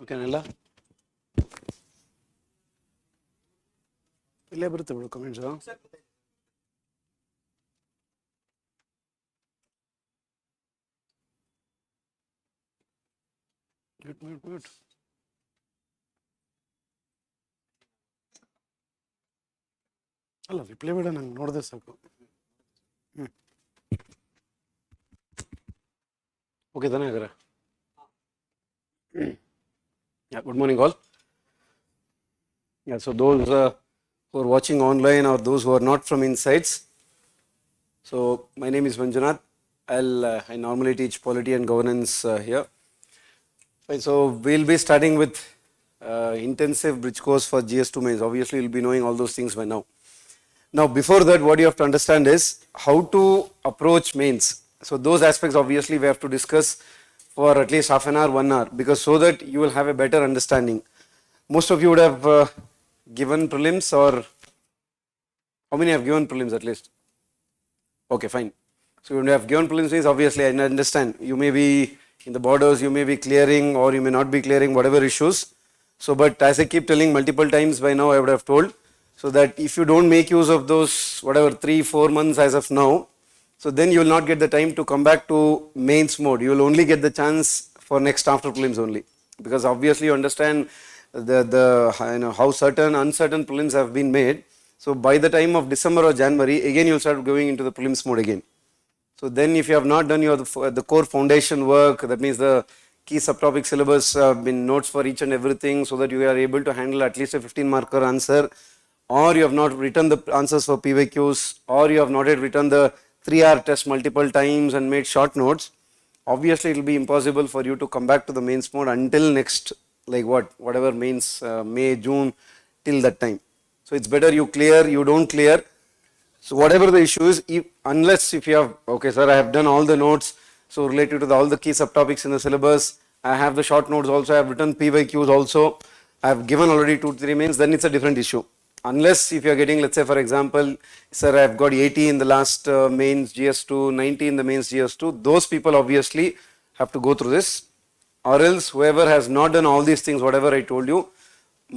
Okay, Nella. ಇಲ್ಲೇ ಬರುತ್ತೆ ಬಿಡು ಕಮೆಂಟ್ಸು. ಮ್ಯೂಟ್. ಅಲ್ಲ ರಿಪ್ಲೈ ಬೇಡ, ನಂಗೆ ನೋಡಿದೆ ಸಾಕು. ಓಕೆ ತಾನೇ ಹಾಗಾದ್ರೆ? Yeah, good morning all. Yeah, so those who are watching online or those who are not from Insights. So my name is Manjunath. I normally teach polity and governance here. Fine, so we'll be starting with intensive bridge course for GS2 mains. Obviously you'll be knowing all those things by now. Now before that, what you have to understand is how to approach mains. So those aspects obviously we have to discuss for at least half an hour, 1 hour, because so that you will have a better understanding. Most of you would have given prelims, or how many have given prelims at least? Okay, fine. So you would have given prelims means obviously I understand you may be in the borders, you may be clearing or you may not be clearing whatever issues. So but as I keep telling multiple times by now, I would have told, so that if you don't make use of those whatever 3-4 months as of now, so then you will not get the time to come back to mains mode. You will only get the chance for next after prelims only, because obviously you understand how certain uncertain prelims have been made. So by the time of December or January, again you will start going into the prelims mode again. So then if you have not done the core foundation work, that means the key subtopic syllabus, notes for each and everything, so that you are able to handle at least a 15 marker answer, or you have not written the answers for PYQs, or you have not yet written the 3-hour test multiple times and made short notes, obviously it will be impossible for you to come back to the mains mode until next, like whatever mains, May, June, till that time. So it's better you clear, you don't clear. So whatever the issue is, unless if you have, okay sir, I have done all the notes, so related to all the key subtopics in the syllabus, I have the short notes also, I have written PYQs also, I have given already 2-3 mains, then it's a different issue. Unless if you are getting, let's say for example, sir I have got 80 in the last mains GS2, 90 in the mains GS2, those people obviously have to go through this. Or else whoever has not done all these things, whatever I told you,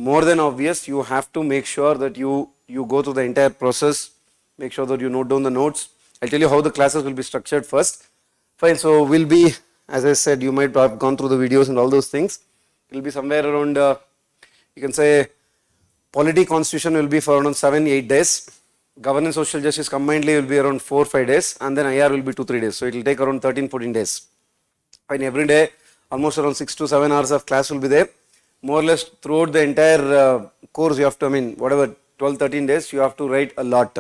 more than obvious, you have to make sure that you go through the entire process, make sure that you note down the notes. I'll tell you how the classes will be structured first. Fine, so we'll be, as I said, you might have gone through the videos and all those things. It will be somewhere around, you can say, polity constitution will be for around 7-8 days. Governance social justice combinedly will be around 4-5 days, and then IR will be 2-3 days. So it will take around 13-14 days. Fine, every day almost around 6 to 7 hours of class will be there. More or less throughout the entire course you have to, whatever 12-13 days, you have to write a lot.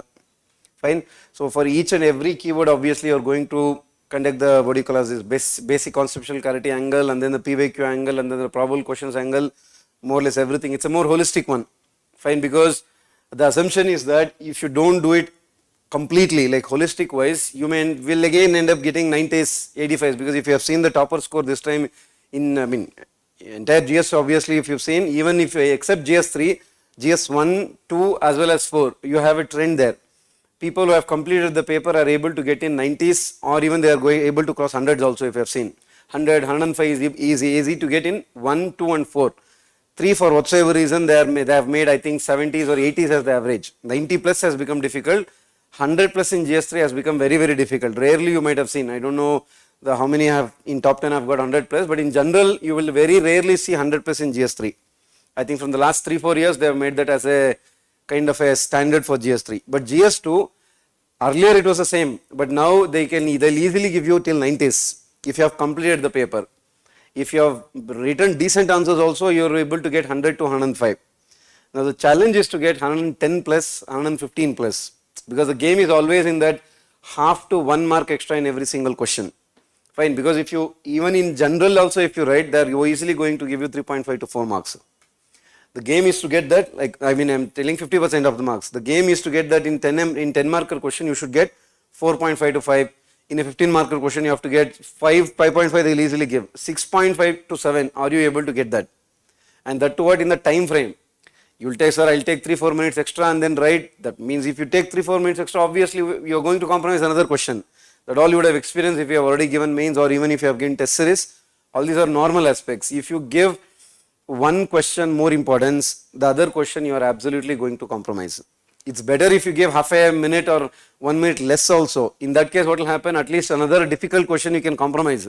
Fine. So for each and every keyword, obviously you are going to conduct the, what do you call as this, basic conceptual clarity angle, and then the PYQ angle, and then the probable questions angle, more or less everything. It's a more holistic one. Fine, because the assumption is that if you don't do it completely, like holistic wise, you will again end up getting 90s, 85s, because if you have seen the topper score this time in, entire GS, obviously if you've seen, even if you accept GS3, GS1, 2 as well as 4, you have a trend there. People who have completed the paper are able to get in 90s, or even they are able to cross 100s also, if you have seen. 100, 105 is easy to get in 1, 2 and 4. 3 for whatsoever reason they have made, I think 70s or 80s as the average. 90 plus has become difficult. 100 plus in GS3 has become very, very difficult. Rarely you might have seen, I don't know how many have in top 10 have got 100 plus, but in general you will very rarely see 100 plus in GS3. I think from the last 3-4 years they have made that as a kind of a standard for GS3. But GS2, earlier it was the same, but now they'll easily give you till 90s if you have completed the paper. If you have written decent answers also, you are able to get 100 to 105. Now the challenge is to get 110 plus, 115 plus, because the game is always in that half to 1 mark extra in every single question. Fine, because if you, even in general also if you write there, you are easily going to give you 3.5 to 4 marks. The game is to get that, like, I'm telling 50% of the marks. The game is to get that in 10 marker question, you should get 4.5 to 5. In a 15 marker question, you have to get 5.5 they will easily give. 6.5 to 7, are you able to get that? And that too what in the time frame. You will take, sir, I will take 3-4 minutes extra and then write. That means if you take 3-4 minutes extra, obviously you are going to compromise another question. That all you would have experienced if you have already given mains or even if you have given test series. All these are normal aspects. If you give one question more importance, the other question you are absolutely going to compromise. It's better if you give half a minute or 1 minute less also. In that case, what will happen? At least another difficult question you can compromise.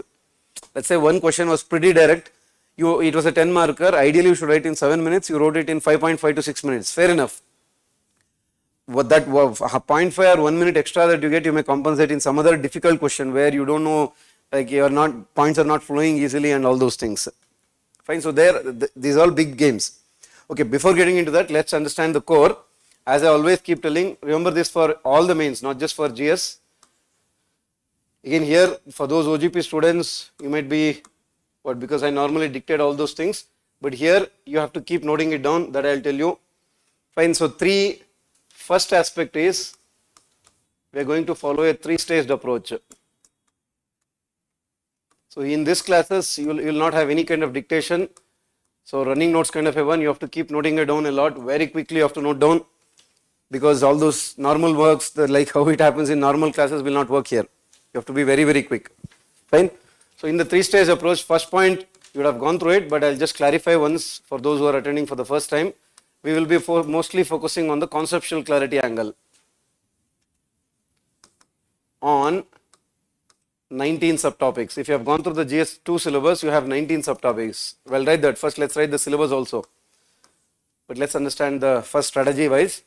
Let's say one question was pretty direct. It was a 10 marker. Ideally, you should write in 7 minutes. You wrote it in 5.5 to 6 minutes. Fair enough. What that 0.5 or 1 minute extra that you get, you may compensate in some other difficult question where you don't know, like you are not, points are not flowing easily and all those things. Fine. So these are all big games. Okay. Before getting into that, let's understand the core. As I always keep telling, remember this for all the mains, not just for GS. Again here, for those OGP students, you might be, because I normally dictate all those things, but here you have to keep noting it down, that I will tell you. Fine. So first aspect is, we are going to follow a 3-staged approach. So in this classes, you will not have any kind of dictation. So running notes kind of a one, you have to keep noting it down a lot, very quickly you have to note down. Because all those normal works, like how it happens in normal classes will not work here. You have to be very, very quick. Fine. So in the 3-stage approach, first point, you would have gone through it, but I'll just clarify once for those who are attending for the first time. We will be mostly focusing on the conceptual clarity angle. On 19 subtopics. If you have gone through the GS2 syllabus, you have 19 subtopics. Well, write that. First, let's write the syllabus also. But let's understand the first strategy wise.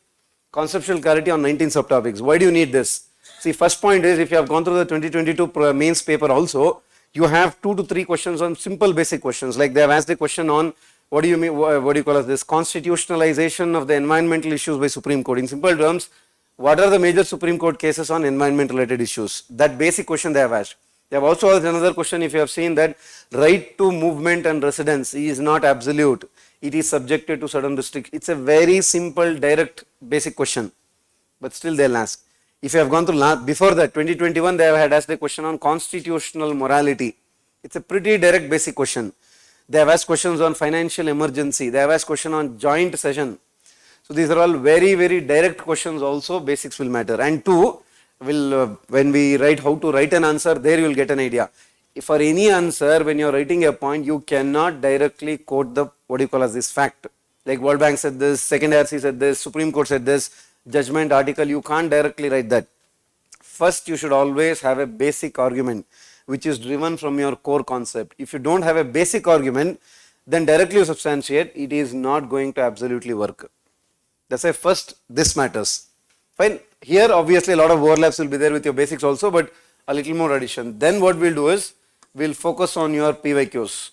Conceptual clarity on 19 subtopics. Why do you need this? See, first point is, if you have gone through the 2022 mains paper also, you have 2 to 3 questions on simple basic questions. Like they have asked a question on, what do you mean, what do you call as this? Constitutionalization of the environmental issues by Supreme Court. In simple terms, what are the major Supreme Court cases on environment related issues? That basic question they have asked. They have also asked another question, if you have seen that right to movement and residence is not absolute. It is subjected to certain restrictions. It's a very simple, direct, basic question. But still they'll ask. If you have gone through, before that, 2021, they have had asked a question on constitutional morality. It's a pretty direct, basic question. They have asked questions on financial emergency. They have asked question on joint session. So these are all very, very direct questions also, basics will matter. And two, when we write how to write an answer, there you will get an idea. If for any answer, when you are writing a point, you cannot directly quote the, what do you call as this fact. Like World Bank said this, Second RC said this, Supreme Court said this, judgment article, you can't directly write that. First, you should always have a basic argument, which is driven from your core concept. If you don't have a basic argument, then directly you substantiate, it is not going to absolutely work. That's why first, this matters. Fine. Here, obviously, a lot of overlaps will be there with your basics also, but a little more addition. Then what we'll do is, we'll focus on your PYQs.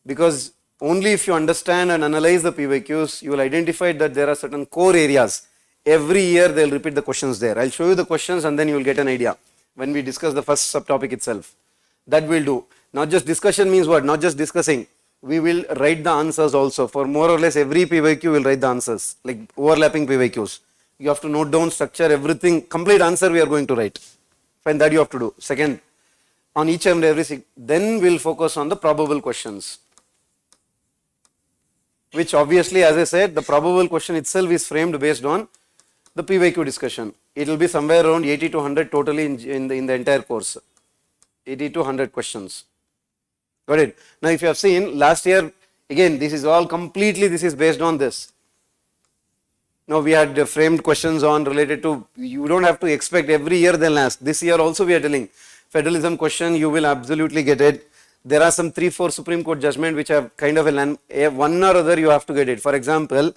Because only if you understand and analyze the PYQs, you will identify that there are certain core areas. Every year they'll repeat the questions there. I'll show you the questions and then you will get an idea when we discuss the first subtopic itself. That we'll do. Not just discussion means what? Not just discussing. We will write the answers also. For more or less every PYQ, we'll write the answers, like overlapping PYQs. You have to note down, structure, everything, complete answer we are going to write. Fine, that you have to do. Second, on each and every, then we'll focus on the probable questions. Which obviously, as I said, the probable question itself is framed based on the PYQ discussion. It will be somewhere around 80 to 100 totally in the entire course. 80 to 100 questions. Got it? Now, if you have seen last year, again, this is all completely, this is based on this. Now, we had framed questions on related to, you don't have to expect every year they'll ask. This year also we are telling, federalism question, you will absolutely get it. There are some 3-4 Supreme Court judgment which have kind of one or other you have to get it. For example,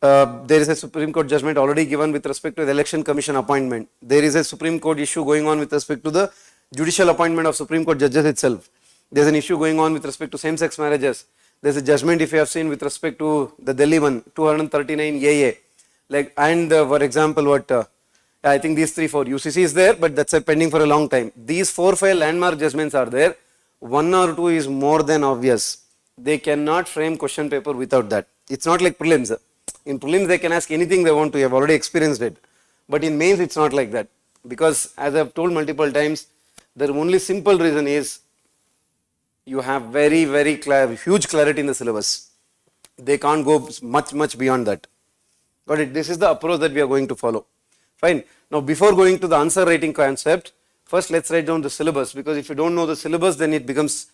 there is a Supreme Court judgment already given with respect to the Election Commission appointment. There is a Supreme Court issue going on with respect to the judicial appointment of Supreme Court judges itself. There is an issue going on with respect to same-sex marriages. There is a judgment, if you have seen, with respect to the Delhi one, 239 AA. Like, and for example, what I think these 3-4 UCC is there, but that's pending for a long time. These 4-5 landmark judgments are there. 1 or 2 is more than obvious. They cannot frame question paper without that. It's not like prelims. In prelims, they can ask anything they want to. You have already experienced it. But in mains, it's not like that. because as I have told multiple times, the only simple reason is you have very huge clarity in the syllabus. They can't go much beyond that. Got it? This is the approach that we are going to follow. Fine. Now before going to the answer writing concept, first let's write down the syllabus, because if you don't know the syllabus then it becomes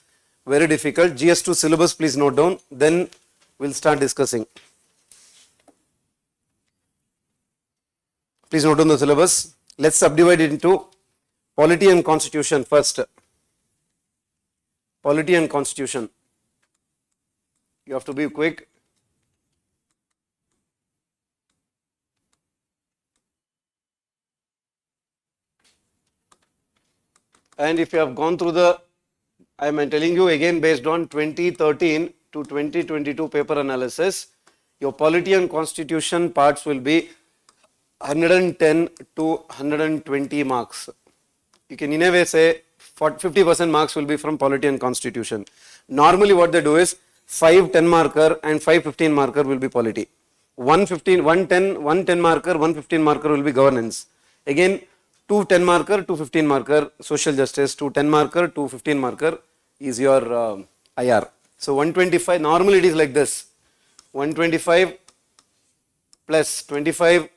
very difficult. GS2 syllabus, please note down, then we'll start discussing. Please note down the syllabus. Let's subdivide it into polity and constitution first. Polity and constitution. You have to be quick. And if you have gone through the, I am telling you again, based on 2013 to 2022 paper analysis, your polity and constitution parts will be 110 to 120 marks. You can in a way say 50% marks will be from polity and constitution. Normally what they do is 5 10 marker and 5 15 marker will be polity. 1 10 marker, 1 15 marker will be governance. Again 2 10 marker, 2 15 marker social justice, 2 10 marker, 2 15 marker is your IR. So 125, normally it is like this, 125 plus 25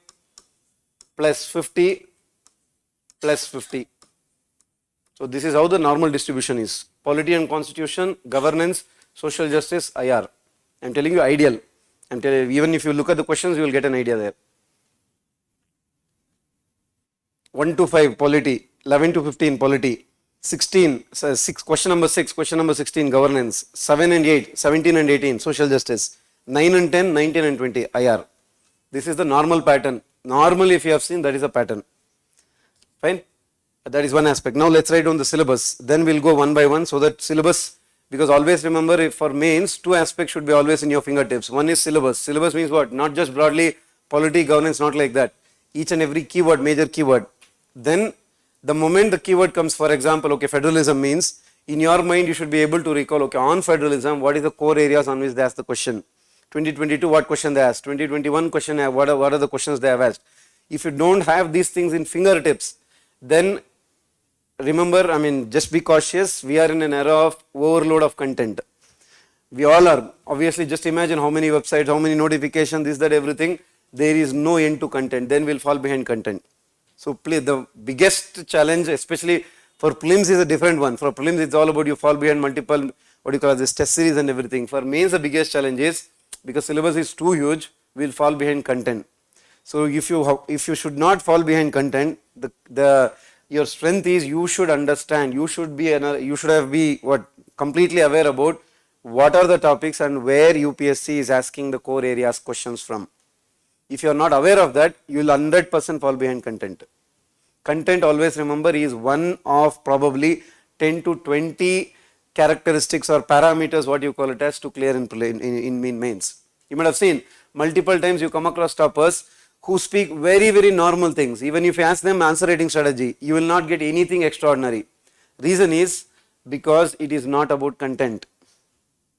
plus 50 plus 50. So this is how the normal distribution is. Polity and constitution, governance, social justice, IR. I am telling you ideal. I am telling you, even if you look at the questions, you will get an idea there. 1 to 5 polity, 11 to 15 polity, 16, question number 6, question number 16 governance, 7 and 8, 17 and 18 social justice, 9 and 10, 19 and 20 IR. This is the normal pattern. Normally if you have seen, that is a pattern. Fine. That is one aspect. Now let's write down the syllabus. Then we'll go one by one, so that syllabus, because always remember, if for mains, 2 aspects should be always in your fingertips. One is syllabus. Syllabus means what? Not just broadly polity, governance, not like that. Each and every keyword, major keyword. Then the moment the keyword comes, for example, okay, federalism means, in your mind you should be able to recall, okay, on federalism, what is the core areas on which they ask the question? 2022, what question they asked? 2021 question, what are the questions they have asked? If you don't have these things in fingertips, then remember, I mean, just be cautious. We are in an era of overload of content. We all are. Obviously, just imagine how many websites, how many notifications, this, that, everything. There is no end to content. Then we'll fall behind content. So, the biggest challenge, especially for prelims, is a different one. For prelims, it's all about you fall behind multiple, what do you call this, test series and everything. For mains, the biggest challenge is, because syllabus is too huge, we'll fall behind content. So, if you should not fall behind content, your strength is you should understand, you should be completely aware about what are the topics and where UPSC is asking the core areas questions from. If you are not aware of that, you will 100% fall behind content. Content, always remember, is one of probably 10 to 20 characteristics or parameters, what you call it as, to clear in mains. You might have seen multiple times you come across toppers who speak very normal things. Even if you ask them answer writing strategy, you will not get anything extraordinary. Reason is because it is not about content.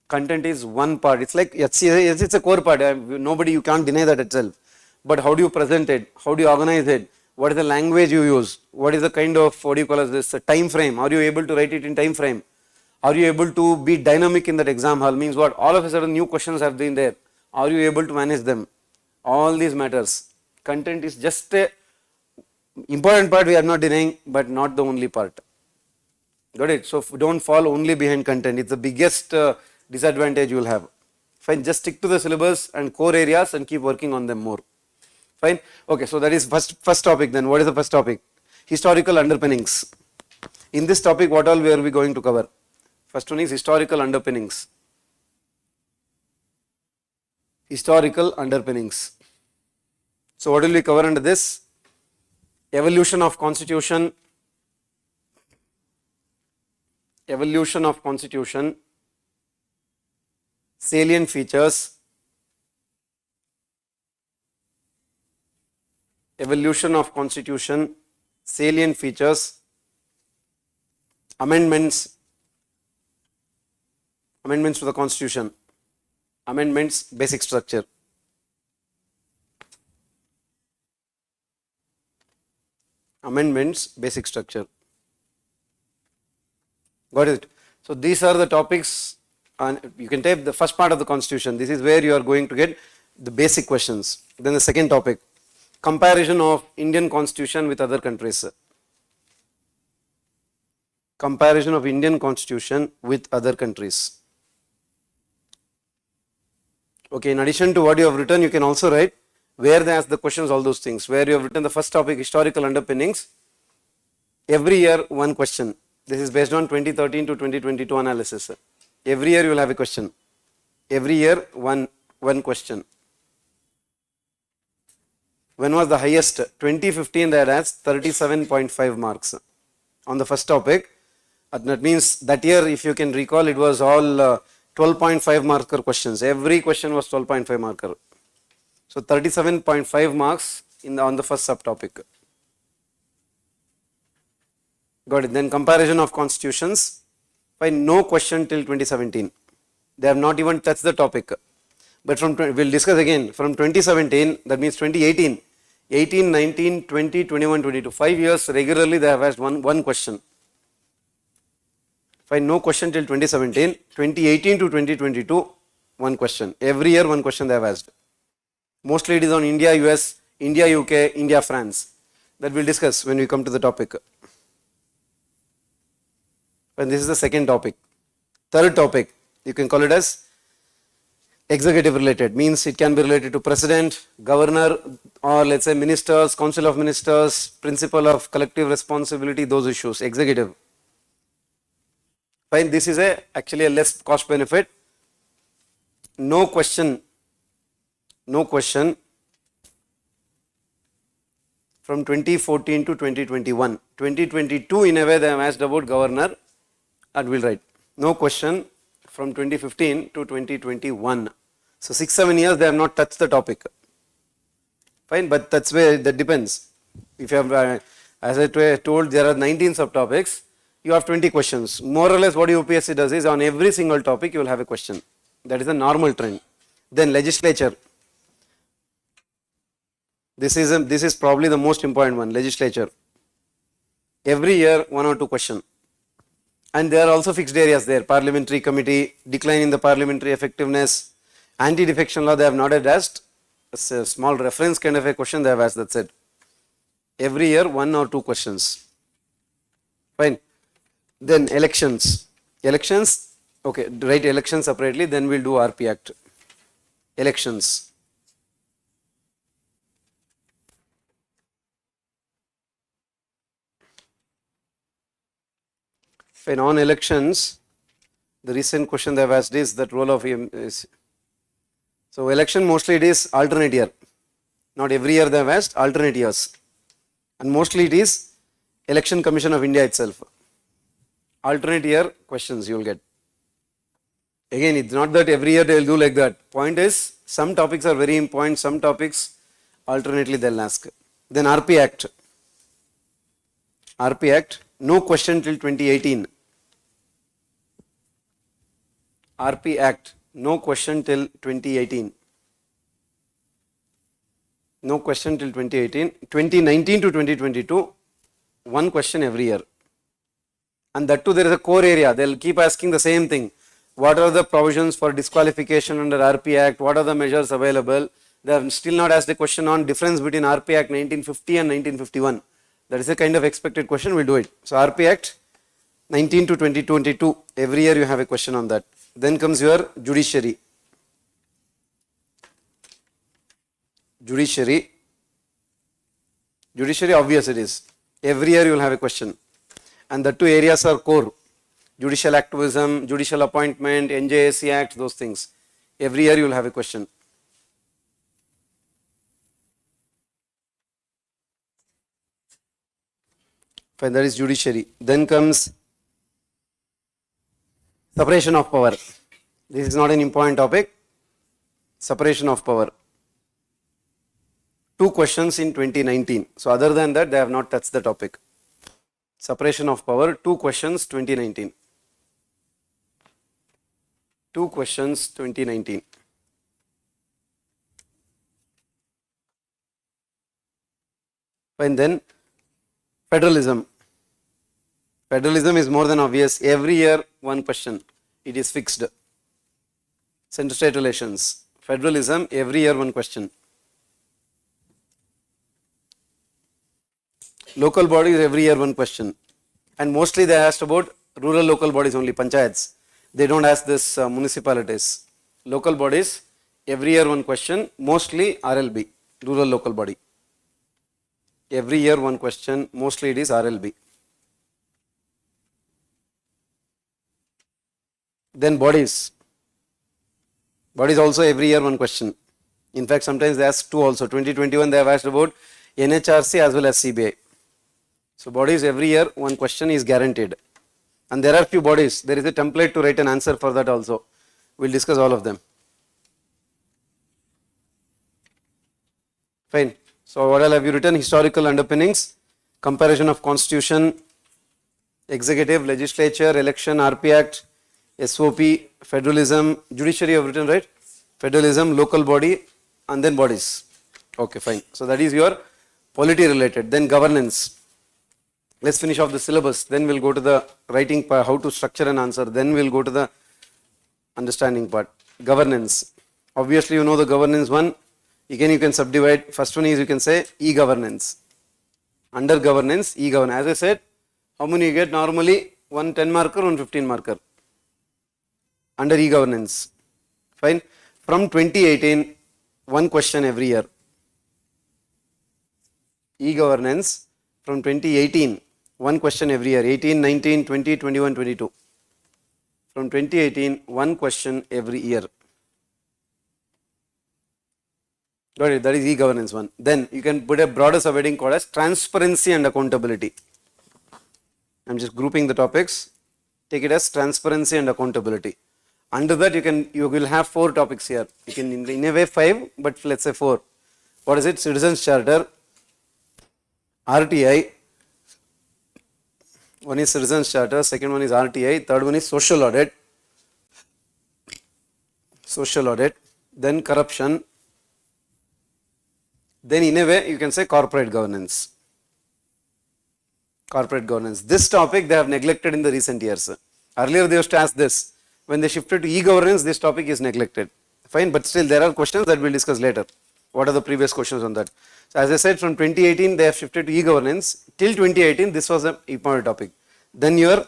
Content is one part. It's like, it's a core part. You can't deny that itself. But how do you present it? How do you organize it? What is the language you use? What is the kind of, what do you call this, time frame? Are you able to write it in time frame? Are you able to be dynamic in that exam hall? Means what? All of a sudden new questions have been there. Are you able to manage them? All these matters. Content is just a important part, we are not denying, but not the only part. Got it? So don't fall only behind content. It's the biggest disadvantage you will have. Fine, just stick to the syllabus and core areas and keep working on them more. Fine. Okay, so that is first topic. Then what is the first topic? Historical underpinnings. In this topic, what all are we going to cover? First one is historical underpinnings. Historical underpinnings. So what will we cover under this? Evolution of constitution, salient features, amendments to the constitution, basic structure. amendments, basic structure. Got it? So these are the topics, and you can take the first part of the constitution. This is where you are going to get the basic questions. Then the second topic, comparison of Indian constitution with other countries. Comparison of Indian constitution with other countries. Okay, in addition to what you have written, you can also write where they ask the questions, all those things. Where you have written the first topic, historical underpinnings, every year one question. This is based on 2013 to 2022 analysis. Every year you will have a question. Every year one question. When was the highest? 2015 they had asked 37.5 marks on the first topic. That means that year, if you can recall, it was all 12.5 marker questions. Every question was 12.5 marker. So 37.5 marks on the first subtopic. Got it. Then comparison of constitutions. Fine, no question till 2017. They have not even touched the topic. But from we'll discuss again from 2017, that means 2018, 18, 19, 20, 21, 22. 5 years regularly they have asked one question. Fine, no question till 2017. 2018 to 2022, one question. Every year one question they have asked. Mostly it is on India, US, India, UK, India, France. That we'll discuss when we come to the topic. And this is the second topic. Third topic, you can call it as executive related, means it can be related to president, governor, or let's say ministers, council of ministers, principle of collective responsibility, those issues, executive. Fine, this is actually a less cost benefit. No question from 2014 to 2021. 2022 in a way they have asked about governor, and we'll write. No question from 2015 to 2021. So 6-7 years they have not touched the topic. Fine, but that's where that depends. If you have, as I told, there are 19 subtopics. You have 20 questions. More or less what UPSC does is on every single topic you will have a question. That is a normal trend. Then legislature. This is probably the most important one, legislature. Every year 1 or 2 questions. And there are also fixed areas there. Parliamentary committee, decline in the parliamentary effectiveness, anti-defection law they have not asked. It's a small reference kind of a question they have asked, that's it. Every year 1 or 2 questions. Fine. Then elections. Elections, okay, write elections separately, then we'll do RP Act. Elections. Fine, on elections, the recent question they have asked is that role of is. So election mostly it is alternate year. Not every year they have asked, alternate years. And mostly it is Election Commission of India itself. Alternate year questions you will get. Again, it's not that every year they will do like that. Point is, some topics are very important, some topics alternately they will ask. Then RP Act. RP Act, no question till 2018. RP Act, no question till 2018. No question till 2018. 2019 to 2022, one question every year. And that too there is a core area, they will keep asking the same thing. What are the provisions for disqualification under RP Act? What are the measures available? They have still not asked a question on difference between RP Act 1950 and 1951. That is a kind of expected question, we'll do it. So RP Act 19 to 2022, every year you have a question on that. Then comes your judiciary. Judiciary, obvious it is. Every year you will have a question. And the two areas are core. Judicial activism, judicial appointment, NJSC Act, those things. Every year you will have a question. Fine, that is judiciary. Then comes separation of power. This is not an important topic. Separation of power. 2 questions in 2019. So other than that, they have not touched the topic. Separation of power, 2 questions 2019. 2 questions 2019. And then Federalism. Federalism is more than obvious. Every year, one question. It is fixed. Center-state relations. Federalism, every year, one question. Local bodies, every year, one question. And mostly they asked about rural local bodies only, panchayats. They don't ask this municipalities. Local bodies, every year, one question. Mostly RLB, rural local body. Every year, one question. Mostly it is RLB. Then bodies. Bodies also every year one question. In fact, sometimes they ask two also. 2021 they have asked about NHRC as well as CBI. So bodies every year one question is guaranteed. And there are few bodies. There is a template to write an answer for that also. We will discuss all of them. Fine. So what all have you written? Historical underpinnings, comparison of constitution, executive, legislature, election, RP Act, SOP, federalism, judiciary you have written, right? Federalism, local body, and then bodies. Okay, fine. So that is your polity related. Then governance. Let's finish off the syllabus. Then we'll go to the writing part, how to structure an answer. Then we'll go to the understanding part. Governance. Obviously, you know the governance one. Again, you can subdivide. First one is you can say e-governance. Under governance, e-governance. As I said, how many you get normally? One 10 marker, one 15 marker. Under e-governance. Fine. From 2018, one question every year. E-governance from 2018, one question every year. 18, 19, 20, 21, 22. From 2018, one question every year. Got it? That is e-governance one. Then you can put a broader subheading called as transparency and accountability. I am just grouping the topics. Take it as transparency and accountability. Under that you will have 4 topics here. You can in a way 5, but let's say 4. What is it? Citizens Charter, RTI. One is Citizens Charter, second one is RTI, third one is social audit. Social audit, then corruption. Then in a way you can say corporate governance. Corporate governance. This topic they have neglected in the recent years. Earlier they used to ask this. When they shifted to e-governance, this topic is neglected. Fine, but still there are questions that we will discuss later. What are the previous questions on that? So as I said, from 2018 they have shifted to e-governance. Till 2018 this was an important topic. Then your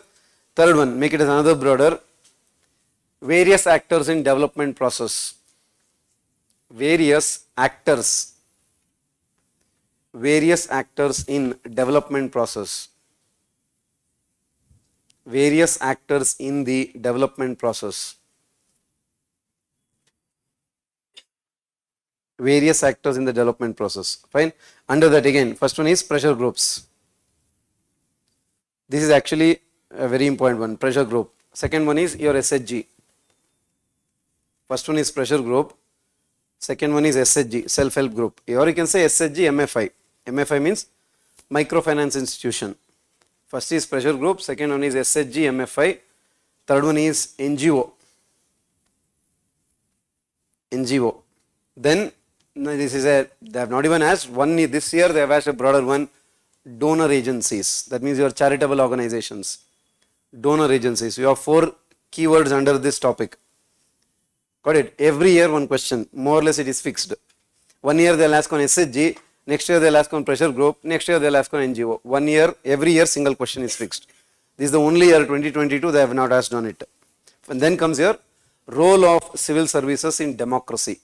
third one, make it as another broader. Various actors in development process. Various actors. Various actors in development process. Various actors in the development process. Various actors in the development process. Fine. Under that again, first one is pressure groups. This is actually a very important one, pressure group. Second one is your SHG. First one is pressure group. Second one is SHG, self-help group. Or you can say SHG, MFI. MFI means microfinance institution. First is pressure group, second one is SHG, MFI, third one is NGO. NGO. Then this is they have not even asked, one this year they have asked a broader one, donor agencies. That means your charitable organizations. Donor agencies. You have 4 keywords under this topic. Got it? Every year one question, more or less it is fixed. 1 year they will ask on SHG. Next year they will ask on pressure group, next year they will ask on NGO. 1 year, every year single question is fixed. This is the only year 2022 they have not asked on it. And then comes your role of civil services in democracy.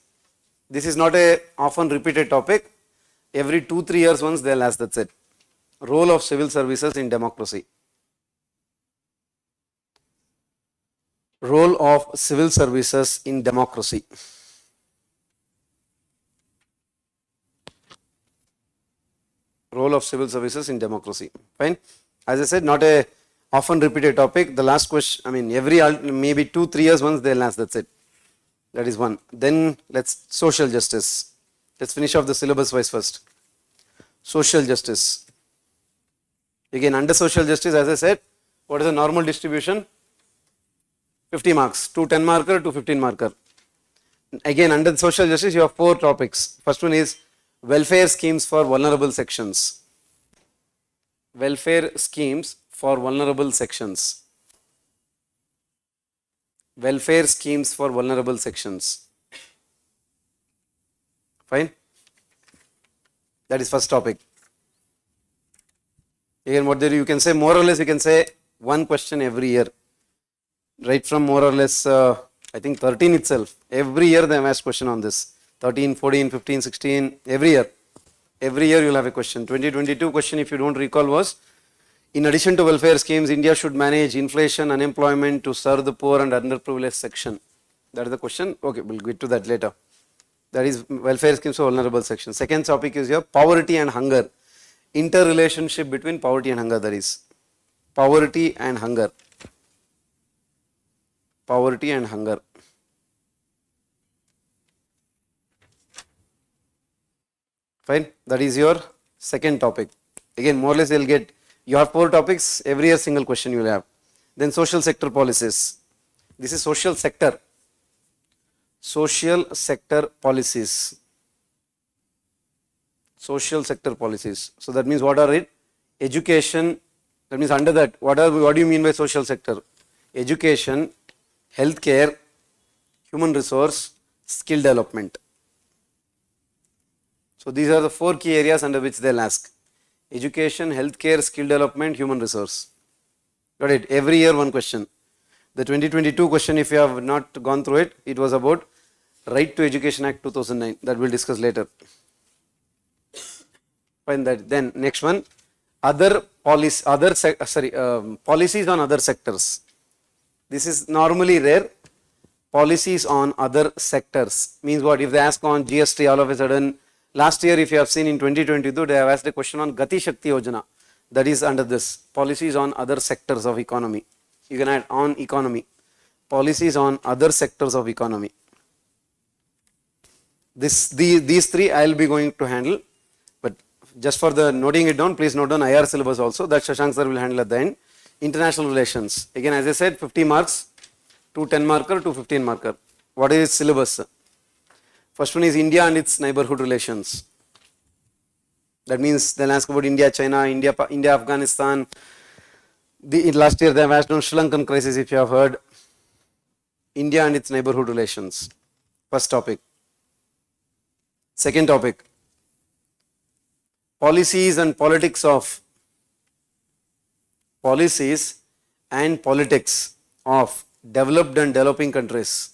This is not a often repeated topic. Every 2-3 years once they will ask, that's it. Role of civil services in democracy. Role of civil services in democracy. Role of civil services in democracy. Fine. As I said, not a often repeated topic. The last question, I mean, every maybe 2-3 years once they'll ask. That's it. That is one. Then let's social justice. Let's finish off the syllabus wise first. Social justice. Again, under social justice, as I said, what is the normal distribution? 50 marks. 2 10 marker, 2 15 marker. Again, under social justice, you have 4 topics. First one is welfare schemes for vulnerable sections. welfare schemes for vulnerable sections. Welfare schemes for vulnerable sections. Fine. That is first topic. Again, what there you can say, more or less you can say one question every year. Right from more or less, I think 13 itself. Every year they have asked question on this. 13, 14, 15, 16, every year. Every year you will have a question. 2022 question, if you don't recall, was in addition to welfare schemes, India should manage inflation, unemployment to serve the poor and underprivileged section. That is the question. Okay, we'll get to that later. That is welfare schemes for vulnerable section. Second topic is your poverty and hunger. Interrelationship between poverty and hunger, that is. Poverty and hunger. Poverty and hunger. Fine. That is your second topic. Again, more or less you will get, you have 4 topics, every year single question you will have. Then social sector policies. This is social sector. Social sector policies. Social sector policies. So that means what are it? Education. That means under that, what do you mean by social sector? Education, healthcare, human resource, skill development. So these are the 4 key areas under which they will ask. Education, healthcare, skill development, human resource. Got it? Every year one question. The 2022 question, if you have not gone through it, it was about Right to Education Act 2009. That we will discuss later. Fine. That. Then next one, policies on other sectors. This is normally rare. Policies on other sectors means what? If they ask on GST, all of a sudden, last year if you have seen in 2022, they have asked a question on Gati Shakti Yojana. That is under this. Policies on other sectors of economy. You can add on economy. Policies on other sectors of economy. These 3 I will be going to handle. But just for the noting it down, please note down IR syllabus also. That Shashank sir will handle at the end. International relations. Again, as I said, 50 marks, 2 10 marker, 2 15 marker. What is syllabus? First one is India and its neighborhood relations. That means they'll ask about India, China, India, Afghanistan. Last year they have asked on Sri Lankan crisis, if you have heard. India and its neighborhood relations. First topic. Second topic. Policies and politics of developed and developing countries.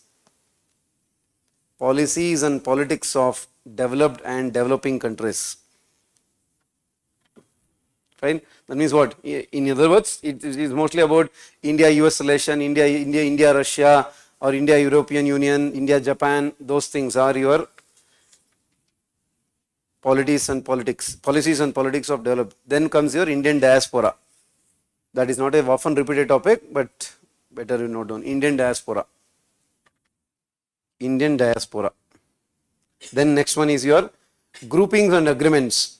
Policies and politics of developed and developing countries. Fine. That means what? In other words, it is mostly about India-US relation, India-Russia, or India-European Union, India-Japan. Those things are your policies and politics of developed. Then comes your Indian diaspora. That is not a often repeated topic, but better you note down. Indian diaspora. Indian diaspora. Then next one is your groupings and agreements.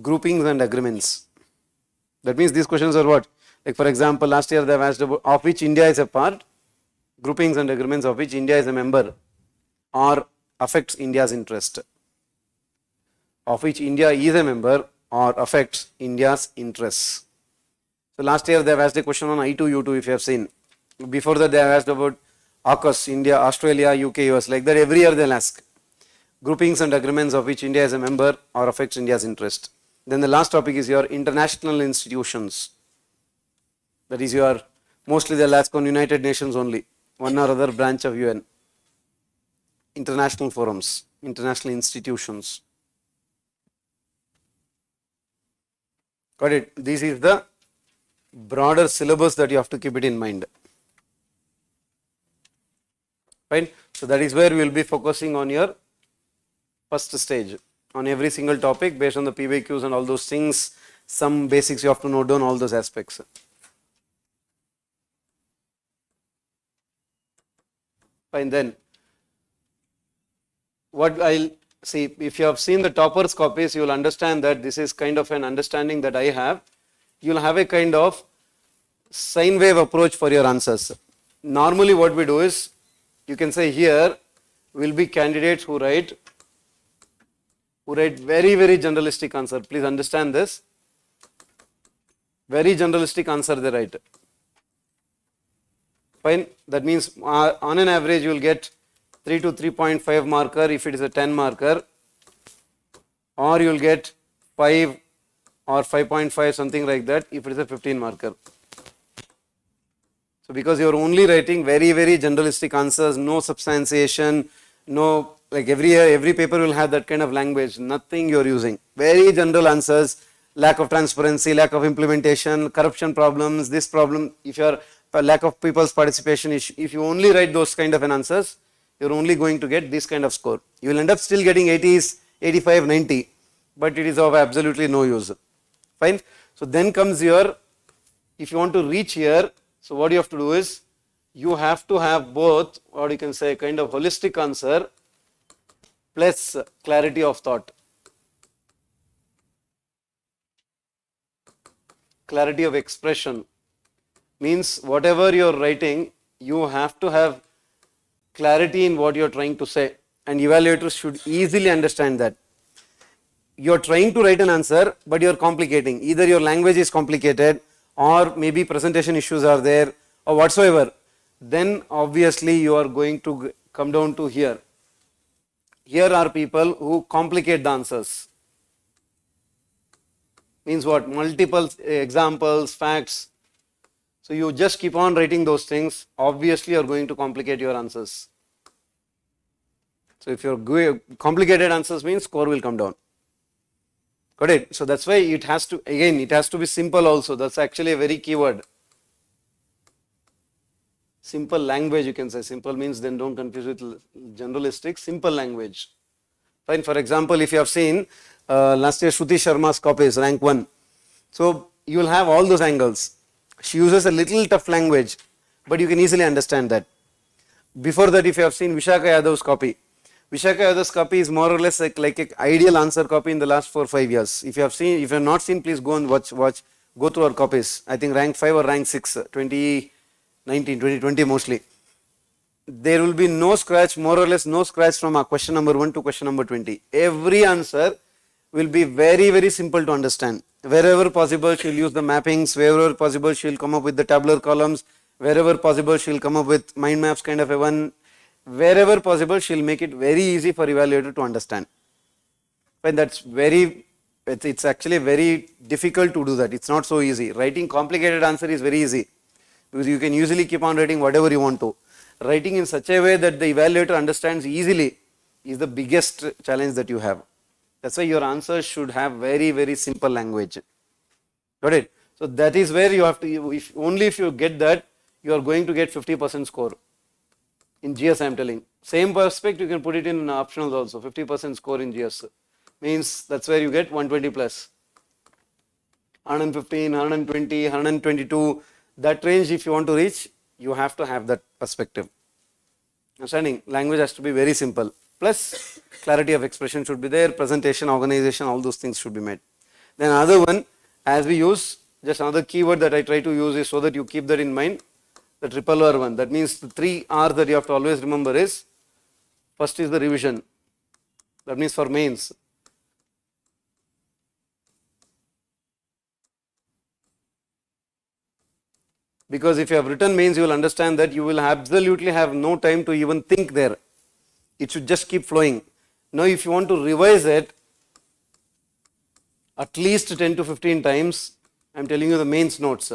Groupings and agreements. That means these questions are what? Like for example, last year they have asked about of which India is a part, groupings and agreements of which India is a member or affects India's interest. Of which India is a member or affects India's interests. So last year they have asked a question on I2, U2 if you have seen. Before that they have asked about AUKUS, India, Australia, UK, US, like that every year they will ask. Groupings and agreements of which India is a member or affects India's interest. Then the last topic is your international institutions. That is your, mostly they will ask on United Nations only, one or other branch of UN. International forums, international institutions. Got it? This is the broader syllabus that you have to keep it in mind. Fine. So that is where we will be focusing on your first stage, on every single topic based on the PYQs and all those things. Some basics you have to note down, all those aspects. Fine. Then what I'll see, if you have seen the toppers copies, you will understand that this is kind of an understanding that I have. You will have a kind of sine wave approach for your answers. Normally what we do is, you can say here will be candidates who write very, very generalistic answer. Please understand this. Very generalistic answer they write. Fine. That means on an average you will get 3 to 3.5 marker if it is a 10 marker, or you will get 5 or 5.5 something like that if it is a 15 marker. So because you are only writing very generalistic answers, no substantiation, no, like every paper will have that kind of language, nothing you are using, very general answers, lack of transparency, lack of implementation, corruption problems, this problem, if you are lack of people's participation, if you only write those kind of answers, you are only going to get this kind of score. You will end up still getting 80s, 85, 90, but it is of absolutely no use. Fine. So then comes your, if you want to reach here, so what you have to do is, you have to have both, or you can say kind of holistic answer plus clarity of thought. Clarity of expression means whatever you are writing, you have to have clarity in what you are trying to say, and evaluators should easily understand that. You are trying to write an answer, but you are complicating. Either your language is complicated, or maybe presentation issues are there, or whatsoever. Then obviously you are going to come down to here. Here are people who complicate the answers. Means what? Multiple examples, facts. So you just keep on writing those things, obviously you are going to complicate your answers. So if your complicated answers means score will come down. Got it? So that's why it has to, again, it has to be simple also. That's actually a very key word. Simple language, you can say. Simple means then don't confuse with generalistic. Simple language. Fine. For example, if you have seen last year Shruti Sharma's copies, rank 1. So you will have all those angles. She uses a little tough language, but you can easily understand that. Before that, if you have seen Vishaka Yadav's copy, Vishaka Yadav's copy is more or less like an ideal answer copy in the last 4 or 5 years. If you have seen, if you have not seen, please go and watch, go through our copies. I think rank 5 or rank 6, 2019, 2020 mostly. There will be no scratch, more or less no scratch from question number 1 to question number 20. Every answer will be very simple to understand. Wherever possible, she will use the mappings. Wherever possible, she will come up with the tabular columns. Wherever possible, she will come up with mind maps kind of a one. Wherever possible, she will make it very easy for evaluator to understand. But that's it's actually very difficult to do that. It's not so easy. Writing complicated answer is very easy, because you can usually keep on writing whatever you want to. Writing in such a way that the evaluator understands easily is the biggest challenge that you have. That's why your answers should have very simple language. Got it? So that is where you have to, if you get that, you are going to get 50% score. In GS I am telling. Same perspective you can put it in optionals also, 50% score in GS. Means that's where you get 120 plus. 115, 120, 122, that range if you want to reach, you have to have that perspective. Understanding? Language has to be very simple. Plus clarity of expression should be there, presentation, organization, all those things should be made. Then another one, as we use, just another keyword that I try to use is so that you keep that in mind, the triple R one. That means the 3 R's that you have to always remember is, first is the revision. That means for mains. Because if you have written mains, you will understand that you will absolutely have no time to even think there. It should just keep flowing. Now if you want to revise it at least 10 to 15 times, I am telling you the mains notes.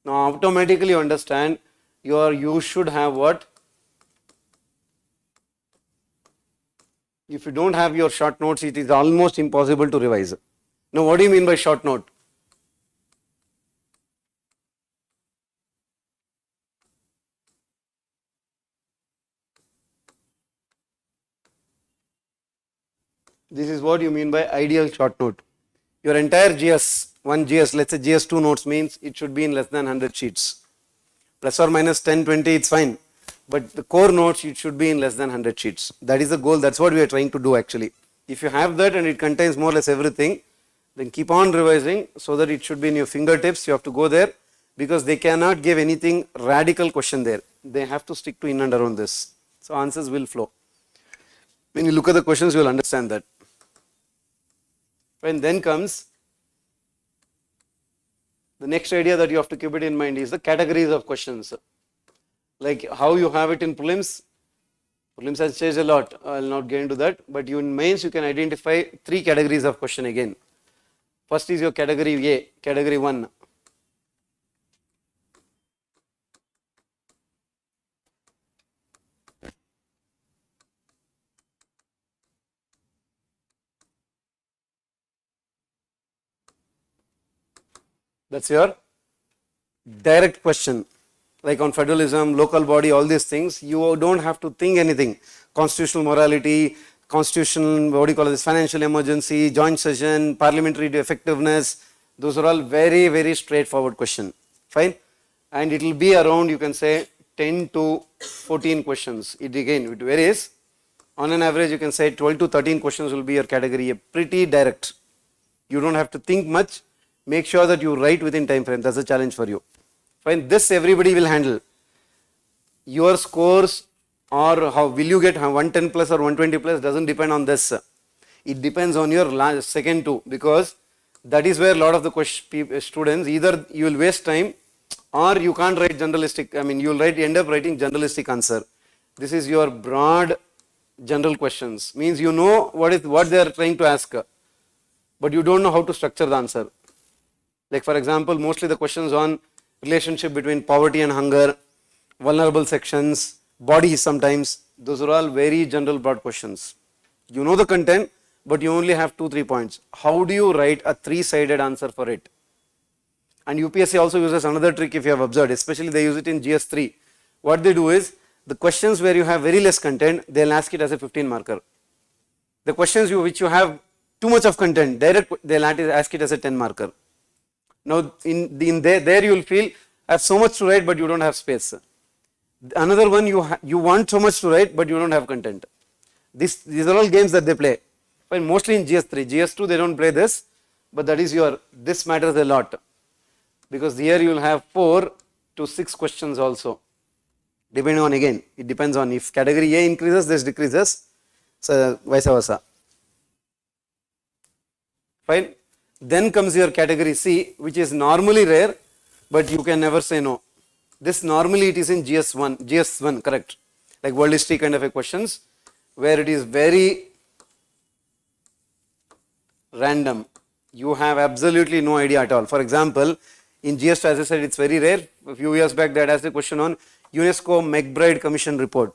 Now automatically you understand you should have what? If you don't have your short notes, it is almost impossible to revise. Now what do you mean by short note? This is what you mean by ideal short note. Your entire GS, one GS, let's say GS2 notes means it should be in less than 100 sheets. Plus or minus 10, 20, it's fine. But the core notes, it should be in less than 100 sheets. That is the goal, that's what we are trying to do actually. If you have that and it contains more or less everything, then keep on revising so that it should be in your fingertips. You have to go there because they cannot give anything radical question there. They have to stick to in and around this. So answers will flow. When you look at the questions, you will understand that. When then comes The next idea that you have to keep it in mind is the categories of questions. Like how you have it in prelims. Prelims has changed a lot. I will not get into that. But you in mains, you can identify 3 categories of question again. First is your category A, category 1. That's your direct question. Like on federalism, local body, all these things, you don't have to think anything. Constitutional morality, constitutional, what do you call this, financial emergency, joint session, parliamentary effectiveness, those are all very, very straightforward question. Fine. And it will be around, you can say, 10 to 14 questions. It again, it varies. On an average, you can say 12 to 13 questions will be your category A. Pretty direct. You don't have to think much. Make sure that you write within time frame. That's a challenge for you. Fine. This everybody will handle. Your scores or how will you get 110 plus or 120 plus doesn't depend on this. It depends on your second two, because that is where a lot of the students, either you will waste time or you can't write generalistic. I mean, you will end up writing generalistic answer. This is your broad general questions. Means you know what they are trying to ask, but you don't know how to structure the answer. Like for example, mostly the questions on relationship between poverty and hunger, vulnerable sections, bodies sometimes, those are all very general broad questions. You know the content, but you only have 2-3 points. How do you write a 3-sided answer for it? And UPSC also uses another trick, if you have observed, especially they use it in GS3. What they do is, the questions where you have very less content, they'll ask it as a 15 marker. The questions which you have too much of content, they'll ask it as a 10 marker. Now there you will feel I have so much to write, but you don't have space. Another one, you want so much to write, but you don't have content. These are all games that they play. But mostly in GS3, GS2 they don't play this, but that is this matters a lot, because here you will have 4 to 6 questions also, depending on, again, it depends on if category A increases, this decreases, so vice versa. Fine. Then comes your category C, which is normally rare, but you can never say no. This normally it is in GS1, correct, like world history kind of a questions, where it is very random. You have absolutely no idea at all. For example, in GS2, as I said, it's very rare. A few years back, they had asked a question on UNESCO McBride Commission report.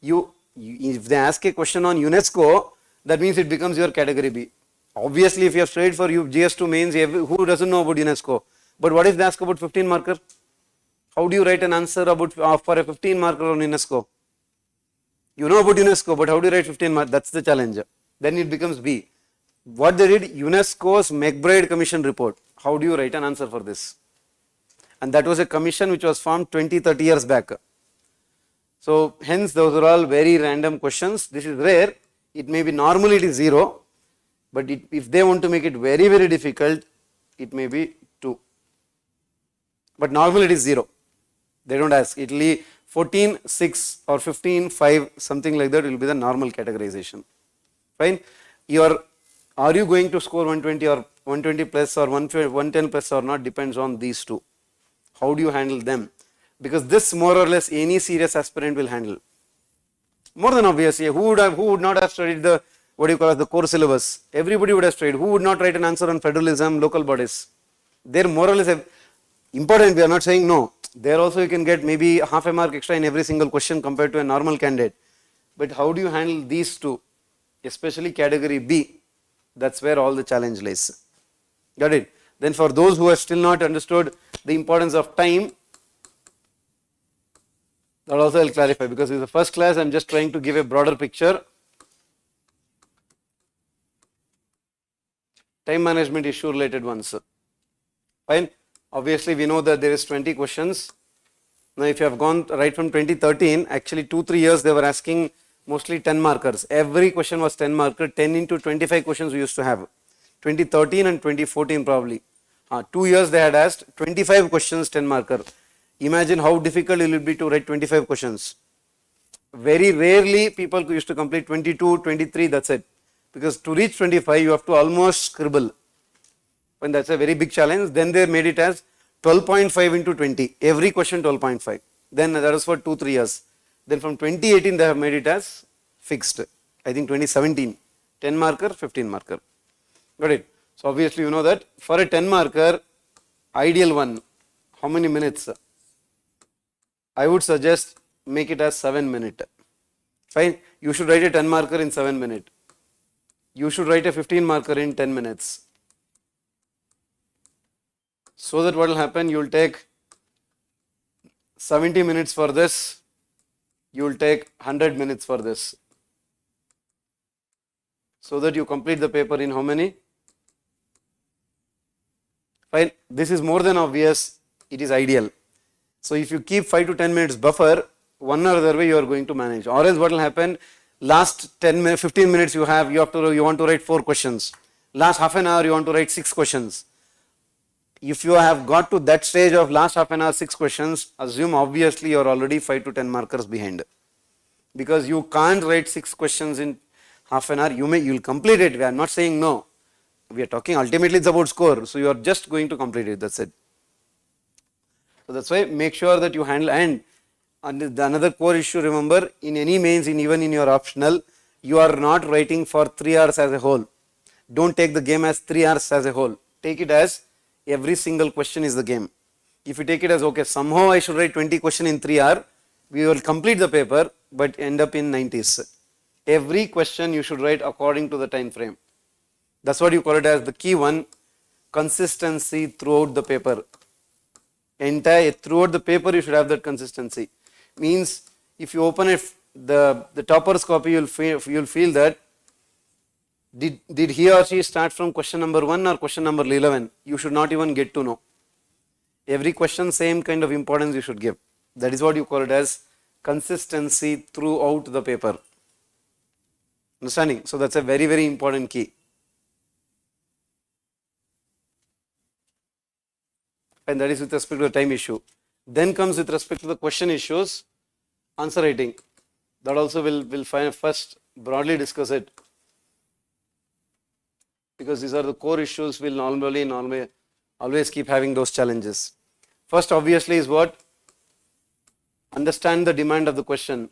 If they ask a question on UNESCO, that means it becomes your category B. Obviously, if you have studied for GS2 mains, who doesn't know about UNESCO? But what if they ask about 15 marker? How do you write an answer about for a 15 marker on UNESCO? You know about UNESCO, but how do you write 15 marker? That's the challenge. Then it becomes B. What they did, UNESCO's McBride Commission report. How do you write an answer for this? And that was a commission which was formed 20-30 years back. So hence those are all very random questions. This is rare. It may be normally it is 0. But if they want to make it very, very difficult, it may be 2. But normally it is 0. They don't ask. It will be 14, 6 or 15, 5, something like that will be the normal categorization. Fine. Are you going to score 120 or 120 plus or 110 plus or not depends on these two. How do you handle them? Because this more or less any serious aspirant will handle. More than obviously, who would not have studied the the core syllabus? Everybody would have studied. Who would not write an answer on federalism, local bodies? They're more or less important. We are not saying no. There also you can get maybe half a mark extra in every single question compared to a normal candidate. But how do you handle these two? Especially category B. That's where all the challenge lies. Got it? Then for those who have still not understood the importance of time, that also I will clarify, because in the first class I am just trying to give a broader picture. Time management issue related ones. Fine. Obviously we know that there is 20 questions. Now if you have gone right from 2013, actually 2-3 years they were asking mostly 10 markers. Every question was 10 marker, 10 into 25 questions we used to have. 2013 and 2014 probably. 2 years they had asked 25 questions 10 marker. Imagine how difficult it will be to write 25 questions. Very rarely people used to complete 22, 23, that's it. Because to reach 25 you have to almost scribble. And that's a very big challenge. Then they made it as 12.5 into 20, every question 12.5. Then that was for 2-3 years. Then from 2018 they have made it as fixed. I think 2017, 10 marker, 15 marker. Got it? So obviously you know that for a 10 marker, ideal one, how many minutes? I would suggest make it as 7 minutes. Fine. You should write a 10 marker in 7 minutes. You should write a 15 marker in 10 minutes. So that what will happen, you will take 70 minutes for this, you will take 100 minutes for this. So that you complete the paper in how many? Fine. This is more than obvious, it is ideal. So if you keep 5 to 10 minutes buffer, one or other way you are going to manage. Or else what will happen, last 10 minutes, 15 minutes you want to write 4 questions. Last half an hour you want to write 6 questions. If you have got to that stage of last half an hour 6 questions, assume obviously you are already 5 to 10 markers behind. Because you can't write 6 questions in half an hour, you will complete it, we are not saying no. We are talking ultimately it's about score, so you are just going to complete it, that's it. So that's why make sure that you handle, and another core issue, remember, in any mains, even in your optional, you are not writing for 3 hours as a whole. Don't take the game as 3 hours as a whole. Take it as every single question is the game. If you take it as, okay, somehow I should write 20 questions in 3 hours, we will complete the paper but end up in 90s. Every question you should write according to the time frame. That's what you call it as the key one, consistency throughout the paper. Throughout the paper you should have that consistency. Means if you open it, the topper's copy, you'll feel that did he or she start from question number 1 or question number 11? You should not even get to know. Every question same kind of importance you should give. That is what you call it as consistency throughout the paper. Understanding? So that's a very, very important key. And that is with respect to the time issue. Then comes with respect to the question issues, answer writing. That also we'll first broadly discuss it. Because these are the core issues, we'll always keep having those challenges. First obviously is what? Understand the demand of the question.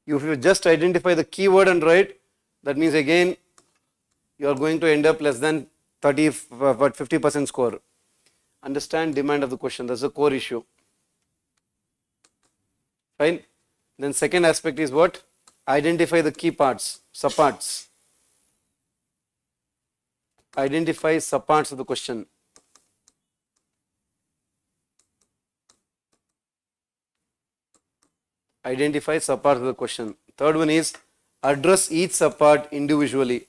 If you just identify the keyword and write, that means again you are going to end up less than 50% score. Understand demand of the question, that's the core issue. Fine. Then second aspect is what? Identify the key parts, subparts. Identify subparts of the question. Identify subparts of the question. Third one is address each subpart individually.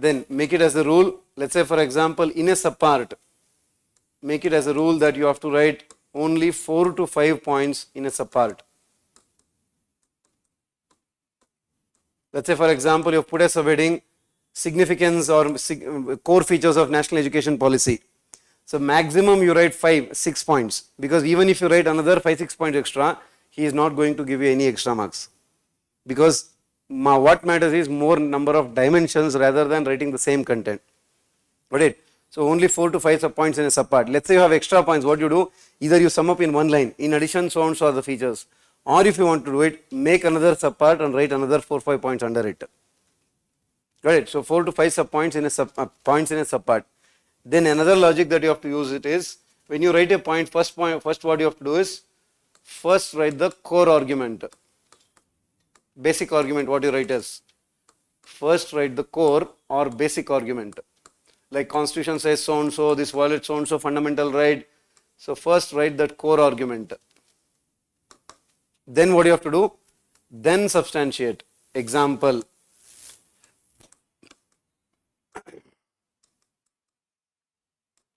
Then make it as a rule, let's say for example in a subpart, make it as a rule that you have to write only 4 to 5 points in a subpart. Let's say for example you have put a subheading significance or core features of national education policy. So maximum you write 5-6 points, because even if you write another 5-6 points extra, he is not going to give you any extra marks, because what matters is more number of dimensions rather than writing the same content. Got it? So only 4 to 5 points in a subpart. Let's say you have extra points, what you do? Either you sum up in one line, in addition so and so are the features, or if you want to do it, make another subpart and write another 4-5 points under it. Got it? So 4 to 5 subpoints in a points in a subpart. Then another logic that you have to use it is, when you write a point, first what you have to do is, first write the core argument. Basic argument, what you write is, first write the core or basic argument. Like constitution says so and so, this violates so and so fundamental right. So first write that core argument. Then what you have to do? Then substantiate. Example.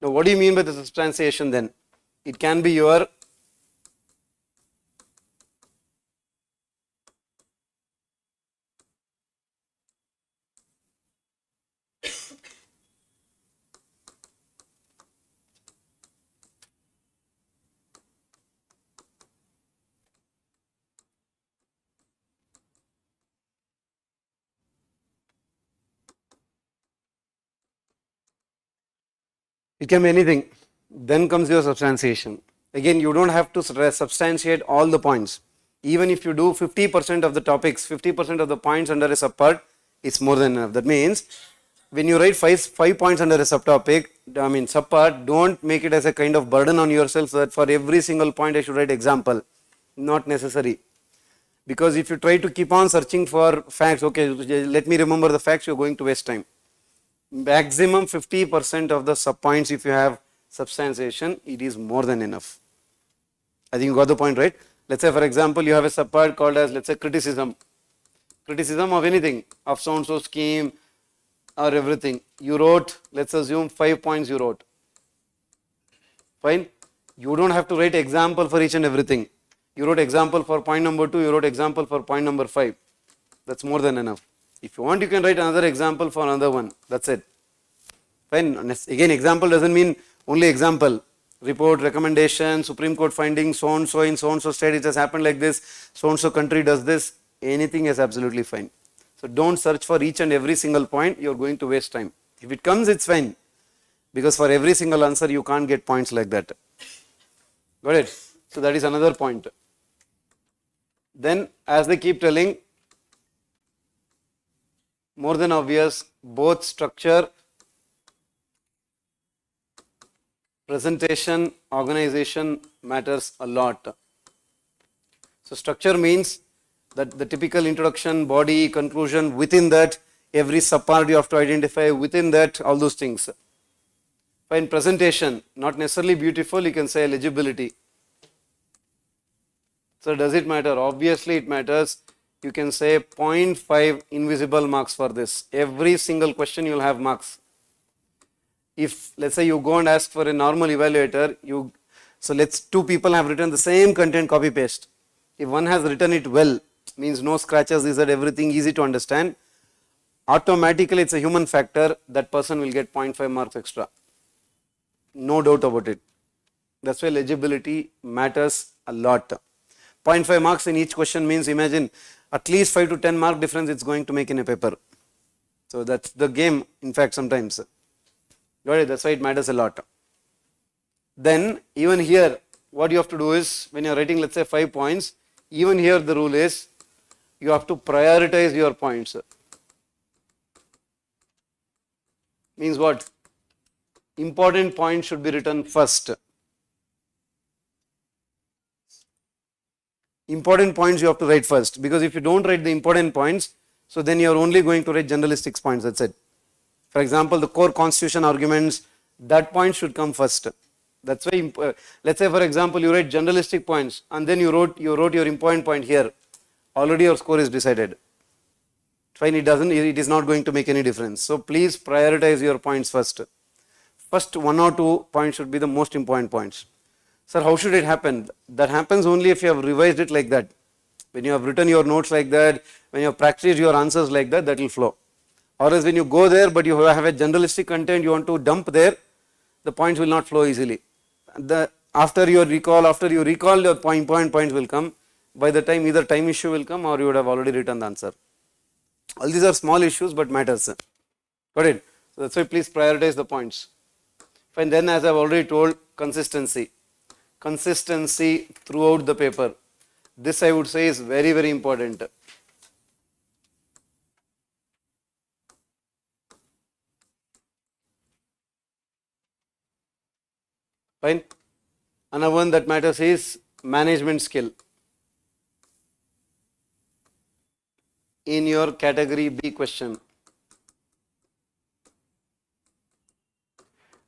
Now what do you mean by the substantiation then? It can be your It can be anything. Then comes your substantiation. Again, you don't have to substantiate all the points. Even if you do 50% of the topics, 50% of the points under a subpart, it's more than enough. That means when you write five points under a subtopic, subpart, don't make it as a kind of burden on yourself so that for every single point I should write example. Not necessary. Because if you try to keep on searching for facts, okay, let me remember the facts, you're going to waste time. Maximum 50% of the subpoints, if you have substantiation, it is more than enough. I think you got the point, right? Let's say, for example, you have a subpart called as, let's say, criticism. Criticism of anything, of so-and-so scheme or everything. You wrote, let's assume 5 points you wrote. Fine. You don't have to write example for each and everything. You wrote example for point number 2, you wrote example for point number 5. That's more than enough. If you want, you can write another example for another one. That's it. Fine. Again, example doesn't mean only example. Report, recommendation, Supreme Court findings, so and so in so and so state it has happened like this, so and so country does this. Anything is absolutely fine. So don't search for each and every single point, you are going to waste time. If it comes, it's fine. Because for every single answer, you can't get points like that. Got it? So that is another point. Then, as they keep telling, more than obvious, both structure, presentation, organization matters a lot. So structure means that the typical introduction, body, conclusion, within that every subpart you have to identify, within that all those things. Fine. Presentation, not necessarily beautiful, you can say legibility. So does it matter? Obviously it matters. You can say 0.5 invisible marks for this. Every single question you will have marks. If let's say you go and ask for a normal evaluator, two people have written the same content, copy paste. If one has written it well, means no scratches, is that everything easy to understand, automatically it's a human factor, that person will get 0.5 marks extra. No doubt about it. That's why legibility matters a lot. 0.5 marks in each question means, imagine, at least 5 to 10 mark difference it's going to make in a paper. So that's the game, in fact, sometimes. Got it? That's why it matters a lot. Then, even here, what you have to do is, when you are writing, let's say 5 points, even here the rule is, you have to prioritize your points. Means what? Important points should be written first. Important points you have to write first, because if you don't write the important points, so then you are only going to write generalistic points, that's it. For example, the core constitution arguments, that point should come first. That's why, let's say for example, you write generalistic points and then you wrote your important point here. Already your score is decided. Fine, it is not going to make any difference. So please prioritize your points first. First 1 or 2 points should be the most important points. Sir, how should it happen? That happens only if you have revised it like that. When you have written your notes like that, when you have practiced your answers like that, that will flow. Or else when you go there but you have a generalistic content you want to dump there, the points will not flow easily. After you recall the point points will come. By the time either time issue will come or you would have already written the answer. All these are small issues but matters. Got it? So that's why please prioritize the points. Fine. Then as I have already told, consistency. Consistency throughout the paper. This I would say is very, very important. Fine. Another one that matters is management skill. In your category B question,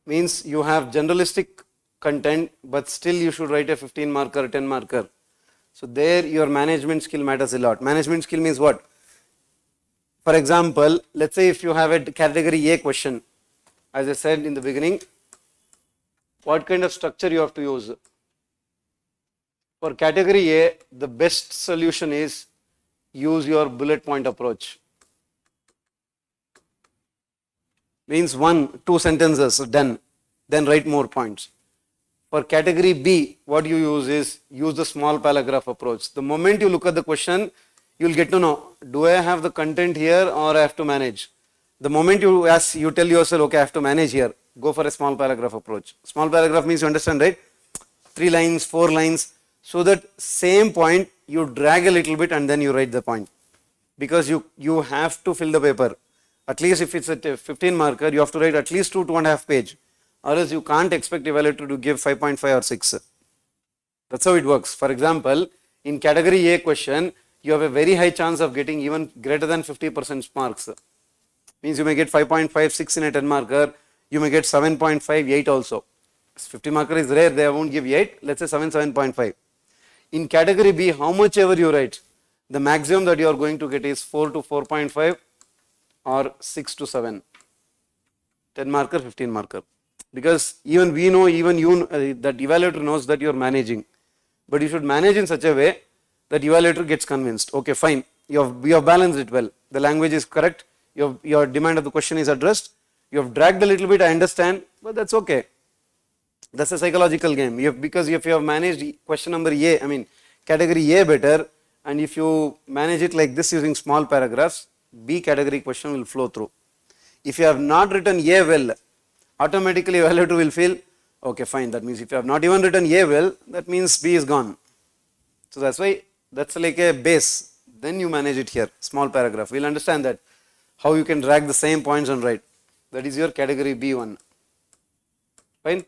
means you have generalistic content but still you should write a 15 marker, 10 marker. So there your management skill matters a lot. Management skill means what? For example, let's say if you have a category A question, as I said in the beginning, what kind of structure you have to use? For category A, the best solution is use your bullet point approach. Means 1, 2 sentences done, then write more points. For category B, what you use is use the small paragraph approach. The moment you look at the question, you will get to know, do I have the content here or I have to manage? The moment you tell yourself, okay, I have to manage here, go for a small paragraph approach. Small paragraph means you understand, right? 3 lines, 4 lines, so that same point you drag a little bit and then you write the point. Because you have to fill the paper. At least if it's a 15 marker, you have to write at least 2.5 page, or else you can't expect evaluator to give 5.5 or 6. That's how it works. For example, in category A question, you have a very high chance of getting even greater than 50% marks. Means you may get 5.56 in a 10 marker, you may get 7.58 also. 50 marker is rare, they won't give 8, let's say 7.5. In category B, how much ever you write, the maximum that you are going to get is 4 to 4.5 or 6 to 7. 10 marker, 15 marker. Because even we know, even you, that evaluator knows that you are managing. But you should manage in such a way that evaluator gets convinced. Okay, fine, you have balanced it well. The language is correct, your demand of the question is addressed, you have dragged a little bit, I understand, but that's okay. That's a psychological game. Because if you have managed question number A, I mean category A better, and if you manage it like this using small paragraphs, B category question will flow through. If you have not written A well, automatically evaluator will feel, okay fine, that means if you have not even written A well, that means B is gone. So that's why, that's like a base. Then you manage it here, small paragraph. We'll understand that, how you can drag the same points and write. That is your category B1. Fine.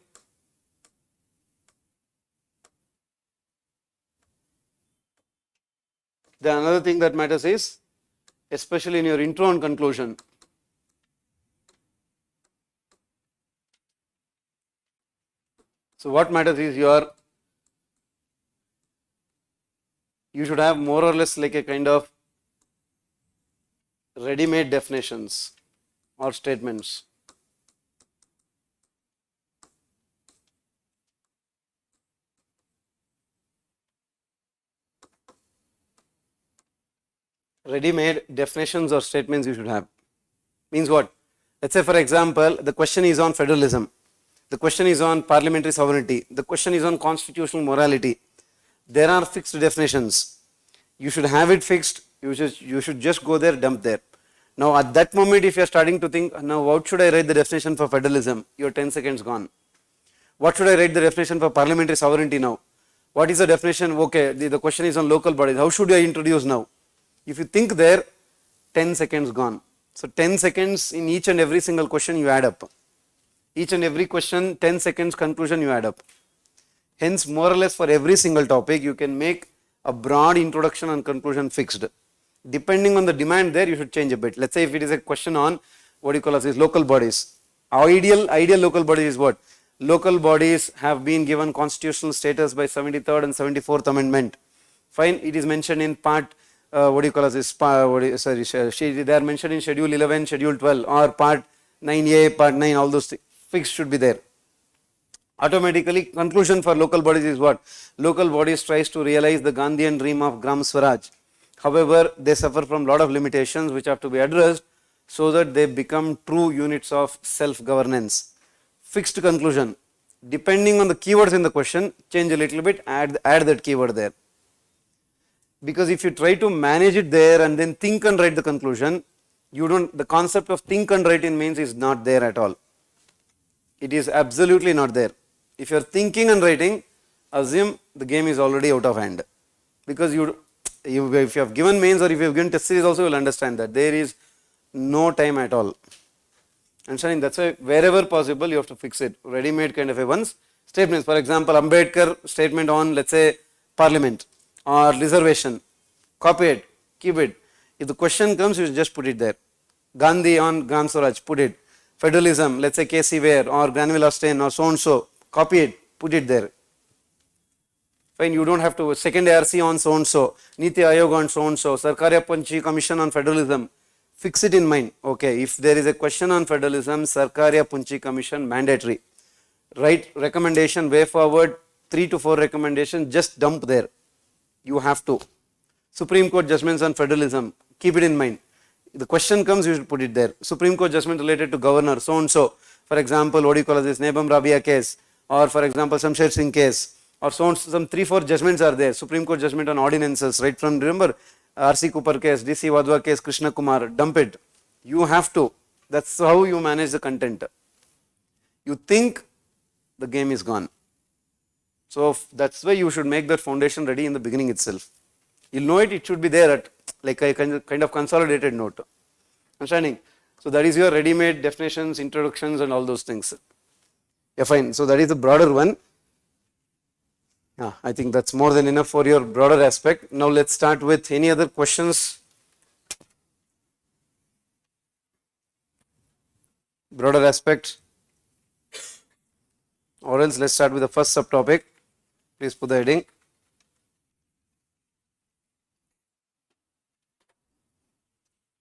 Then another thing that matters is, especially in your intro and conclusion, so what matters is you should have more or less like a kind of ready-made definitions or statements. Ready-made definitions or statements you should have. Means what? Let's say for example, the question is on federalism, the question is on parliamentary sovereignty, the question is on constitutional morality. There are fixed definitions. You should have it fixed, you should just go there, dump there. Now at that moment, if you are starting to think, now what should I write the definition for federalism? Your 10 seconds gone. What should I write the definition for parliamentary sovereignty now? What is the definition? Okay, the question is on local bodies. How should I introduce now? If you think there, 10 seconds gone. So 10 seconds in each and every single question you add up. Each and every question, 10 seconds conclusion you add up. Hence, more or less for every single topic, you can make a broad introduction and conclusion fixed. Depending on the demand there, you should change a bit. Let's say if it is a question on, what do you call as local bodies. Ideal local bodies is what? Local bodies have been given constitutional status by 73rd and 74th Amendment. Fine, it is mentioned in part, they are mentioned in Schedule 11, Schedule 12 or Part 9A, Part 9, all those things fixed should be there. Automatically, conclusion for local bodies is what? Local bodies tries to realize the Gandhian dream of Gram Swaraj. However, they suffer from lot of limitations which have to be addressed so that they become true units of self-governance. Fixed conclusion. Depending on the keywords in the question, change a little bit, add that keyword there. Because if you try to manage it there and then think and write the conclusion, the concept of think and write in mains is not there at all. It is absolutely not there. If you are thinking and writing, assume the game is already out of hand. Because if you have given mains or if you have given test series also, you will understand that there is no time at all. Understanding? That's why wherever possible you have to fix it. Ready-made kind of a ones. Statements, for example, Ambedkar statement on, let's say, parliament or reservation. Copy it, keep it. If the question comes, you just put it there. Gandhi on Gram Swaraj, put it. Federalism, let's say K.C. Ware or Granville Austin or so and so, copy it, put it there. Fine, you don't have to. Second ARC on so and so, Niti Ayog on so and so, Sarkarya Panchi Commission on federalism. Fix it in mind. Okay, if there is a question on federalism, Sarkarya Panchi Commission mandatory. Write recommendation, way forward, 3 to 4 recommendations, just dump there. You have to. Supreme Court judgments on federalism, keep it in mind. The question comes, you should put it there. Supreme Court judgment related to governor, so and so. For example, what do you call this, Nebam Rabia case, or for example, Shamsher Singh case, or so on, some 3-4 judgments are there. Supreme Court judgment on ordinances, right from, remember, R.C. Cooper case, D.C. Wadhwa case, Krishna Kumar, dump it. You have to. That's how you manage the content. you think the game is gone. So that's why you should make that foundation ready in the beginning itself. You'll know it, it should be there at like a kind of consolidated note. Understanding? So that is your ready-made definitions, introductions and all those things. Yeah, fine. So that is the broader one. Yeah, I think that's more than enough for your broader aspect. Now let's start with any other questions. Broader aspect. Or else let's start with the first subtopic. Please put the heading.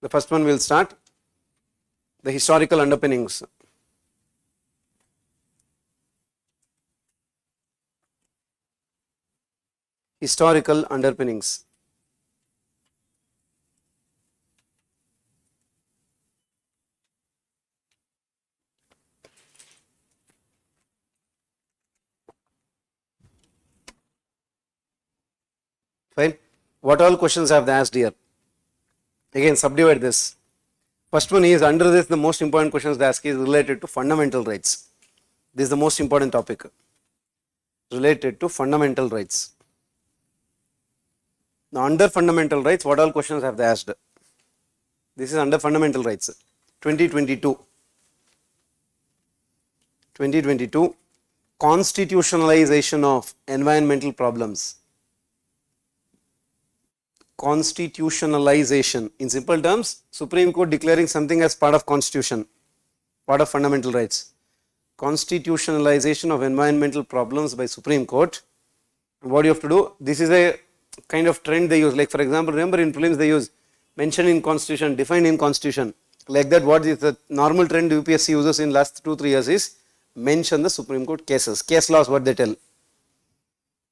The first one will start. The historical underpinnings. Historical underpinnings. Fine. What all questions have they asked here? Again, subdivide this. First one is, under this, the most important questions they ask is related to fundamental rights. This is the most important topic. Related to fundamental rights. Now, under fundamental rights, what all questions have they asked? This is under fundamental rights. 2022. 2022. Constitutionalization of environmental problems. Constitutionalization. In simple terms, Supreme Court declaring something as part of constitution, part of fundamental rights. Constitutionalization of environmental problems by Supreme Court. What do you have to do? This is a kind of trend they use. Like for example, remember in prelims they use mention in constitution, defined in constitution. Like that, what is the normal trend UPSC uses in last 2-3 years is mention the Supreme Court cases. Case laws, what they tell.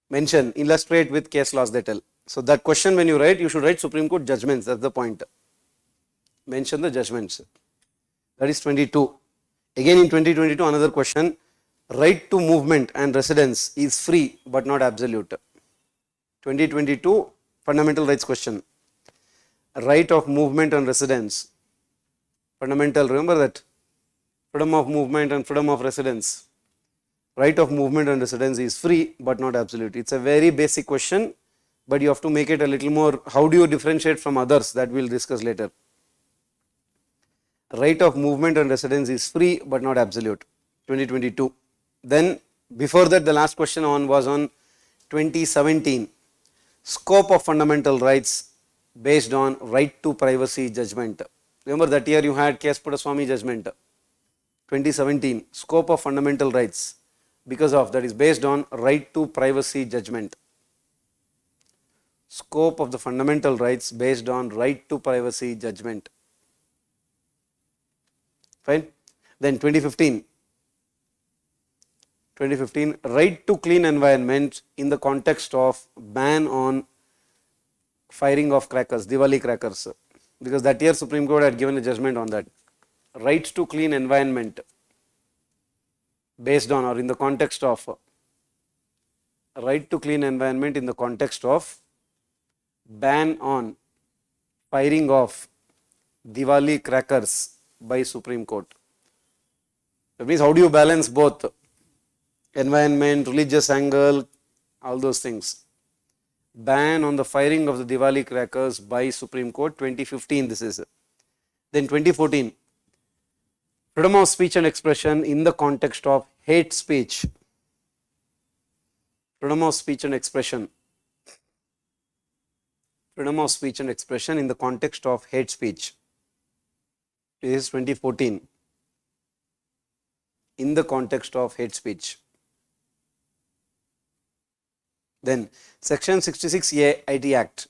Mention, illustrate with case laws they tell. So that question when you write, you should write Supreme Court judgments, that's the point. Mention the judgments. That is 22. Again in 2022, another question, right to movement and residence is free but not absolute. 2022 fundamental rights question. Right of movement and residence. Fundamental, remember that. Freedom of movement and freedom of residence. Right of movement and residence is free but not absolute. It's a very basic question, but you have to make it a little more, how do you differentiate from others, that we will discuss later. Right of movement and residence is free but not absolute. 2022. Then before that, the last question was on 2017. Scope of fundamental rights based on right to privacy judgment. Remember that year you had K.S. Puttaswamy judgment. 2017. Scope of fundamental rights because of that is based on right to privacy judgment. Scope of the fundamental rights based on right to privacy judgment. Fine. Then 2015. 2015, right to clean environment in the context of ban on firing of crackers, Diwali crackers, because that year Supreme Court had given a judgment on that. Right to clean environment based on or in the context of, right to clean environment in the context of ban on firing of Diwali crackers by Supreme Court. That means how do you balance both environment, religious angle, all those things. Ban on the firing of the Diwali crackers by Supreme Court, 2015 this is. Then 2014, freedom of speech and expression in the context of hate speech. Freedom of speech and expression. Freedom of speech and expression in the context of hate speech. This is 2014. In the context of hate speech. Then Section 66A IT Act.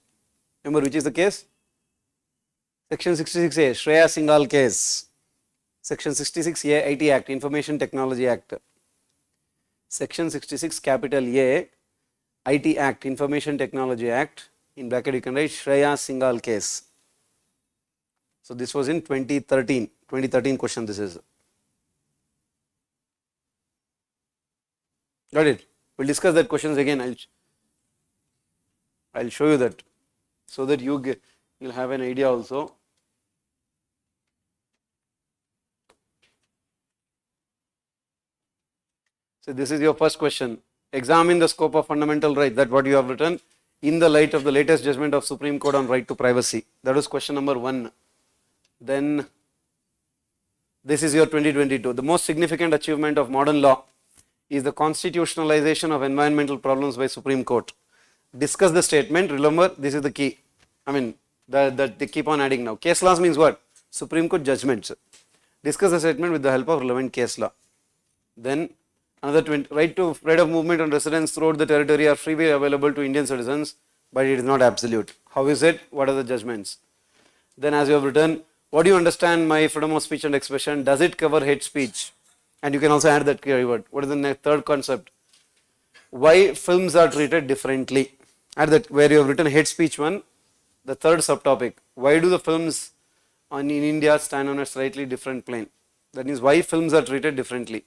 Remember which is the case? Section 66A, Shreya Singhal case. Section 66A IT Act, Information Technology Act. Section 66 capital A IT Act, Information Technology Act. In bracket you can write Shreya Singhal case. So this was in 2013. 2013 question this is. Got it? We'll discuss that questions again. I'll show you that so that you'll have an idea also. So this is your first question. Examine the scope of fundamental rights. That's what you have written. In the light of the latest judgment of Supreme Court on right to privacy. That was question number 1. Then this is your 2022. The most significant achievement of modern law is the constitutionalization of environmental problems by Supreme Court. Discuss the statement. Remember, this is the key. I mean, that they keep on adding now. Case laws means what? Supreme Court judgments. Discuss the statement with the help of relevant case law. Then another 20, right of movement and residence throughout the territory are freely available to Indian citizens, but it is not absolute. How is it? What are the judgments? Then as you have written, what do you understand by freedom of speech and expression? Does it cover hate speech? And you can also add that keyword. What is the third concept? Why films are treated differently? At that where you have written hate speech one, the third subtopic. Why do the films in India stand on a slightly different plane? That means why films are treated differently.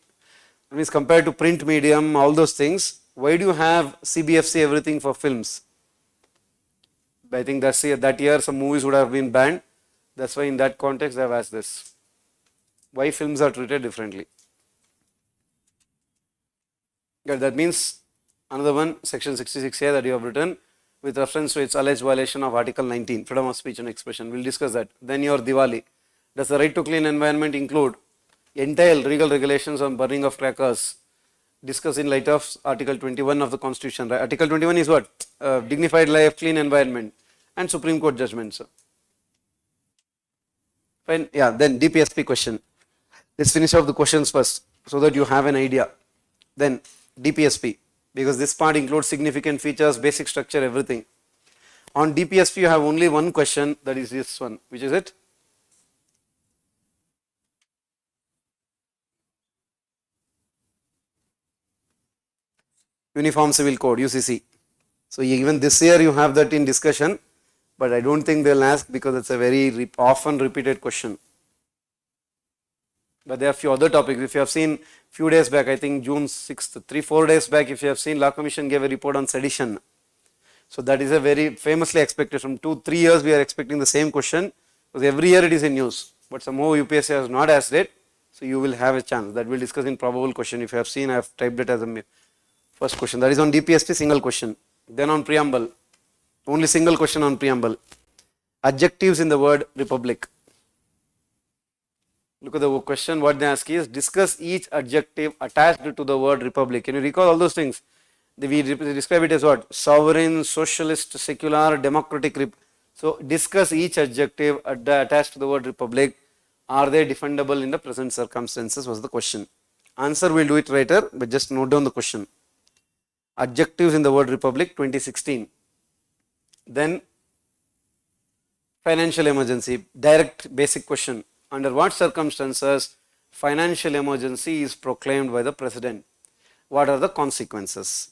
That means compared to print medium, all those things, why do you have CBFC everything for films? I think that year some movies would have been banned. That's why in that context I have asked this. Why films are treated differently? Yeah, that means another one, section 66 here that you have written with reference to its alleged violation of Article 19, freedom of speech and expression. We'll discuss that. Then your Diwali. Does the right to clean environment include entail legal regulations on burning of crackers? Discuss in light of Article 21 of the Constitution. Right? Article 21 is what? Dignified life, clean environment and Supreme Court judgments. Fine. Yeah, then DPSP question. Let's finish off the questions first so that you have an idea. Then DPSP, because this part includes significant features, basic structure, everything. On DPSP you have only one question, that is this one. Which is it? Uniform Civil Code, UCC. So even this year you have that in discussion, but I don't think they'll ask because it's a very often repeated question. But there are few other topics. If you have seen few days back, I think June 6th, 3-4 days back, if you have seen, Law Commission gave a report on sedition. So that is a very famously expected, from 2-3 years we are expecting the same question, because every year it is in news. But somehow UPSC has not asked it, so you will have a chance. That we'll discuss in probable question. If you have seen, I have typed it as a first question. That is on DPSP, single question. Then on preamble, only single question on preamble. Adjectives in the word republic. Look at the question, what they ask is, discuss each adjective attached to the word republic. Can you recall all those things? We describe it as what? Sovereign, socialist, secular, democratic. So discuss each adjective attached to the word republic. Are they defendable in the present circumstances was the question. Answer we'll do it later, but just note down the question. Adjectives in the word republic 2016. Then financial emergency, direct basic question. Under what circumstances financial emergency is proclaimed by the president? What are the consequences?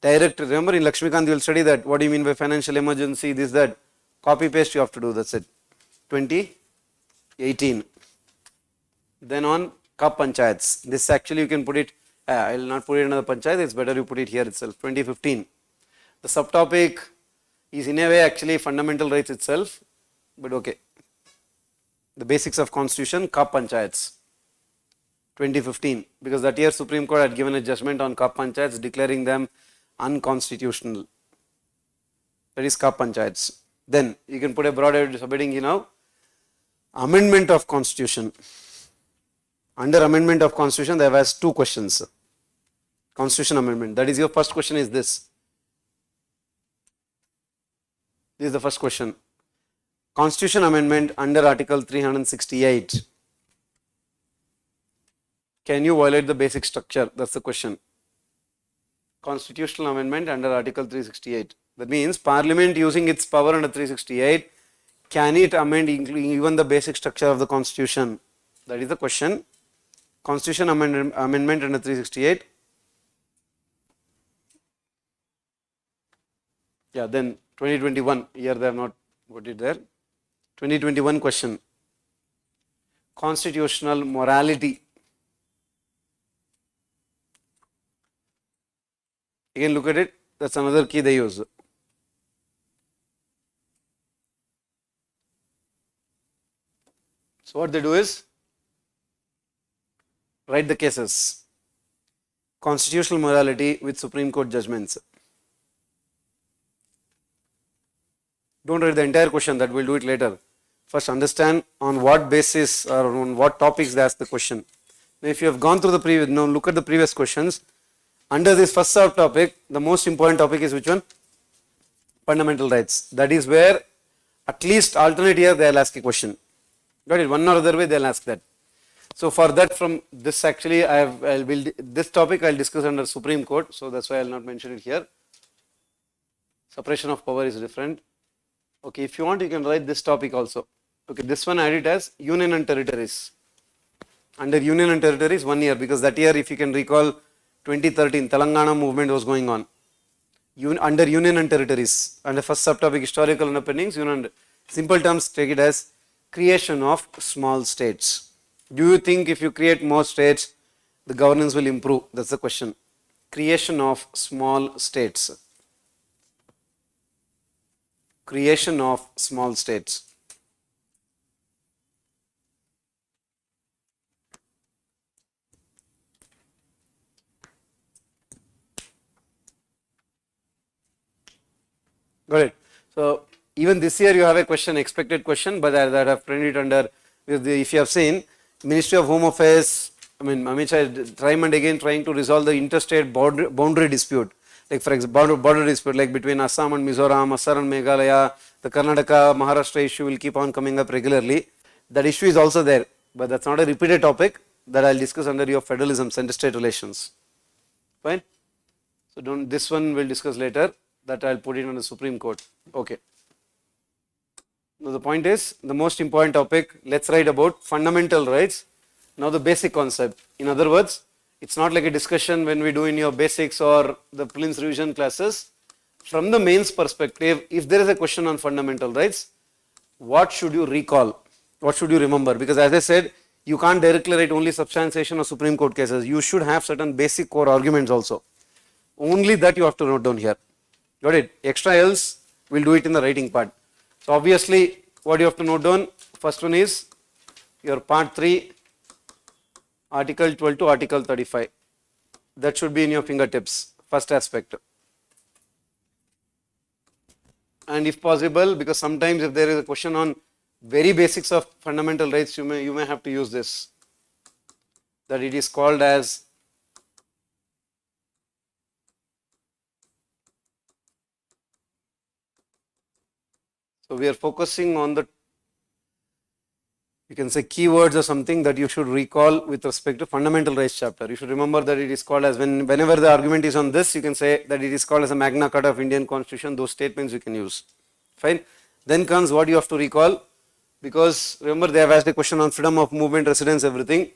Direct, remember in Lakshmikant you will study that. What do you mean by financial emergency? This, that. Copy paste you have to do, that's it. 2018. Then on Kap Panchayats. This actually you can put it, I will not put it in another Panchayat, it's better you put it here itself. 2015. The subtopic is in a way actually fundamental rights itself, but okay. The basics of constitution, Kap Panchayats. 2015, because that year Supreme Court had given a judgment on Kap Panchayats declaring them unconstitutional. That is Kap Panchayats. Then you can put a broad subheading now. Amendment of Constitution. Under amendment of Constitution, there was two questions. Constitution amendment. That is your first question is this. This is the first question. Constitution amendment under Article 368. Can you violate the basic structure? That's the question. Constitutional amendment under Article 368. That means Parliament using its power under 368, can it amend even the basic structure of the Constitution? That is the question. Constitution amendment under 368. Yeah, then 2021, here they have not put it there. 2021 question. Constitutional morality. Again look at it, that's another key they use. So what they do is, write the cases. constitutional morality with Supreme Court judgments. Don't read the entire question, that we'll do it later. First understand on what basis or on what topics they ask the question. Now, if you have gone through the previous, now look at the previous questions. Under this first subtopic, the most important topic is which one? Fundamental rights. That is where at least alternate year they will ask a question. Got it? One or other way they will ask that. So for that, from this actually this topic I will discuss under Supreme Court, so that's why I will not mention it here. Separation of power is different. Okay, if you want you can write this topic also. Okay, this one I add it as Union and Territories. Under Union and Territories 1 year, because that year if you can recall 2013 Telangana movement was going on. Under Union and Territories, under first subtopic historical underpinnings, simple terms take it as creation of small states. Do you think if you create more states the governance will improve? That's the question. Creation of small states. Creation of small states. Got it. So even this year you have a question, expected question, but that I have printed under, if you have seen, Ministry of Home Affairs, Amit Shah time and again trying to resolve the interstate boundary dispute. Like for example, border dispute like between Assam and Mizoram, Assam and Meghalaya, the Karnataka, Maharashtra issue will keep on coming up regularly. That issue is also there, but that's not a repeated topic that I will discuss under your federalism, center-state relations. Fine. So this one we'll discuss later, that I will put it on the Supreme Court. Okay. Now the point is, the most important topic, let's write about fundamental rights. Now the basic concept. In other words, it's not like a discussion when we do in your basics or the prelims revision classes. From the mains perspective, if there is a question on fundamental rights, what should you recall? What should you remember? Because as I said, you can't directly write only substantiation or Supreme Court cases. You should have certain basic core arguments also. Only that you have to note down here. Got it? Extra else, we'll do it in the writing part. So obviously, what you have to note down, first one is your part 3, article 12 to article 35. That should be in your fingertips, first aspect. And if possible, because sometimes if there is a question on very basics of fundamental rights, you may have to use this. That it is called as so we are focusing on the, you can say keywords or something that you should recall with respect to fundamental rights chapter. You should remember that it is called as, whenever the argument is on this, you can say that it is called as a Magna Carta of Indian Constitution. Those statements you can use. Fine. Then comes what you have to recall, because remember they have asked a question on freedom of movement, residence, everything.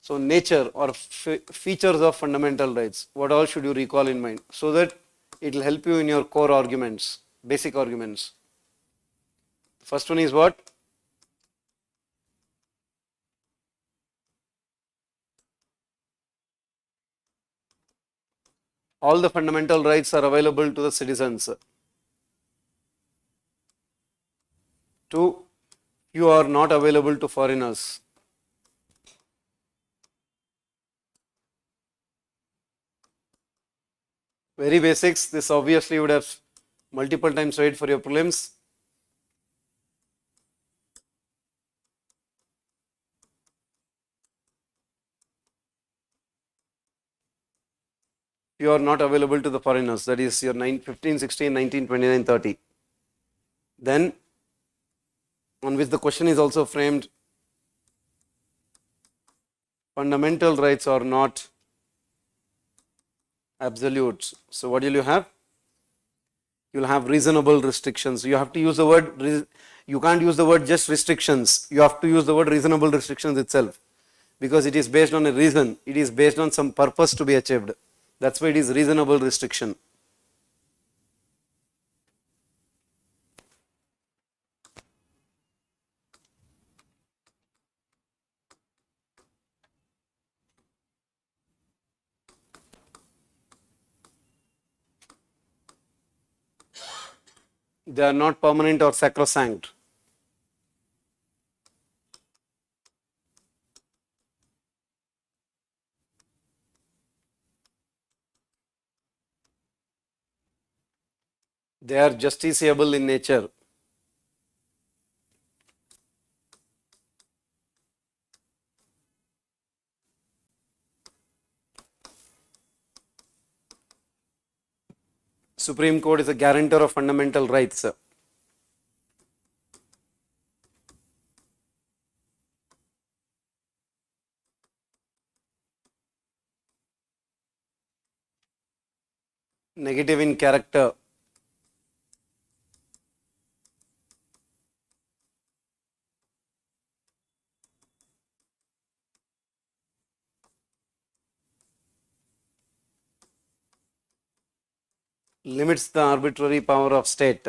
So nature or features of fundamental rights, what all should you recall in mind, so that it will help you in your core arguments, basic arguments. First one is what? All the fundamental rights are available to the citizens. 2, you are not available to foreigners. Very basics, this obviously you would have multiple times read for your prelims. You are not available to the foreigners, that is your 15, 16, 19, 29, 30. Then on which the question is also framed, fundamental rights are not absolutes. So what will you have? You will have reasonable restrictions. You have to use the word, you can't use the word just restrictions, you have to use the word reasonable restrictions itself, because it is based on a reason, it is based on some purpose to be achieved. That's why it is reasonable restriction. They are not permanent or sacrosanct. they are justiciable in nature. Supreme Court is a guarantor of fundamental rights. Negative in character. Limits the arbitrary power of state.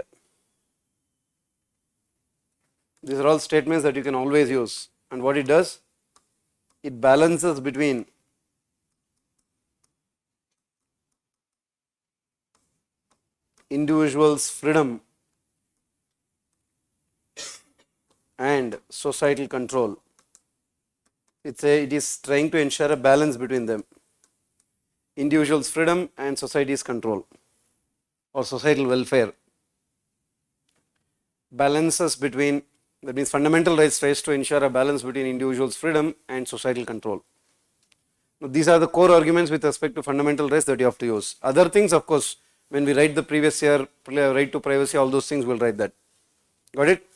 These are all statements that you can always use. And what it does, it balances between individuals' freedom and societal control. It is trying to ensure a balance between them. Individuals' freedom and society's control or societal welfare. Balances between, that means fundamental rights tries to ensure a balance between individuals' freedom and societal control. Now, these are the core arguments with respect to fundamental rights that you have to use. Other things, of course, when we write the previous year, right to privacy, all those things, we'll write that. Got it?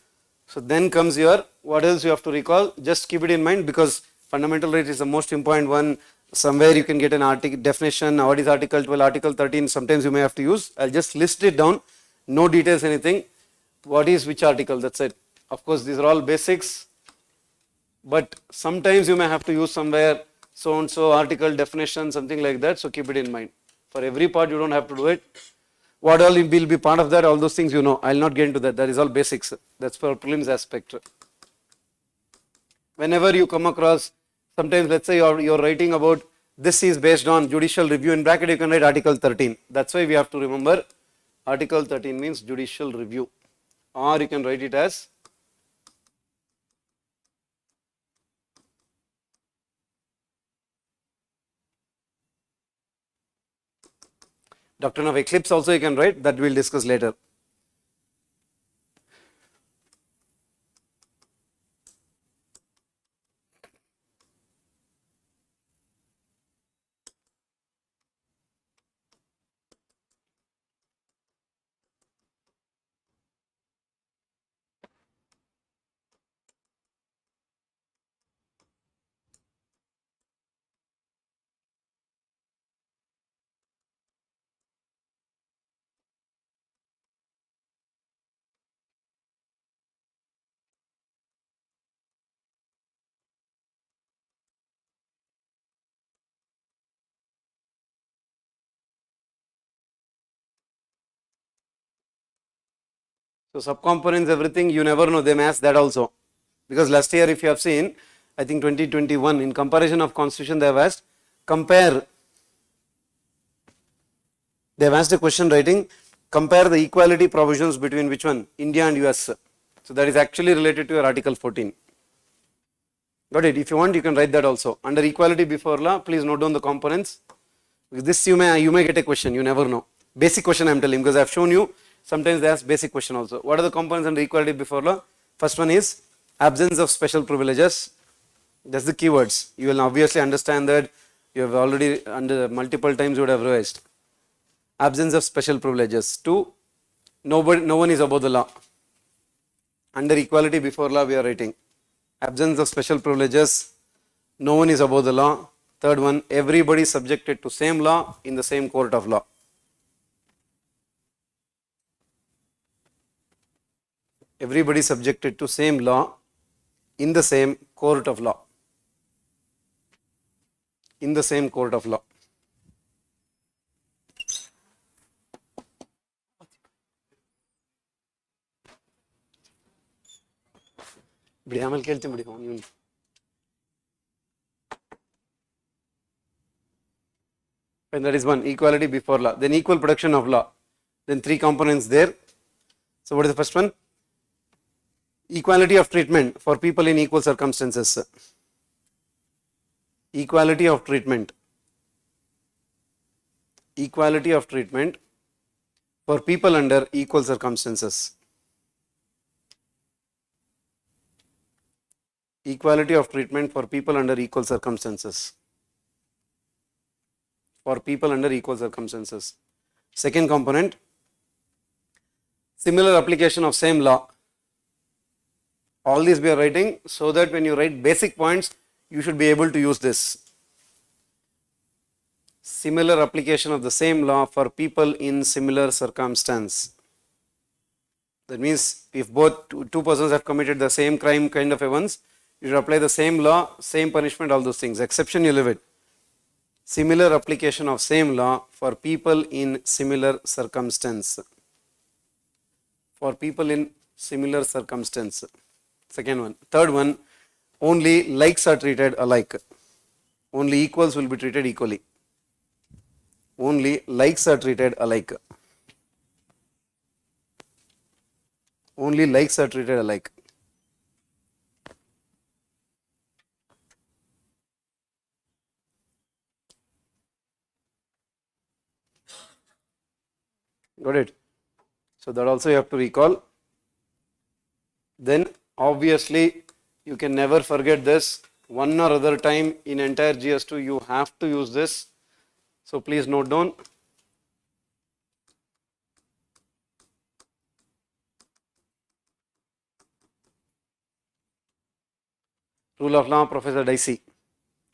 So then comes your, what else you have to recall? Just keep it in mind, because fundamental right is the most important one. Somewhere you can get an article definition. What is Article 12, Article 13? Sometimes you may have to use. I'll just list it down. No details, anything. What is which article? That's it. Of course, these are all basics. But sometimes you may have to use somewhere so and so article definition, something like that. So keep it in mind. For every part, you don't have to do it. What all will be part of that? All those things you know. I'll not get into that. That is all basics. That's for prelims aspect. Whenever you come across, sometimes let's say you're writing about this is based on judicial review, in bracket you can write Article 13. That's why we have to remember Article 13 means judicial review, or you can write it as doctrine of eclipse. Also you can write, that we'll discuss later. So subcomponents, everything, you never know, they may ask that also. Because last year, if you have seen, I think 2021, in comparison of constitution, they have asked, compare, they have asked a question writing, compare the equality provisions between which one? India and US. So that is actually related to your Article 14. Got it? If you want, you can write that also. Under equality before law, please note down the components. This you may get a question, you never know. Basic question I am telling, because I have shown you, sometimes they ask basic question also. What are the components under equality before law? First one is absence of special privileges. That's the keywords. You will obviously understand that. You have already under multiple times you would have revised. Absence of special privileges. 2, no one is above the law. Under equality before law we are writing. Absence of special privileges. No one is above the law. Third one, everybody is subjected to same law in the same court of law. Everybody is subjected to same law in the same court of law. In the same court of law. And that is one, equality before law. Then equal protection of law. Then 3 components there. So what is the first one? Equality of treatment for people in equal circumstances. Equality of treatment. Equality of treatment for people under equal circumstances. Equality of treatment for people under equal circumstances. For people under equal circumstances. Second component, similar application of same law. All these we are writing so that when you write basic points, you should be able to use this. Similar application of the same law for people in similar circumstance. That means if both two persons have committed the same crime kind of events, you should apply the same law, same punishment, all those things. Exception you leave it. Similar application of same law for people in similar circumstance. For people in similar circumstance. Second one. Third one, only likes are treated alike. Only equals will be treated equally. Only likes are treated alike. Only likes are treated alike. Got it? So that also you have to recall. Then obviously you can never forget this. One or other time in entire GS2 you have to use this. So please note down. Rule of law, Professor Dicey.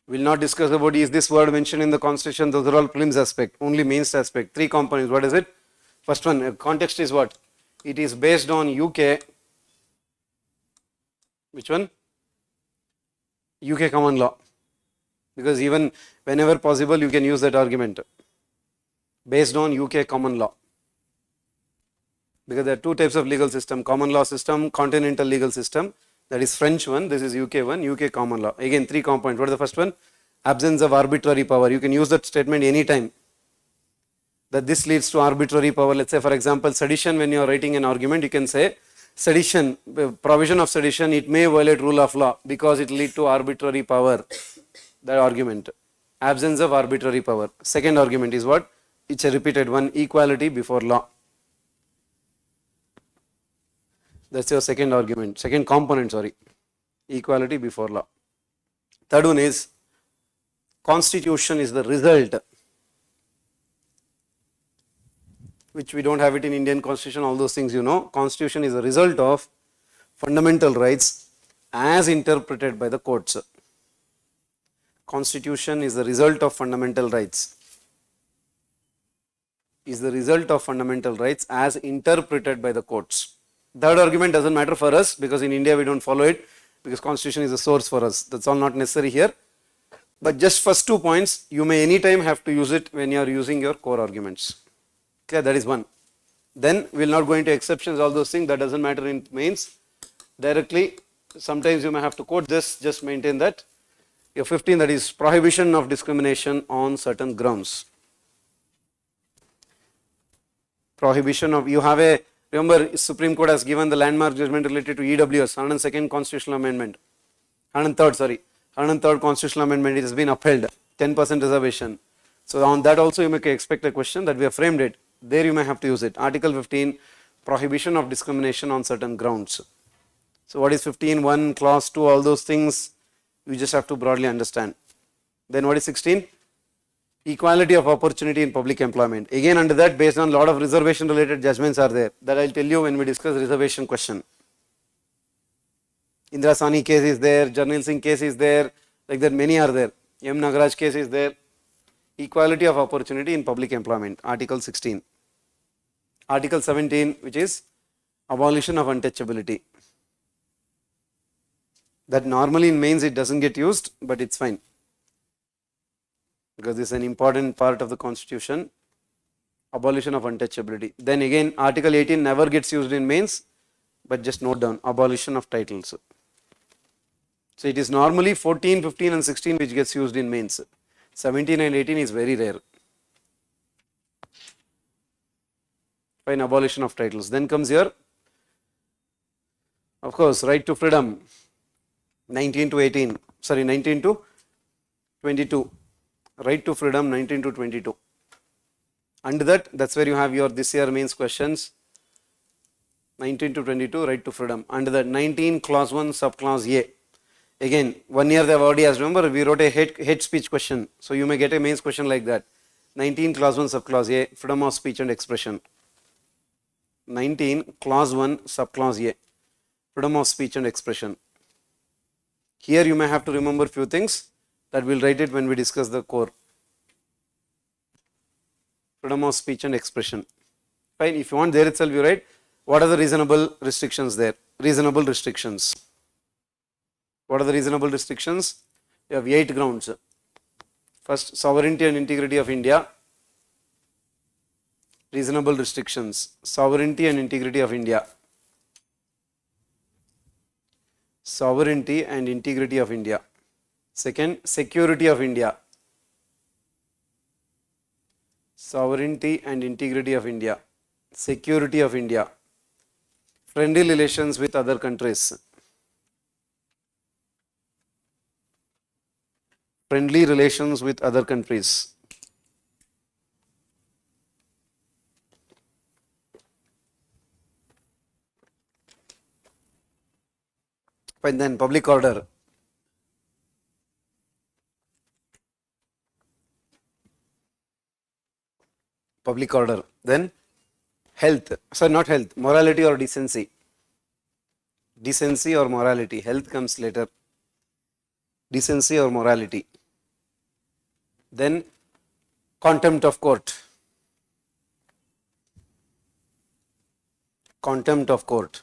We will not discuss about is this word mentioned in the constitution. Those are all prelims aspect, only mains aspect. Three components. What is it? First one, context is what? It is based on UK. Which one? UK common law. Because even whenever possible you can use that argument. Based on UK common law. Because there are two types of legal system, common law system, continental legal system. That is French one, this is UK one, UK common law. Again, three components. What is the first one? Absence of arbitrary power. You can use that statement anytime. That this leads to arbitrary power. Let's say for example, sedition, when you are writing an argument, you can say sedition, provision of sedition, it may violate rule of law because it lead to arbitrary power. That argument. Absence of arbitrary power. Second argument is what? It's a repeated one, equality before law. That's your second argument, second component, sorry. Equality before law. Third one is constitution is the result, which we don't have it in Indian constitution, all those things you know. Constitution is the result of fundamental rights as interpreted by the courts. Constitution is the result of fundamental rights. Is the result of fundamental rights as interpreted by the courts. Third argument doesn't matter for us because in India we don't follow it because constitution is a source for us. That's all not necessary here. But just first 2 points, you may anytime have to use it when you are using your core arguments. Okay, that is one. Then we will not go into exceptions, all those things, that doesn't matter in mains. Directly, sometimes you may have to quote this, just maintain that. Your 15, that is prohibition of discrimination on certain grounds. Prohibition of, you have a, remember Supreme Court has given the landmark judgment related to EWS, 102nd Constitutional Amendment, 103rd Constitutional Amendment, it has been upheld, 10% reservation. So on that also you may expect a question that we have framed it, there you may have to use it. Article 15, prohibition of discrimination on certain grounds. So what is 15.1, clause 2, all those things you just have to broadly understand. Then what is 16? Equality of opportunity in public employment. Again under that, based on lot of reservation related judgments are there, that I will tell you when we discuss reservation question. Indira Sani case is there, Jarnail Singh case is there, like that many are there. M. Nagaraj case is there. Equality of opportunity in public employment, Article 16. Article 17, which is abolition of untouchability. That normally in mains it doesn't get used, but it's fine. Because this is an important part of the constitution, abolition of untouchability. Then again Article 18 never gets used in mains, but just note down, abolition of titles. So it is normally 14, 15 and 16 which gets used in mains. 17 and 18 is very rare. Fine, abolition of titles. Then comes here, of course, right to freedom, 19 to 18, sorry 19 to 22. Right to freedom 19 to 22. Under that's where you have your this year mains questions. 19 to 22, right to freedom. Under that 19, clause 1, subclause A. Again, 1 year they have already asked. Remember, we wrote a hate speech question. So you may get a mains question like that. 19, clause 1, subclause A, freedom of speech and expression. 19, clause 1, subclause A, freedom of speech and expression. Here you may have to remember few things that we'll write it when we discuss the core. Freedom of speech and expression. Fine, if you want there itself you write what are the reasonable restrictions there. Reasonable restrictions. What are the reasonable restrictions? You have 8 grounds. First, sovereignty and integrity of India. Reasonable restrictions. Sovereignty and integrity of India. Sovereignty and integrity of India. Second, security of India. Sovereignty and integrity of India. Security of India. Friendly relations with other countries. Friendly relations with other countries. And then public order. Public order. Then health. Sorry, not health. Morality or decency. Decency or morality. Health comes later. Decency or morality. Then contempt of court. Contempt of court.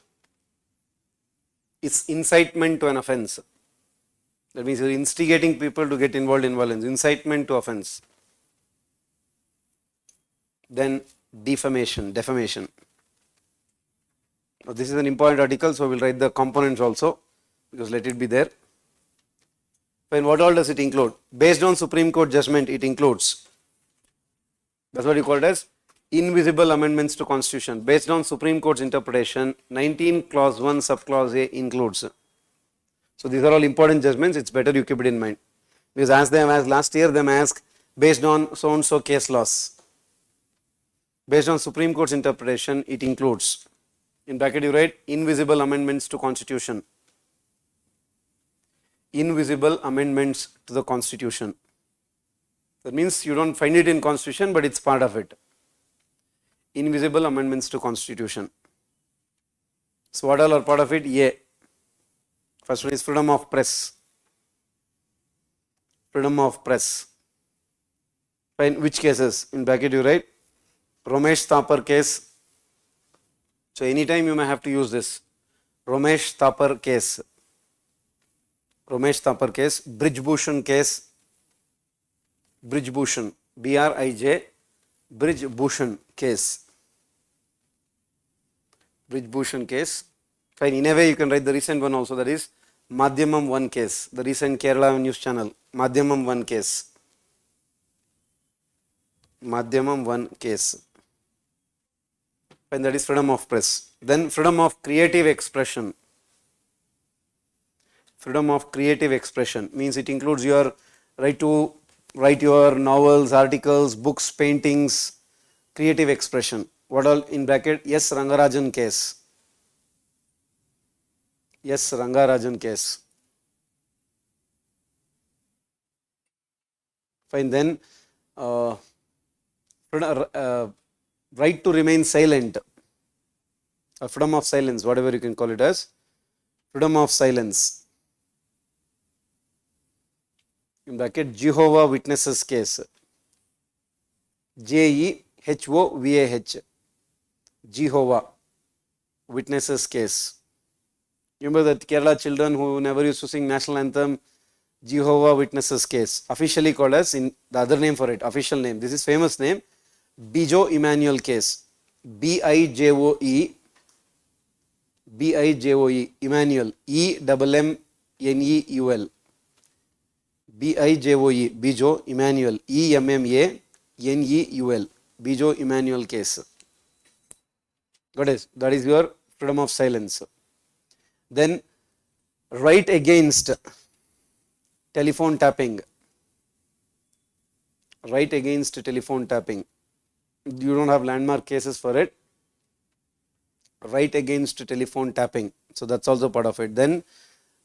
It's incitement to an offence. That means you're instigating people to get involved in violence. Incitement to offence. Then defamation. Defamation. Now this is an important article, so we'll write the components also, because let it be there. And what all does it include? Based on Supreme Court judgment, it includes. That's what you call it as invisible amendments to Constitution. Based on Supreme Court's interpretation, 19 clause 1 subclause A includes. So these are all important judgments. It's better you keep it in mind, because as they have asked last year, them ask based on so and so case laws. Based on Supreme Court's interpretation, it includes. In bracket you write invisible amendments to Constitution. Invisible amendments to the Constitution. That means you don't find it in Constitution, but it's part of it. Invisible amendments to Constitution. So what all are part of it? A. First one is freedom of press. Freedom of press. In which cases? In bracket you write Ramesh Thapar case. So anytime you may have to use this. Ramesh Thapar case. Ramesh Thapar case. Brijbhushan case. Brijbhushan. B-R-I-J. Brijbhushan case. Brijbhushan case. Fine. In a way you can write the recent one also, that is Madhyamam 1 case. The recent Kerala news channel. Madhyamam 1 case. Madhyamam 1 case. And that is freedom of press. Then freedom of creative expression. Freedom of creative expression means it includes your right to write your novels, articles, books, paintings, creative expression. What all in bracket? Yes, Rangarajan case. Yes, Rangarajan case. Fine. Then right to remain silent, or freedom of silence, whatever you can call it as, freedom of silence. In bracket, Jehovah Witnesses case. J-E-H-O-V-A-H. Jehovah Witnesses case. You remember that Kerala children who never used to sing national anthem? Jehovah Witnesses case. Officially called as, in the other name for it, official name. This is famous name. Bijo Emmanuel case. B-I-J-O-E. B-I-J-O-E. Emmanuel. E-M-M-N-E-U-L. B-I-J-O-E. Bijo Emmanuel. E-M-M-A-N-E-U-L. Bijo Emmanuel case. Got it? That is your freedom of silence. Then right against telephone tapping. Right against telephone tapping. You don't have landmark cases for it. Right against telephone tapping. So that's also part of it. Then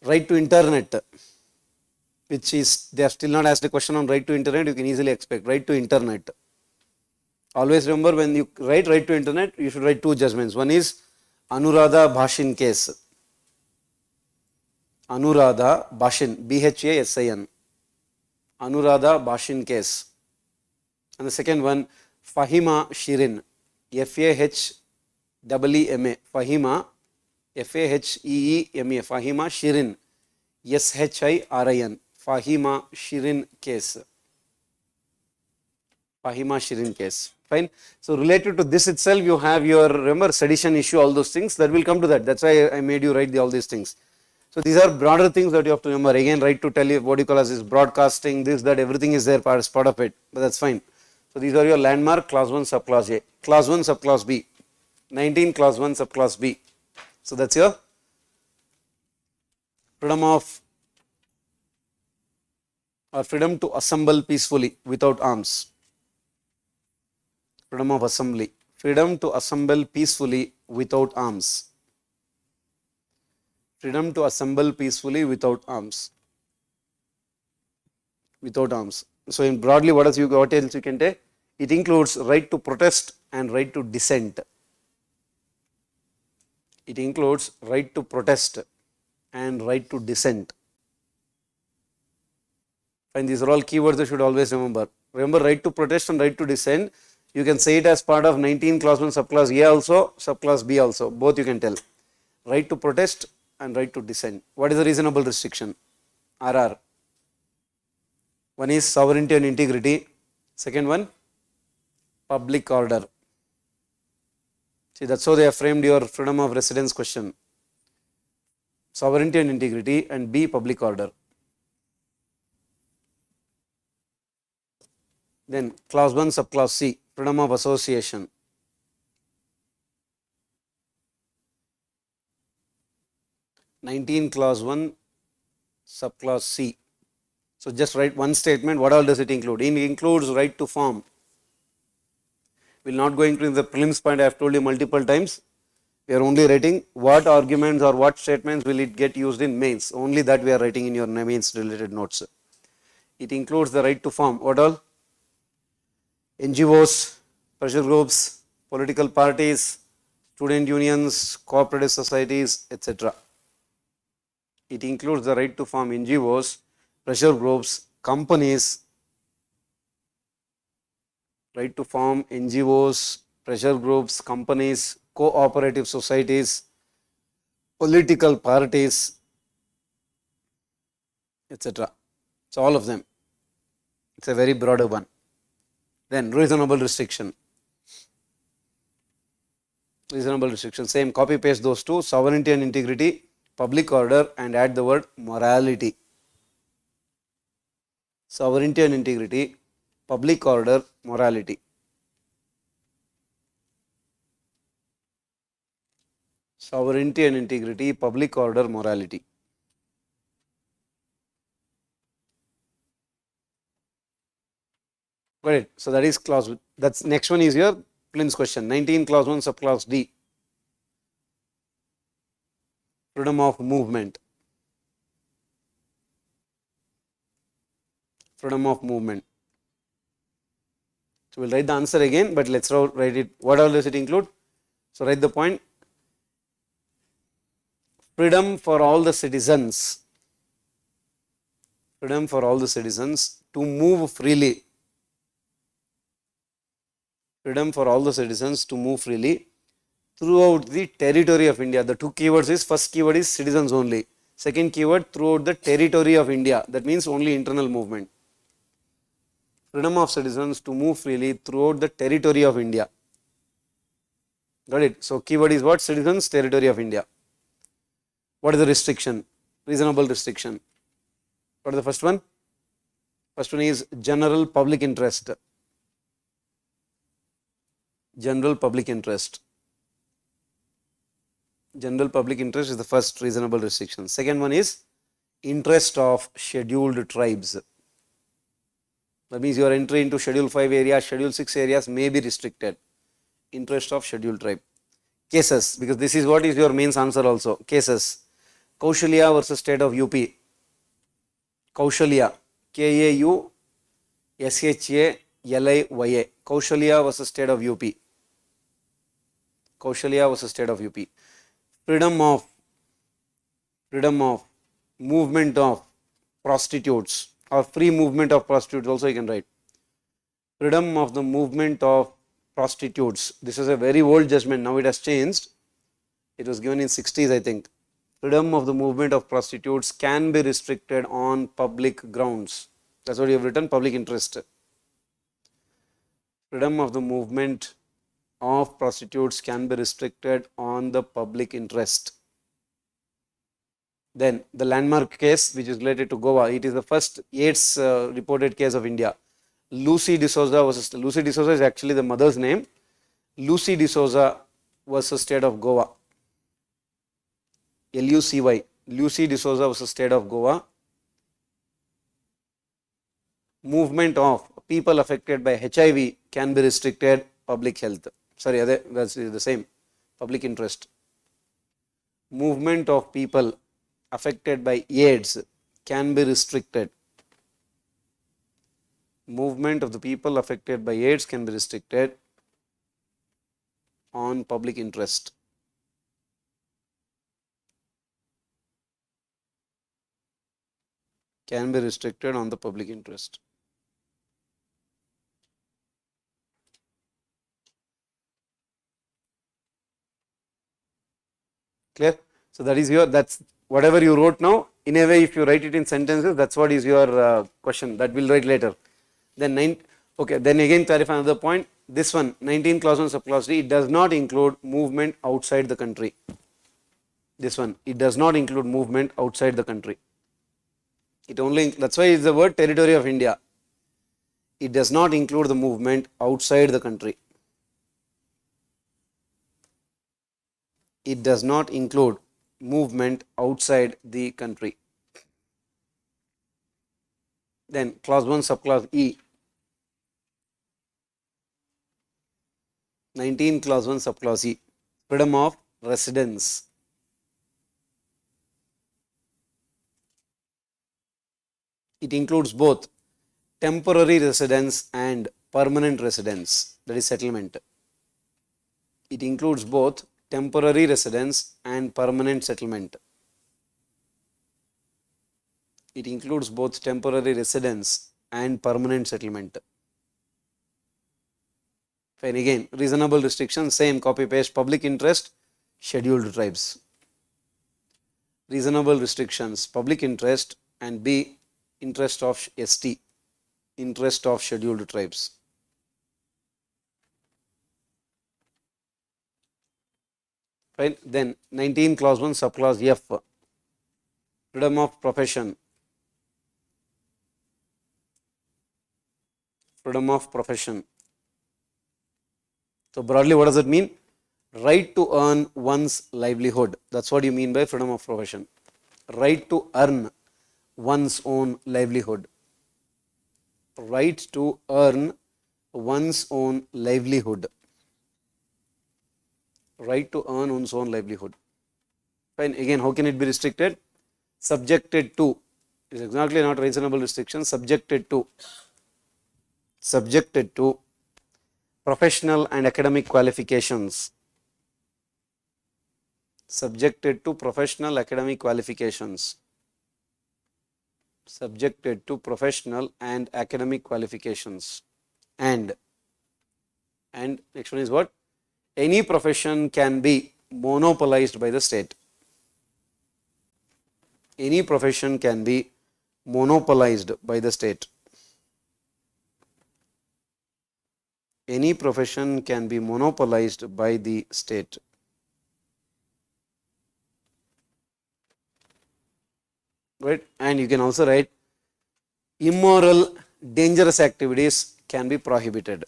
right to internet, which is, they have still not asked a question on right to internet, you can easily expect right to internet. Always remember, when you write right to internet, you should write two judgments. One is Anuradha Bhashin case. Anuradha Bhashin, Bhasin. Anuradha Bhashin case. And the second one, Fahima Shirin, Fahema, Fahima, Faheema, Fahima Shirin, Shirin, Fahima Shirin case. Fahima Shirin case. Fine. So related to this itself, you have your, remember, sedition issue, all those things, that will come to that. That's why I made you write all these things. So these are broader things that you have to remember. Again, right to tell you what you call as is broadcasting, this, that, everything is there as part of it, but that's fine. So these are your landmark, class 1, subclass A, class 1, subclass B, 19, class 1, subclass B. So that's your freedom of, or freedom to assemble peacefully without arms. Freedom of assembly, freedom to assemble peacefully without arms. Freedom to assemble peacefully without arms. Without arms. So in broadly, what else you can take? It includes right to protest and right to dissent. It includes right to protest and right to dissent. And these are all keywords you should always remember. Remember, right to protest and right to dissent, you can say it as part of 19, class 1, subclass A also, subclass B also, both you can tell. Right to protest and right to dissent. What is the reasonable restriction? RR. One is sovereignty and integrity. Second one, public order. See, that's how they have framed your freedom of residence question. Sovereignty and integrity, and B, public order. Then class 1, subclass C, freedom of association. Class 1, subclass C. So just write one statement. What all does it include? It includes right to form. We will not go into the prelims point. I have told you multiple times. We are only writing what arguments or what statements will it get used in mains. Only that we are writing in your mains related notes. It includes the right to form. What all? NGOs, pressure groups, political parties, student unions, cooperative societies, etc. It includes the right to form NGOs, pressure groups, companies, right to form NGOs, pressure groups, companies, cooperative societies, political parties, etc. So all of them. It's a very broader one. Then reasonable restriction. Reasonable restriction. Same, copy paste those two, sovereignty and integrity, public order, and add the word morality. Sovereignty and integrity, public order, morality. Sovereignty and integrity, public order, morality. Got it. So that is clause. That's next one is your prelims question. 19, clause 1, subclass D. Freedom of movement. Freedom of movement. So we'll write the answer again, but let's write it. What all does it include? So write the point. Freedom for all the citizens. Freedom for all the citizens to move freely. Freedom for all the citizens to move freely throughout the territory of India. The two keywords is, first keyword is citizens only. Second keyword, throughout the territory of India. That means only internal movement. Freedom of citizens to move freely throughout the territory of India. Got it? So keyword is what? Citizens, territory of India. What is the restriction? Reasonable restriction. What is the first one? First one is general public interest. General public interest. General public interest is the first reasonable restriction. Second one is interest of scheduled tribes. That means your entry into Schedule 5 areas, Schedule 6 areas may be restricted. Interest of scheduled tribe. Cases, because this is what is your mains answer also. Cases. Kaushalya versus state of UP. Kaushalya. Kaushalya. Kaushalya versus state of UP. Kaushalya versus state of UP. Freedom of movement of prostitutes, or free movement of prostitutes also you can write. Freedom of the movement of prostitutes. This is a very old judgment, now it has changed. It was given in 60s, I think. Freedom of the movement of prostitutes can be restricted on public grounds. That's what you have written, public interest. Freedom of the movement of prostitutes can be restricted on the public interest. Then the landmark case which is related to Goa, it is the first AIDS reported case of India. Lucy D'Souza versus, Lucy D'Souza is actually the mother's name. Lucy D'Souza versus state of Goa. LUCY. Lucy D'Souza versus state of Goa. Movement of people affected by HIV can be restricted, public health. Sorry, that's the same, public interest. Movement of people affected by AIDS can be restricted. Movement of the people affected by AIDS can be restricted on public interest. Can be restricted on the public interest. Clear? So that is your, that's whatever you wrote now, in a way if you write it in sentences, that's what is your question, that we'll write later. Then okay, then again clarify another point, this one 19 clause 1 subclause D, it does not include movement outside the country. This one, it does not include movement outside the country. It only, that's why it's the word territory of India. It does not include the movement outside the country. It does not include movement outside the country. Then clause 1 subclause E, 19 clause 1 subclause E, freedom of residence. It includes both temporary residence and permanent residence, that is settlement. It includes both temporary residence and permanent settlement. It includes both temporary residence and permanent settlement. Fine, again, reasonable restrictions, same copy paste, public interest, scheduled tribes. Reasonable restrictions, public interest, and B, interest of ST, interest of scheduled tribes. Fine. Then 19 clause 1 subclause F, freedom of profession. Freedom of profession. So broadly what does it mean? Right to earn one's livelihood. That's what you mean by freedom of profession. Right to earn one's own livelihood. Right to earn one's own livelihood. Right to earn one's own livelihood. Fine. Again, how can it be restricted? Subjected to. It is exactly not reasonable restriction. Subjected to. Subjected to professional and academic qualifications. Subjected to professional academic qualifications. Subjected to professional and academic qualifications. And next one is what? Any profession can be monopolized by the state. Any profession can be monopolized by the state. Any profession can be monopolized by the state. Right? And you can also write immoral, dangerous activities can be prohibited.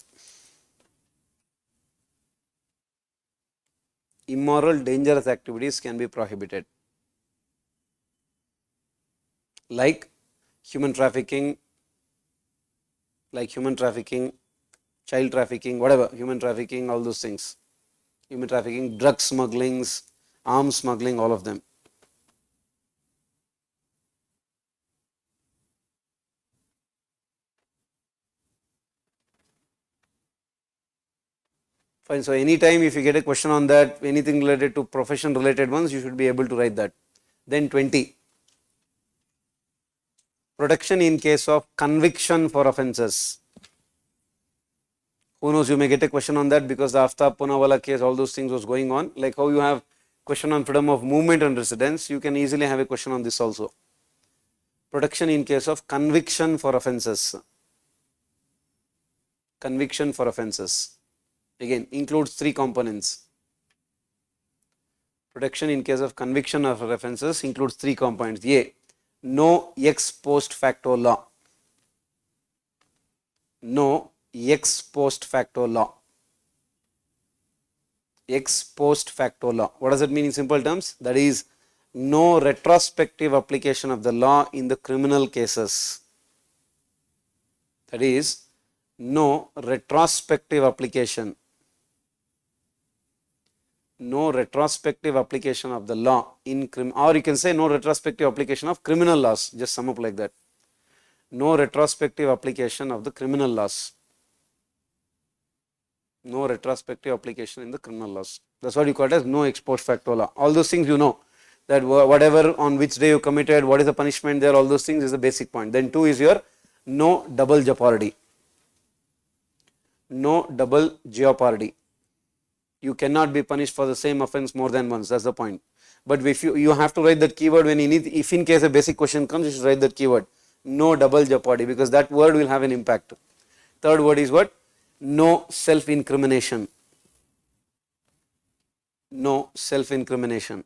Immoral, dangerous activities can be prohibited. Like human trafficking, like human trafficking, child trafficking, whatever, human trafficking, all those things. Human trafficking, drug smugglings, arms smuggling, all of them. Fine. So anytime if you get a question on that, anything related to profession related ones, you should be able to write that. Then 20. Protection in case of conviction for offences. Who knows, you may get a question on that because the Aftab Poonawalla case, all those things was going on. Like how you have question on freedom of movement and residence, you can easily have a question on this also. Protection in case of conviction for offences. Conviction for offences. Again, includes three components. Protection in case of conviction of offences includes three components. A. No ex post facto law. No ex post facto law. Ex post facto law. What does it mean in simple terms? That is, no retrospective application of the law in the criminal cases. That is, no retrospective application. No retrospective application of the law in or you can say no retrospective application of criminal laws. Just sum up like that. No retrospective application of the criminal laws. No retrospective application in the criminal laws. That's what you call it as no ex post facto law. All those things you know, that whatever on which day you committed, what is the punishment there, all those things is the basic point. Then 2 is your no double jeopardy. No double jeopardy. You cannot be punished for the same offence more than once. That's the point. But if you have to write that keyword when you need, if in case a basic question comes, you should write that keyword. No double jeopardy, because that word will have an impact. Third word is what? No self-incrimination. No self-incrimination.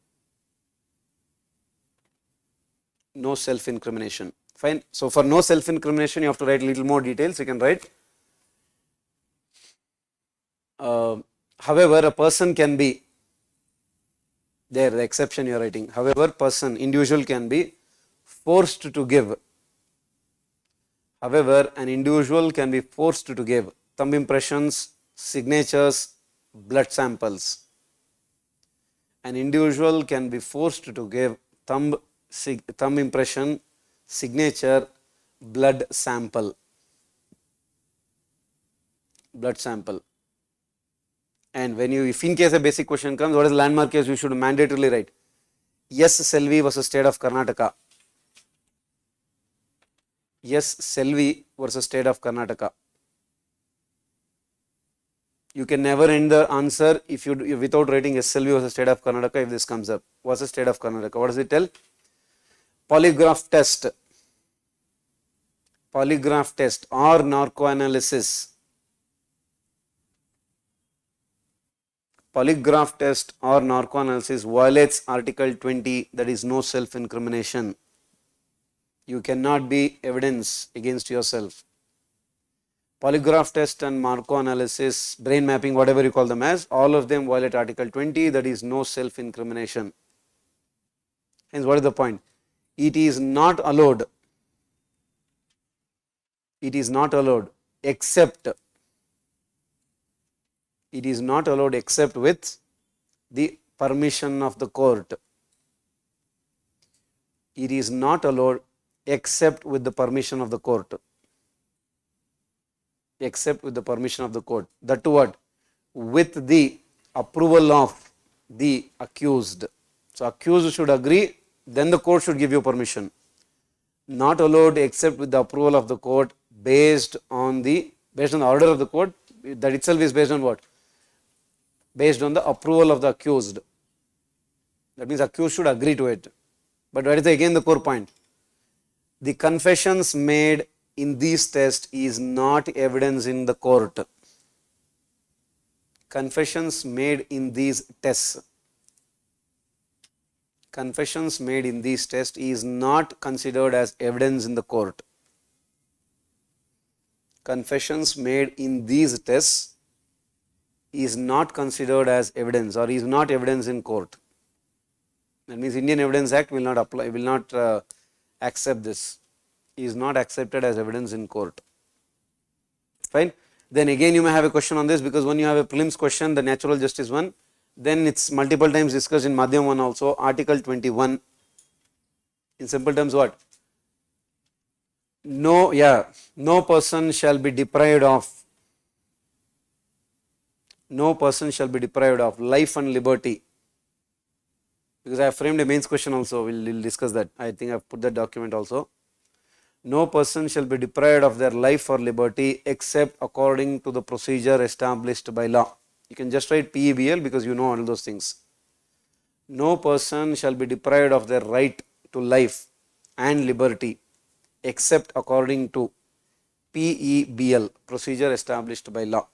No self-incrimination. Fine. So for no self-incrimination, you have to write a little more details. You can write. However, a person can be, there the exception you are writing, however, person, individual can be forced to give. However, an individual can be forced to give thumb impressions, signatures, blood samples. An individual can be forced to give thumb impression, signature, blood sample. Blood sample. And when you, if in case a basic question comes, what is the landmark case, you should mandatorily write. Yes, Selvi versus State of Karnataka. Yes, Selvi versus State of Karnataka. You can never end the answer if you without writing yes, Selvi versus State of Karnataka if this comes up. What's the State of Karnataka? What does it tell? Polygraph test. Polygraph test or narcoanalysis. Polygraph test or narcoanalysis violates Article 20, that is no self-incrimination. You cannot be evidence against yourself. Polygraph test and narcoanalysis, brain mapping, whatever you call them as, all of them violate Article 20, that is no self-incrimination. Hence, what is the point? It is not allowed. It is not allowed except. It is not allowed except with the permission of the court. It is not allowed except with the permission of the court. Except with the permission of the court. That to what? With the approval of the accused. So accused should agree, then the court should give you permission. Not allowed except with the approval of the court based on the order of the court. That itself is based on what? Based on the approval of the accused. That means accused should agree to it. But what is again the core point? The confessions made in these tests is not evidence in the court. Confessions made in these tests. Confessions made in these tests is not considered as evidence in the court. Confessions made in these tests is not considered as evidence or is not evidence in court. That means Indian Evidence Act will not apply, will not accept this. Is not accepted as evidence in court. Fine. Then again you may have a question on this, because when you have a prelims question, the natural justice one, then it's multiple times discussed in Madhyam 1 also. Article 21, in simple terms what? No person shall be deprived of, life and liberty. Because I have framed a mains question also, we'll discuss that. I think I've put that document also. No person shall be deprived of their life or liberty except according to the procedure established by law. You can just write PEBL because you know all those things. No person shall be deprived of their right to life and liberty except according to PEBL, procedure established by law.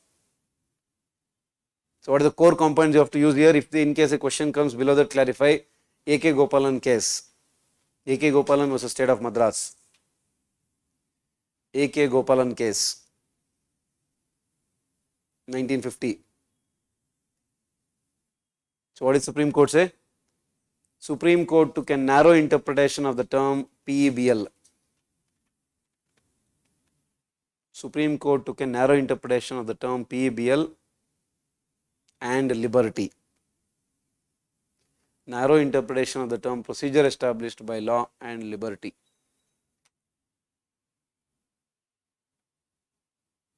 So what are the core components you have to use here? If in case a question comes below that, clarify. A.K. Gopalan case. A.K. Gopalan versus State of Madras. A.K. Gopalan case, 1950. So what did Supreme Court say? Supreme Court took a narrow interpretation of the term PEBL. Supreme Court took a narrow interpretation of the term PEBL and liberty. Narrow interpretation of the term procedure established by law and liberty.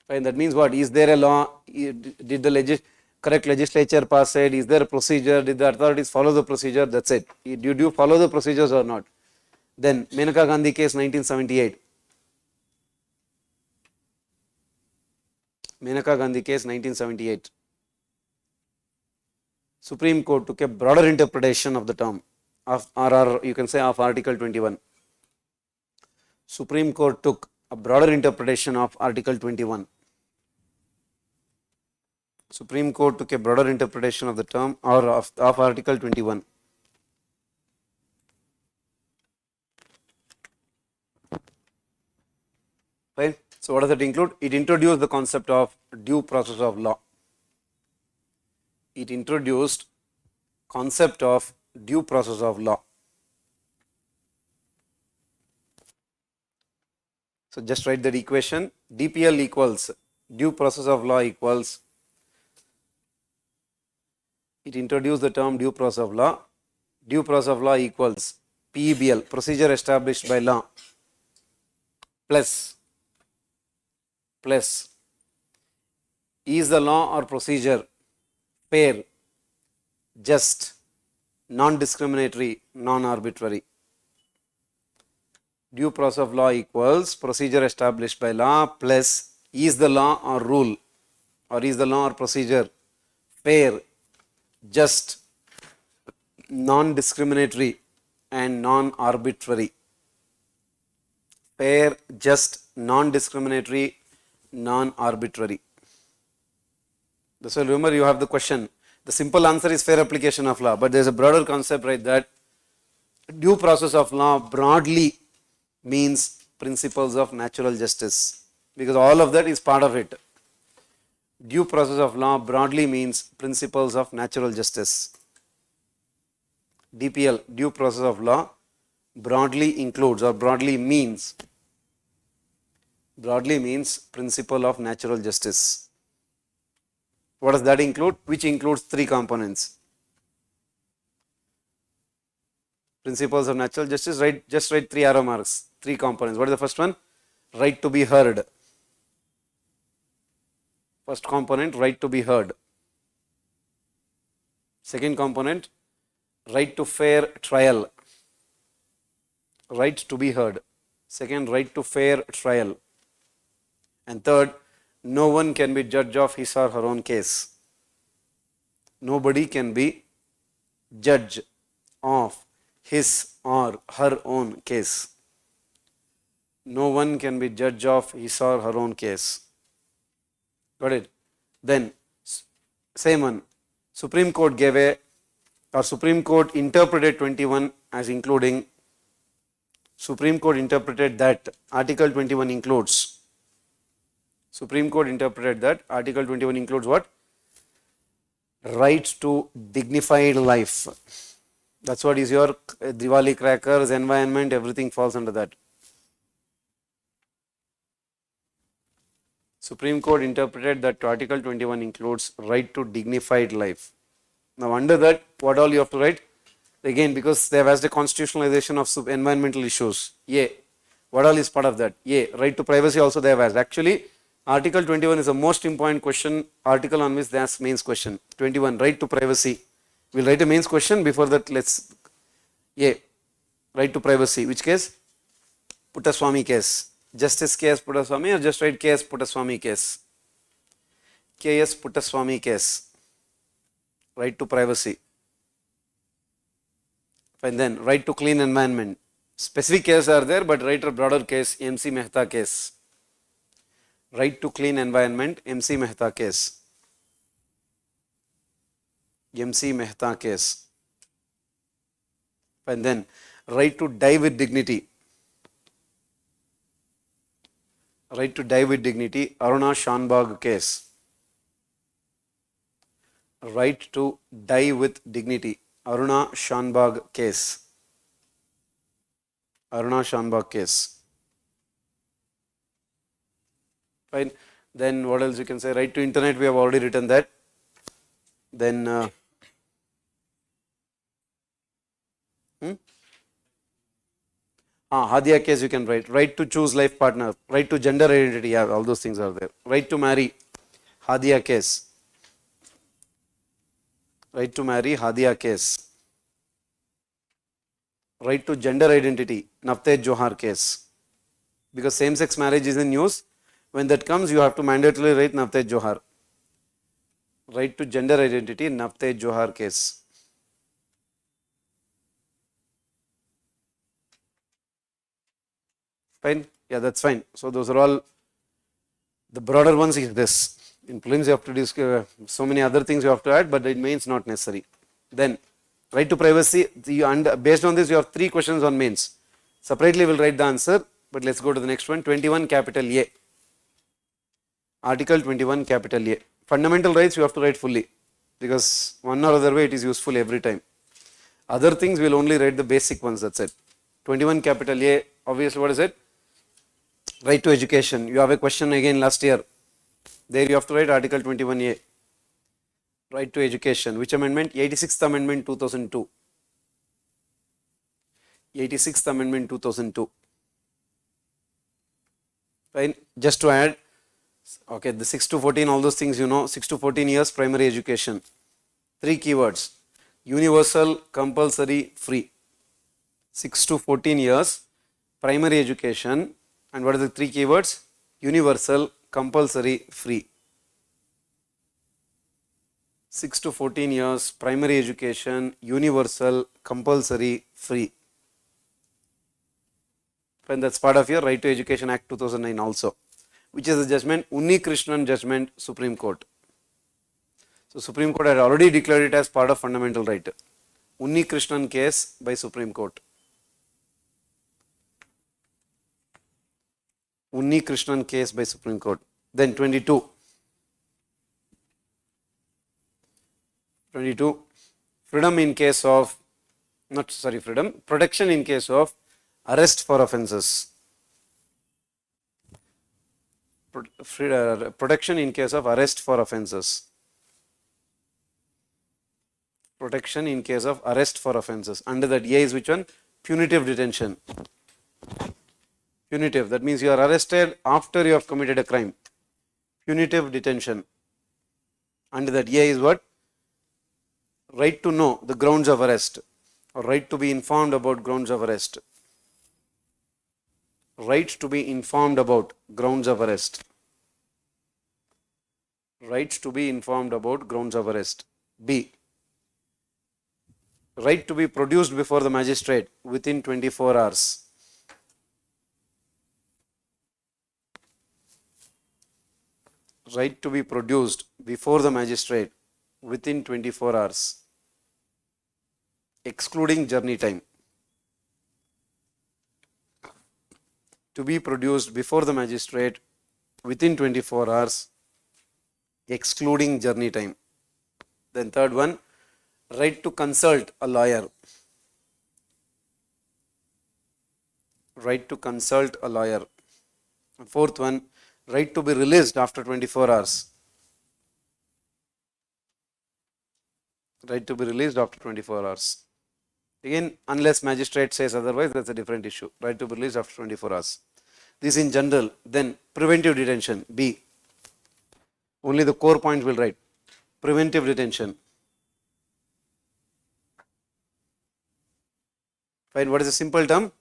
Fine, that means what? Is there a law? Did the correct legislature pass it? Is there a procedure? Did the authorities follow the procedure? That's it. Did you follow the procedures or not? Then Menaka Gandhi case, 1978. Menaka Gandhi case, 1978. Supreme Court took a broader interpretation of the term of, or you can say of Article 21. Supreme Court took a broader interpretation of Article 21. Supreme Court took a broader interpretation of the term or of Article 21. Fine. So what does it include? It introduced the concept of due process of law. It introduced concept of due process of law. So just write that equation. DPL equals due process of law equals, it introduced the term due process of law. Due process of law equals PEBL, procedure established by law, plus is the law or procedure fair, just, non-discriminatory, non-arbitrary. Due process of law equals procedure established by law plus is the law or rule or is the law or procedure fair, just, non-discriminatory and non-arbitrary. Fair, just, non-discriminatory, non-arbitrary. So remember, you have the question. The simple answer is fair application of law, but there is a broader concept, right? That due process of law broadly means principles of natural justice, because all of that is part of it. Due process of law broadly means principles of natural justice. DPL, due process of law, broadly includes or broadly means principle of natural justice. What does that include? Which includes three components. Principles of natural justice, just write three arrow marks, three components. What is the first one? Right to be heard. First component, right to be heard. Second component, right to fair trial. Right to be heard. Second, right to fair trial. And third, no one can be judge of his or her own case. Nobody can be judge of his or her own case. No one can be judge of his or her own case. Got it? Then, same one. Supreme Court Supreme Court interpreted 21 as including, Supreme Court interpreted that Article 21 includes, Supreme Court interpreted that Article 21 includes what? Right to dignified life. That's what is your Diwali crackers, environment, everything falls under that. Supreme Court interpreted that Article 21 includes right to dignified life. Now under that, what all you have to write? Again, because they have asked a constitutionalization of environmental issues. A. What all is part of that? A. Right to privacy also they have asked. Actually, Article 21 is the most important question, article on which they ask mains question. 21, right to privacy. We'll write a mains question. Before that, let's A. Right to privacy. Which case? Puttaswamy case. Justice K.S. Puttaswamy or just write K.S. Puttaswamy case? K.S. Puttaswamy case. Right to privacy. And then right to clean environment. Specific cases are there, but write a broader case, MC Mehta case. Right to clean environment, MC Mehta case. MC Mehta case. And then right to die with dignity. Right to die with dignity, Aruna Shanbag case. Right to die with dignity, Aruna Shanbag case. Aruna Shanbag case. Fine. Then what else you can say? Right to internet, we have already written that. Then Hadia case you can write. Right to choose life partner. Right to gender identity. Yeah, all those things are there. Right to marry. Hadia case. Right to marry. Hadia case. Right to gender identity. Navteej Johar case. Because same-sex marriage is in news. When that comes, you have to mandatorily write Navteej Johar. Right to gender identity. Navteej Johar case. Fine. Yeah, that's fine. So those are all the broader ones. Is this in prelims you have to discuss so many other things you have to add, but it means not necessary. Then right to privacy. Based on this, you have 3 questions on mains. Separately, we'll write the answer. But let's go to the next one. 21 capital A. Article 21 capital A. Fundamental rights you have to write fully, because one or other way it is useful every time. Other things we'll only write the basic ones. That's it. 21 capital A. Obviously, what is it? Right to education. You have a question again last year. There you have to write Article 21A. Right to education. Which amendment? 86th Amendment 2002. 86th Amendment 2002. Fine. Just to add, okay, the 6 to 14, all those things you know. 6 to 14 years primary education. 3 keywords. Universal, compulsory, free. 6 to 14 years primary education. And what are the 3 keywords? Universal, compulsory, free. 6 to 14 years primary education, universal, compulsory, free. And that's part of your Right to Education Act 2009 also, which is the judgment, Unni Krishnan judgment, Supreme Court. So Supreme Court had already declared it as part of fundamental right. Unni Krishnan case by Supreme Court. Unni Krishnan case by Supreme Court. Then 22. 22. Freedom in case of, protection in case of arrest for offences. Protection in case of arrest for offences. Protection in case of arrest for offences. Under that A is which one? Punitive detention. Punitive, that means you are arrested after you have committed a crime. Punitive detention. Under that A is what? Right to know the grounds of arrest, or right to be informed about grounds of arrest. Right to be informed about grounds of arrest. Right to be informed about grounds of arrest. B. Right to be produced before the magistrate within 24 hours. Right to be produced before the magistrate within 24 hours, excluding journey time. To be produced before the magistrate within 24 hours, excluding journey time. Then third one, right to consult a lawyer. Right to consult a lawyer. Fourth one, Right to be released after 24 hours. Right to be released after 24 hours. Again, unless magistrate says otherwise, that's a different issue. Right to be released after 24 hours. This in general. Then preventive detention, B. Only the core points will write. Preventive detention. Fine, what is a simple term?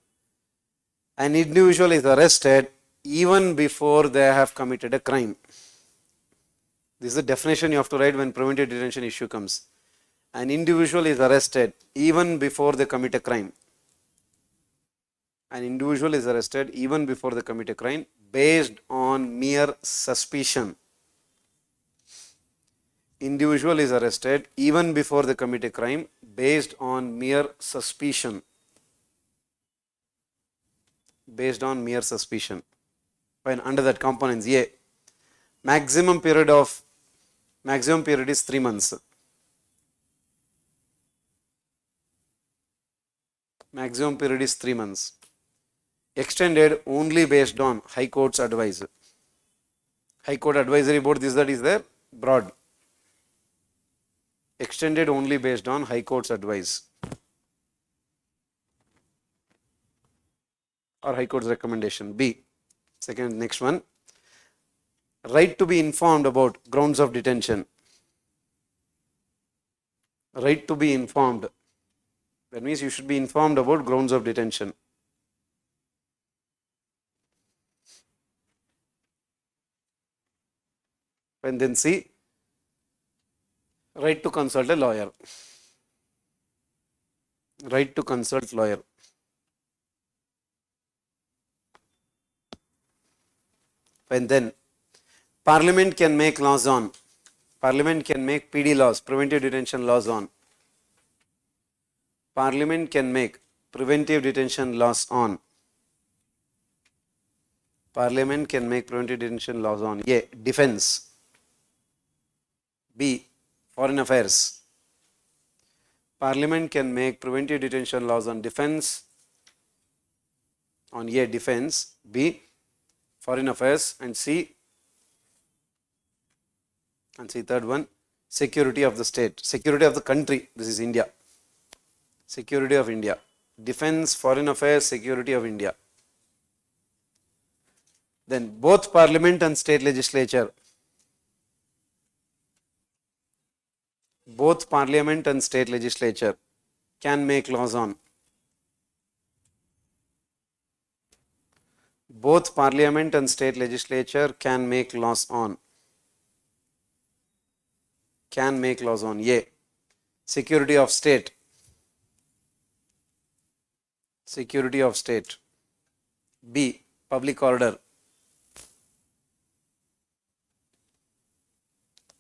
An individual is arrested even before they have committed a crime. This is the definition you have to write when preventive detention issue comes. An individual is arrested even before they commit a crime. An individual is arrested even before they commit a crime based on mere suspicion. Individual is arrested even before they commit a crime based on mere suspicion. Based on mere suspicion. When under that components A, maximum period is 3 months. Maximum period is 3 months. Extended only based on High Court's advice. High Court advisory board, that is there, broad. Extended only based on High Court's advice or High Court's recommendation. B. Second, next one. Right to be informed about grounds of detention. Right to be informed. That means you should be informed about grounds of detention. And then C. Right to consult a lawyer. Right to consult lawyer. And then Parliament can make laws on. Parliament can make PD laws, preventive detention laws on. Parliament can make preventive detention laws on. Parliament can make preventive detention laws on. A. Defense. B. Foreign affairs. Parliament can make preventive detention laws on defense. On A. Defense. B. Foreign affairs. And C. Third one, security of the state, security of the country. This is India. Security of India. Defense, foreign affairs, security of India. Then both Parliament and state legislature. Both Parliament and state legislature can make laws on. Both Parliament and state legislature can make laws on. Can make laws on. A. Security of state. Security of state. B. Public order.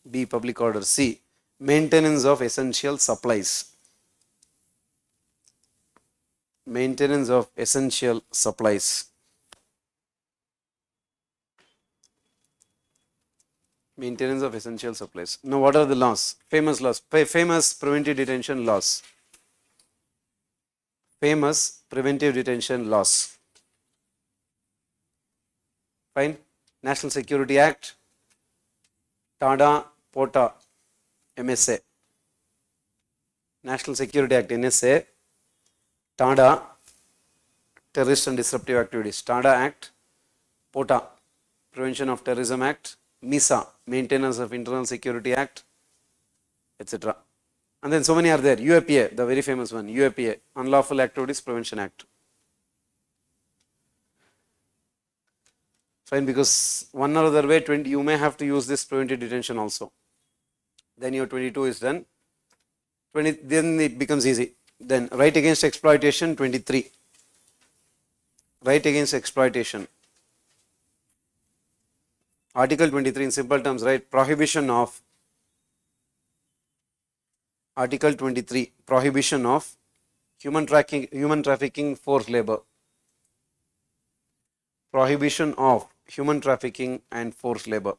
B. Public order. C. Maintenance of essential supplies. Maintenance of essential supplies. Maintenance of essential supplies. Now, what are the laws? Famous laws. Famous preventive detention laws. Famous preventive detention laws. Fine. National Security Act. TADA, POTA, MSA. National Security Act, NSA. TADA, Terrorist and Disruptive Activities. TADA Act. POTA, Prevention of Terrorism Act. MISA, Maintenance of Internal Security Act, etc. And then so many are there. UAPA, the very famous one. UAPA, Unlawful Activities Prevention Act. Fine, because one or other way, you may have to use this preventive detention also. Then your 22 is done. Then it becomes easy. Then right against exploitation, 23. Right against exploitation. Article 23 in simple terms, right? Prohibition of. Article 23, prohibition of human trafficking, forced labor. Prohibition of human trafficking and forced labor.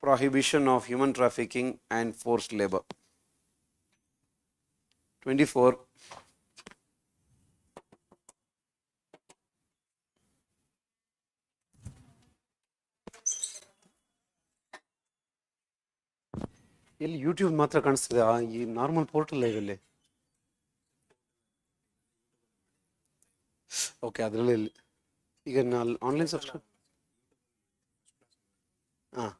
Prohibition of human trafficking and forced labor. 24. ಎಲ್ಲಿ YouTube ಮಾತ್ರ ಕಾಣಿಸ್ತಿದೆ, ಈ normal portal ಇದರಲ್ಲಿ. Okay, ಅದರಲ್ಲಿ ಈಗ online subscribe. ಹಾಂ,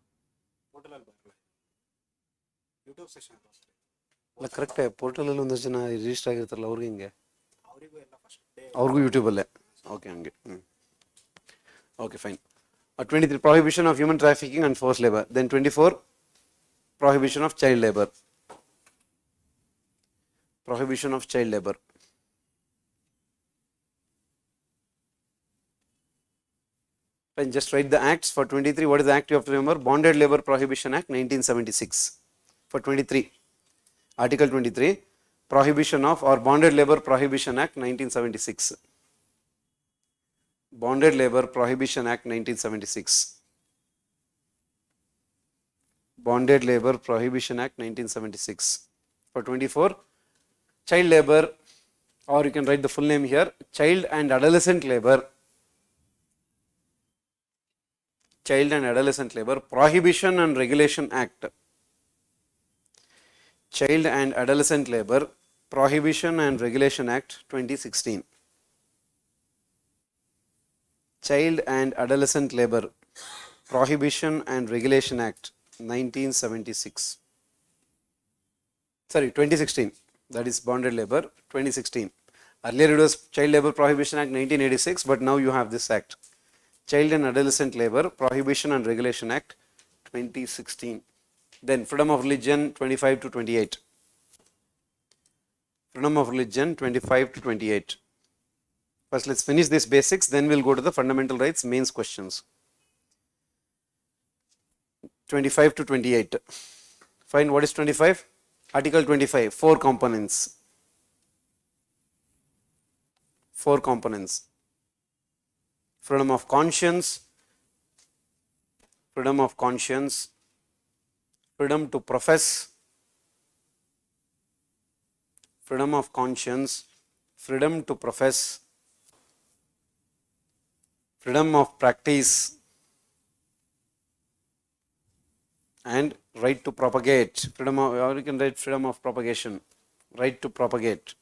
ಅಲ್ಲ ಕರೆಕ್ಟೇ, ಪೋರ್ಟಲಲ್ಲಿ ಒಂದಷ್ಟು ಜನ ರಿಜಿಸ್ಟರ್ ಆಗಿರ್ತಾರಲ್ಲ ಅವ್ರಿಗೆ ಹಿಂಗೆ, ಅವ್ರಿಗೂ ಯೂಟ್ಯೂಬಲ್ಲೇ. ಓಕೆ, ಹಂಗೆ. Okay, fine. 23, prohibition of human trafficking and forced labor. Then 24, prohibition of child labor. Prohibition of child labor. Fine, just write the acts. For 23, what is the act you have to remember? Bonded Labor Prohibition Act 1976. For 23, Article 23, Prohibition of or Bonded Labor Prohibition Act 1976. Bonded Labor Prohibition Act 1976. Bonded Labor Prohibition Act 1976. For 24, child labor, or you can write the full name here, child and adolescent labor. Child and Adolescent Labor Prohibition and Regulation Act. Child and Adolescent Labor Prohibition and Regulation Act 2016. Child and Adolescent Labor Prohibition and Regulation Act 1976. Sorry, 2016. That is Bonded Labor 2016. Earlier it was Child Labor Prohibition Act 1986, but now you have this act. Child and Adolescent Labor Prohibition and Regulation Act 2016. Then Freedom of Religion 25 to 28. Freedom of Religion 25 to 28. First let's finish these basics, then we'll go to the fundamental rights mains questions. 25 to 28. Fine, what is 25? Article 25, 4 components. 4 components. Freedom of conscience, freedom of conscience, freedom to profess, freedom of conscience, freedom to profess, freedom of practice, and right to propagate. Freedom of, or you can write freedom of propagation, right to propagate.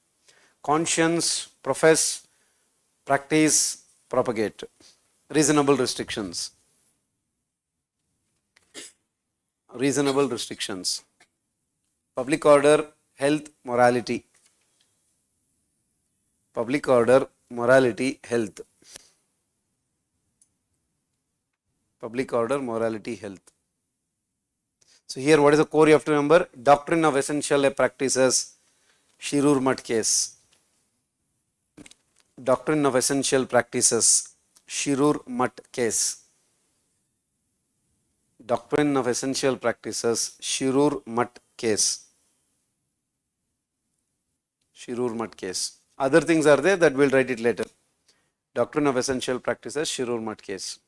Conscience, profess, practice, propagate. Reasonable restrictions. Reasonable restrictions. Public order, health, morality. Public order, morality, health. Public order, morality, health. So here what is the core you have to remember? Doctrine of essential practices, Shirur Mutt case. Doctrine of essential practices, Shirur Mutt case. Doctrine of essential practices, Shirur Mutt case. Shirur Mutt case. Other things are there that we'll write it later. Doctrine of essential practices, Shirur Mutt case.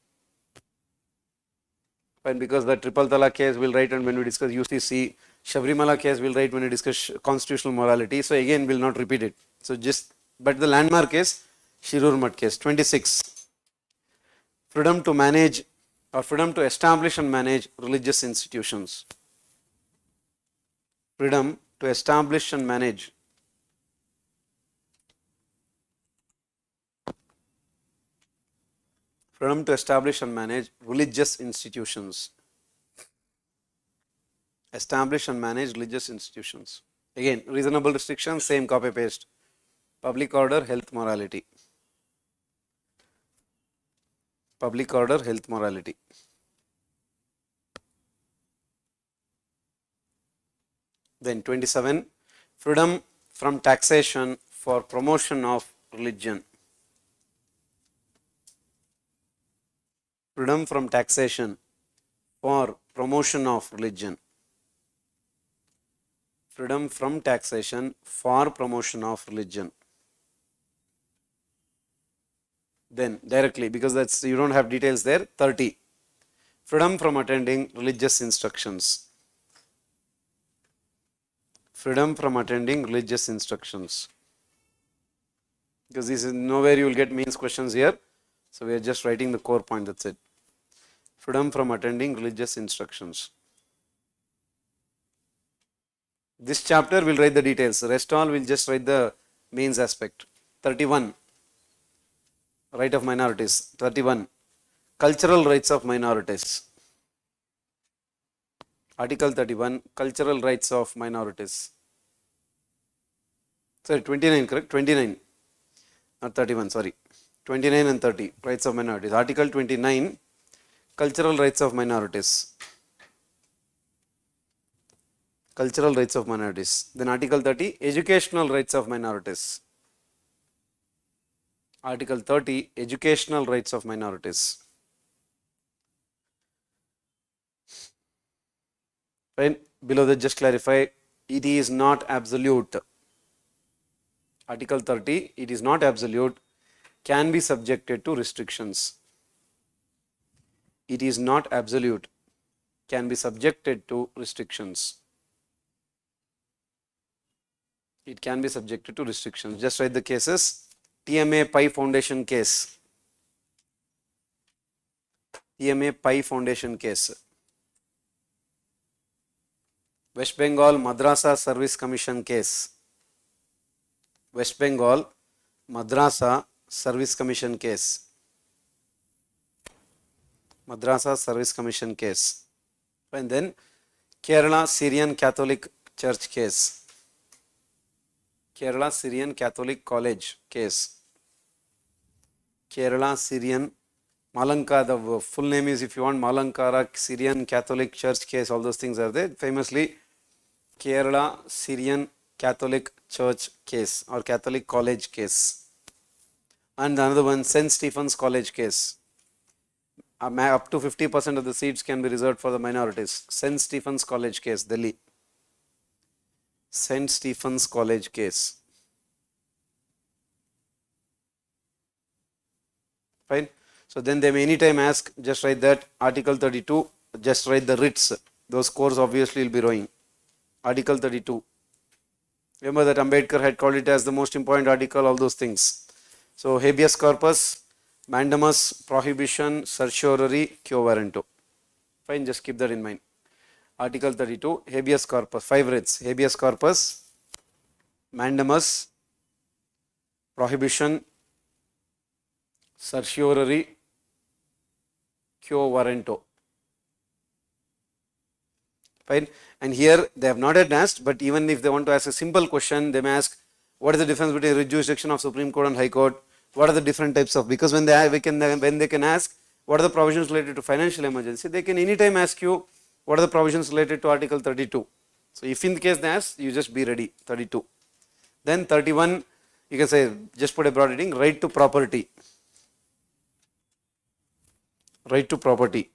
Fine, because the triple talaq case we'll write, and when we discuss UCC, Shabrimala case we'll write when we discuss constitutional morality. So again we'll not repeat it. So just, but the landmark case, Shirur Mutt case. 26. Freedom to manage or freedom to establish and manage religious institutions. Freedom to establish and manage freedom to establish and manage religious institutions. Establish and manage religious institutions. Again, reasonable restrictions, same copy paste. Public order, health, morality. Public order, health, morality. Then 27, freedom from taxation for promotion of religion. Freedom from taxation for promotion of religion. Freedom from taxation for promotion of religion. Then directly, because that's, you don't have details there. 30, freedom from attending religious instructions. Freedom from attending religious instructions. Because this is nowhere you will get means questions here. So we are just writing the core point, that's it. Freedom from attending religious instructions. This chapter will write the details. Rest all will just write the mains aspect. 31. Right of minorities. 31. Cultural rights of minorities. Article 31. Cultural rights of minorities. Sorry, 29, correct? 29. Not 31, sorry. 29 and 30. Rights of minorities. Article 29. Cultural rights of minorities. Cultural rights of minorities. Then Article 30. Educational rights of minorities. Article 30. Educational rights of minorities. Fine. Below that, just clarify, it is not absolute. Article 30, it is not absolute, can be subjected to restrictions. It is not absolute, can be subjected to restrictions. It can be subjected to restrictions. Just write the cases. TMA Pi Foundation case. TMA Pi Foundation case. West Bengal Madrasa Service Commission case. West Bengal Madrasa Service Commission case. Madrasa Service Commission case. And then Kerala Syrian Catholic Church case. Kerala Syrian Catholic College case. Kerala Syrian Malanka, the full name is, if you want, Malankara Syrian Catholic Church case, all those things are there. Famously, Kerala Syrian Catholic Church case or Catholic College case. And another one, St. Stephen's College case. Up to 50% of the seats can be reserved for the minorities. St. Stephen's College case, Delhi. St. Stephen's College case. Fine. So then they may anytime ask, just write that Article 32, just write the writs. Those scores obviously will be rowing. Article 32. Remember that Ambedkar had called it as the most important article, all those things. So habeas corpus, mandamus, prohibition, certiorari, quo warranto. Fine, just keep that in mind. Article 32, habeas corpus, 5 writs. Habeas corpus, mandamus, prohibition, certiorari, quo warranto. Fine. And here they have not yet asked, but even if they want to ask a simple question, they may ask, what is the difference between writ jurisdiction of Supreme Court and High Court? What are the different types of, because when they can ask, what are the provisions related to financial emergency, they can anytime ask you, what are the provisions related to Article 32. So if in the case they ask, you just be ready, 32. Then 31, you can say, just put a broad heading, right to property. Right to property.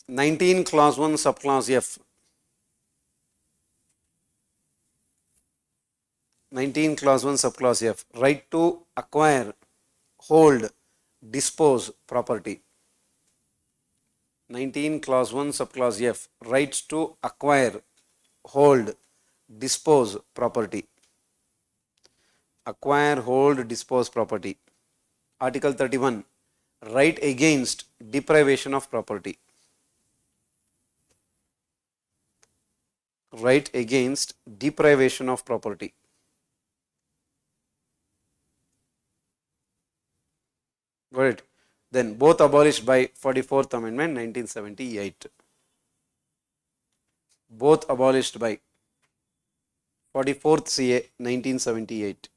19 clause 1 subclause F. 19 clause 1 subclause F. Right to acquire, hold, dispose property. 19 clause 1 subclause F. Rights to acquire, hold, dispose property. Acquire, hold, dispose property. Article 31. Right against deprivation of property. Right against deprivation of property. Got it? Then both abolished by 44th Amendment 1978. Both abolished by 44th CA 1978.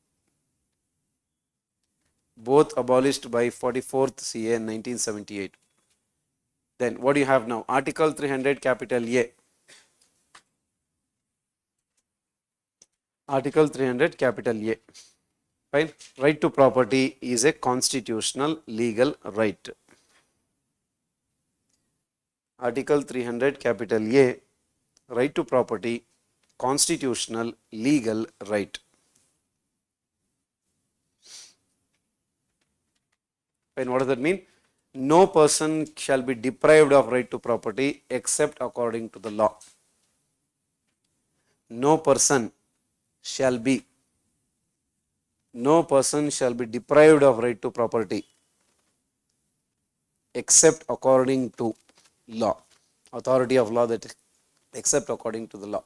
Both abolished by 44th CA 1978. Then what do you have now? Article 300 capital A. Article 300 capital A. Fine. Right to property is a constitutional legal right. Article 300 capital A. Right to property, constitutional legal right. And what does that mean? No person shall be deprived of right to property except according to the law. No person shall be deprived of right to property except according to law. Authority of law, that except according to the law.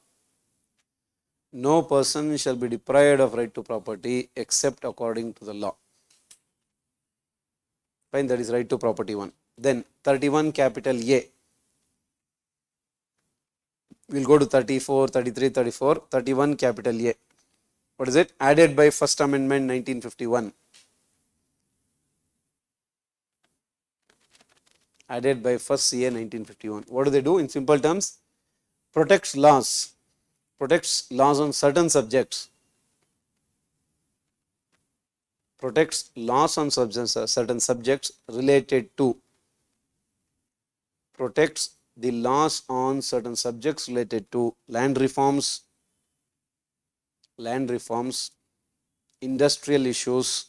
No person shall be deprived of right to property except according to the law. Fine, that is right to property 1. Then 31 capital A. We will go to 34, 33, 34, 31 capital A. What is it? Added by First Amendment 1951. Added by First CA 1951. What do they do? In simple terms, protects laws on certain subjects. Protects laws on certain subjects related to. Protects the laws on certain subjects related to land reforms, industrial issues,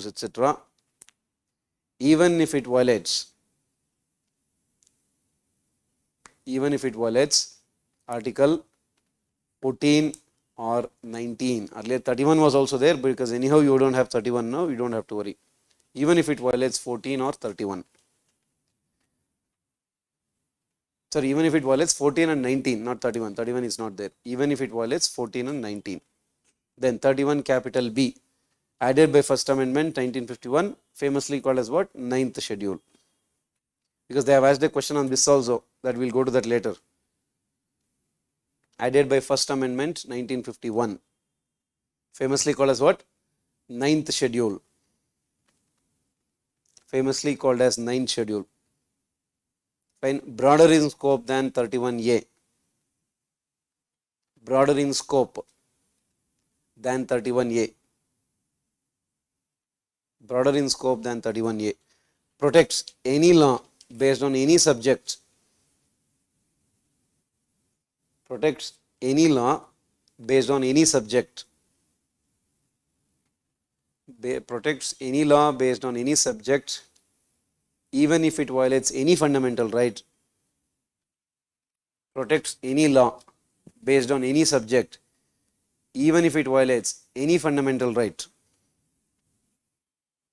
etc. Even if it violates Article 14 or 19. Earlier 31 was also there, because anyhow you don't have 31 now, you don't have to worry. Even if it violates 14 or 31. Sorry, even if it violates 14 and 19, not 31. 31 is not there. Even if it violates 14 and 19. Then 31 capital B, added by First Amendment 1951, famously called as what? 9th schedule. Because they have asked a question on this also, that we will go to that later. Added by First Amendment 1951, famously called as what? 9th schedule. Famously called as 9th schedule. Fine. Broader in scope than 31A. Broader in scope than 31A. Broader in scope than 31A. Protects any law based on any subject. Protects any law based on any subject. Protects any law based on any subject, even if it violates any fundamental right. Protects any law based on any subject, even if it violates any fundamental right.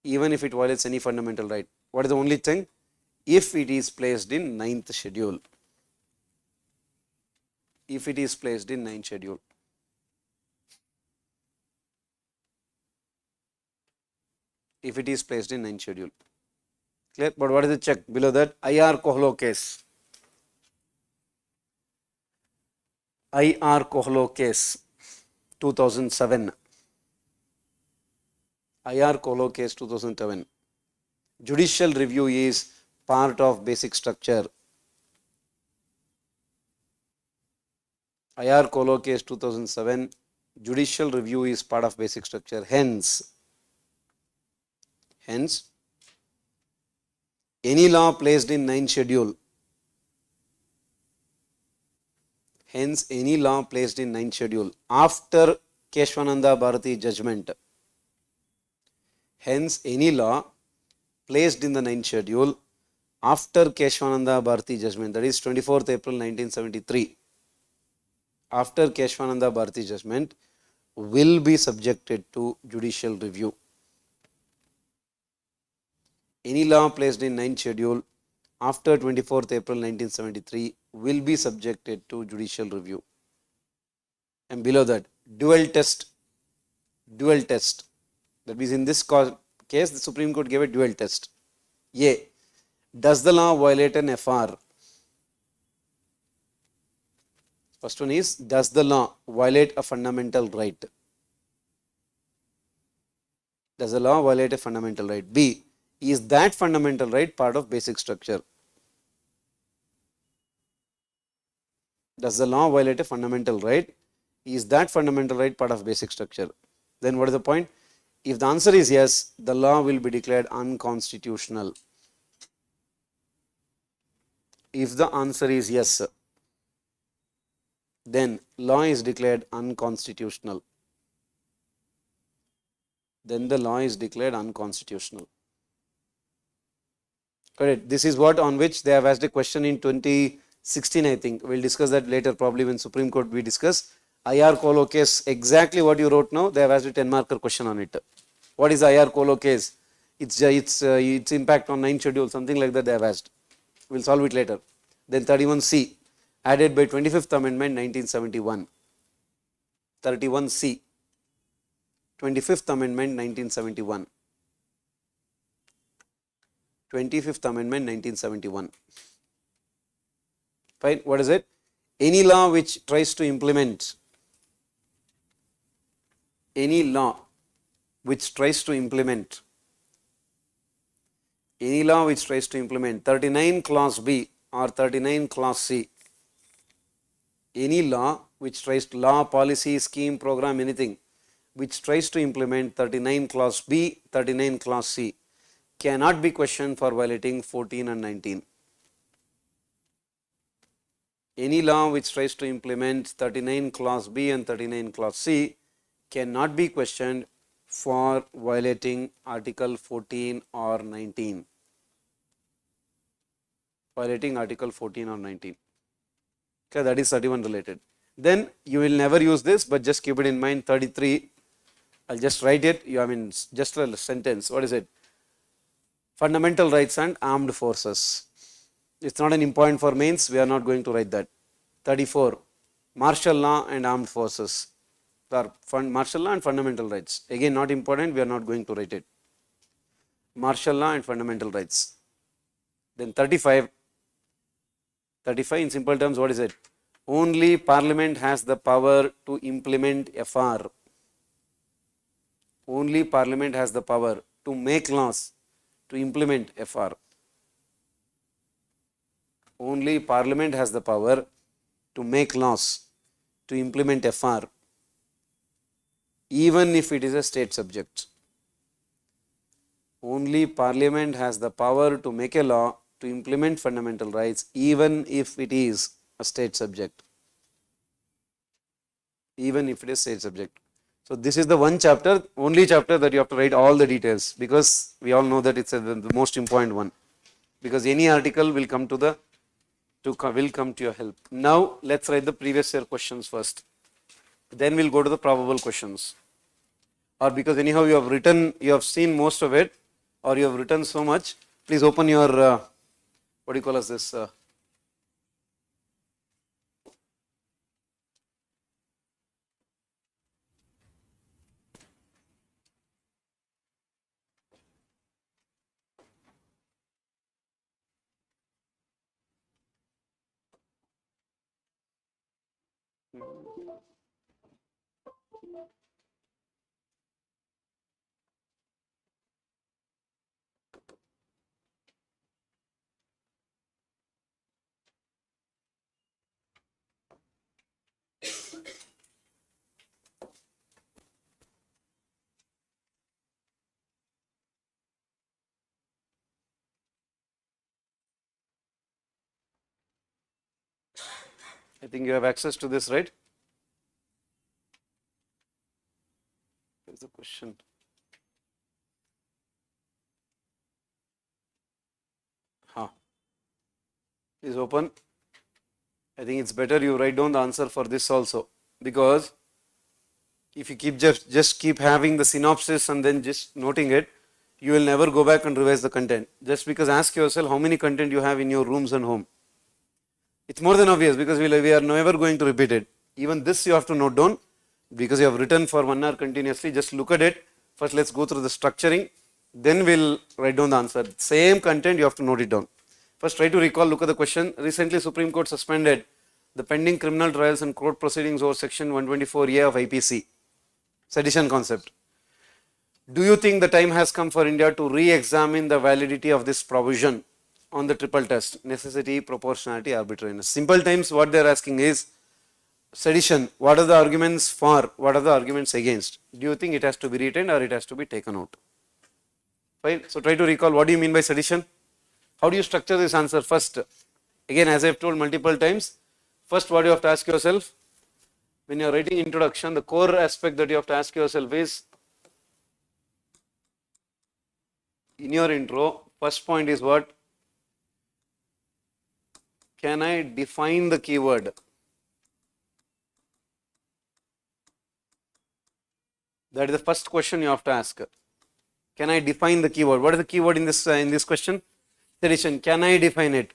Even if it violates any fundamental right. What is the only thing? If it is placed in 9th schedule. If it is placed in 9th schedule. If it is placed in 9th schedule. Clear? But what is the check below that? IR Kohlo case. IR Kohlo case 2007. IR Kohlo case 2007. Judicial review is part of basic structure. IR Kohlo case 2007. Judicial review is part of basic structure. Hence, any law placed in 9th schedule. Hence, any law placed in 9th schedule after Keshwananda Bharati judgment. Hence, any law placed in the 9th schedule after Keshwananda Bharati judgment, that is 24th April 1973. After Keshwananda Bharati judgment, will be subjected to judicial review. Any law placed in 9th schedule after 24th April 1973 will be subjected to judicial review. And below that, dual test. That means in this case, the Supreme Court gave a dual test. A. Does the law violate an FR? First one is, does the law violate a fundamental right? Does the law violate a fundamental right? B. Is that fundamental right part of basic structure? Does the law violate a fundamental right? Is that fundamental right part of basic structure? Then what is the point? If the answer is yes, the law will be declared unconstitutional. If the answer is yes, then law is declared unconstitutional. Then the law is declared unconstitutional. Correct. This is what on which they have asked a question in 2016, I think. We will discuss that later, probably when Supreme Court we discuss. IR Kohlo case, exactly what you wrote now, they have asked a 10-marker question on it. What is IR Kohlo case? Its impact on 9th schedule, something like that they have asked. we'll solve it later. Then 31C, added by 25th Amendment 1971. 31C, 25th Amendment 1971. 25th Amendment 1971. Fine, what is it? Any law which tries to implement, any law which tries to implement, any law which tries to implement 39 clause B or 39 clause C, any law which tries to, law, policy, scheme, program, anything which tries to implement 39 clause B, 39 clause C cannot be questioned for violating 14 and 19. Any law which tries to implement 39 clause B and 39 clause C cannot be questioned for violating article 14 or 19. Violating article 14 or 19. Okay, that is 31 related. Then you will never use this, but just keep it in mind. 33, I'll just write it, just a sentence. What is it? Fundamental rights and armed forces. It's not an important for mains, we are not going to write that. 34, martial law and armed forces. Martial law and fundamental rights. Again, not important, we are not going to write it. Martial law and fundamental rights. Then 35 in simple terms, what is it? Only Parliament has the power to implement FR. Only Parliament has the power to make laws, to implement FR. Only Parliament has the power to make laws, to implement FR, even if it is a state subject. Only Parliament has the power to make a law to implement fundamental rights, even if it is a state subject. Even if it is state subject. So this is the one chapter, only chapter that you have to write all the details, because we all know that it's the most important one. Because any article will come to your help. Now let's write the previous year questions first. Then we'll go to the probable questions. Or because anyhow you have seen most of it, or you have written so much, please open your what do you call as this? I think you have access to this, right? Here's the question. Please open. I think it's better you write down the answer for this also, because if you keep just keep having the synopsis and then just noting it, you will never go back and revise the content. Just because ask yourself how many content you have in your rooms and home. It's more than obvious, because we are never going to repeat it. Even this you have to note down, because you have written for 1 hour continuously. Just look at it. First let's go through the structuring, then we'll write down the answer. Same content, you have to note it down. First try to recall, look at the question. Recently Supreme Court suspended the pending criminal trials and court proceedings over section 124A of IBC, sedition concept. Do you think the time has come for India to re-examine the validity of this provision on the triple test, necessity, proportionality, arbitrariness? Simple times what they are asking is, sedition, what are the arguments for, what are the arguments against? Do you think it has to be retained or it has to be taken out? Fine. So try to recall, what do you mean by sedition? How do you structure this answer? First, again as I have told multiple times, first what you have to ask yourself, when you are writing introduction, the core aspect that you have to ask yourself is, in your intro, first point is what? Can I define the keyword? That is the first question you have to ask. Can I define the keyword? What is the keyword in this question? Sedition. Can I define it?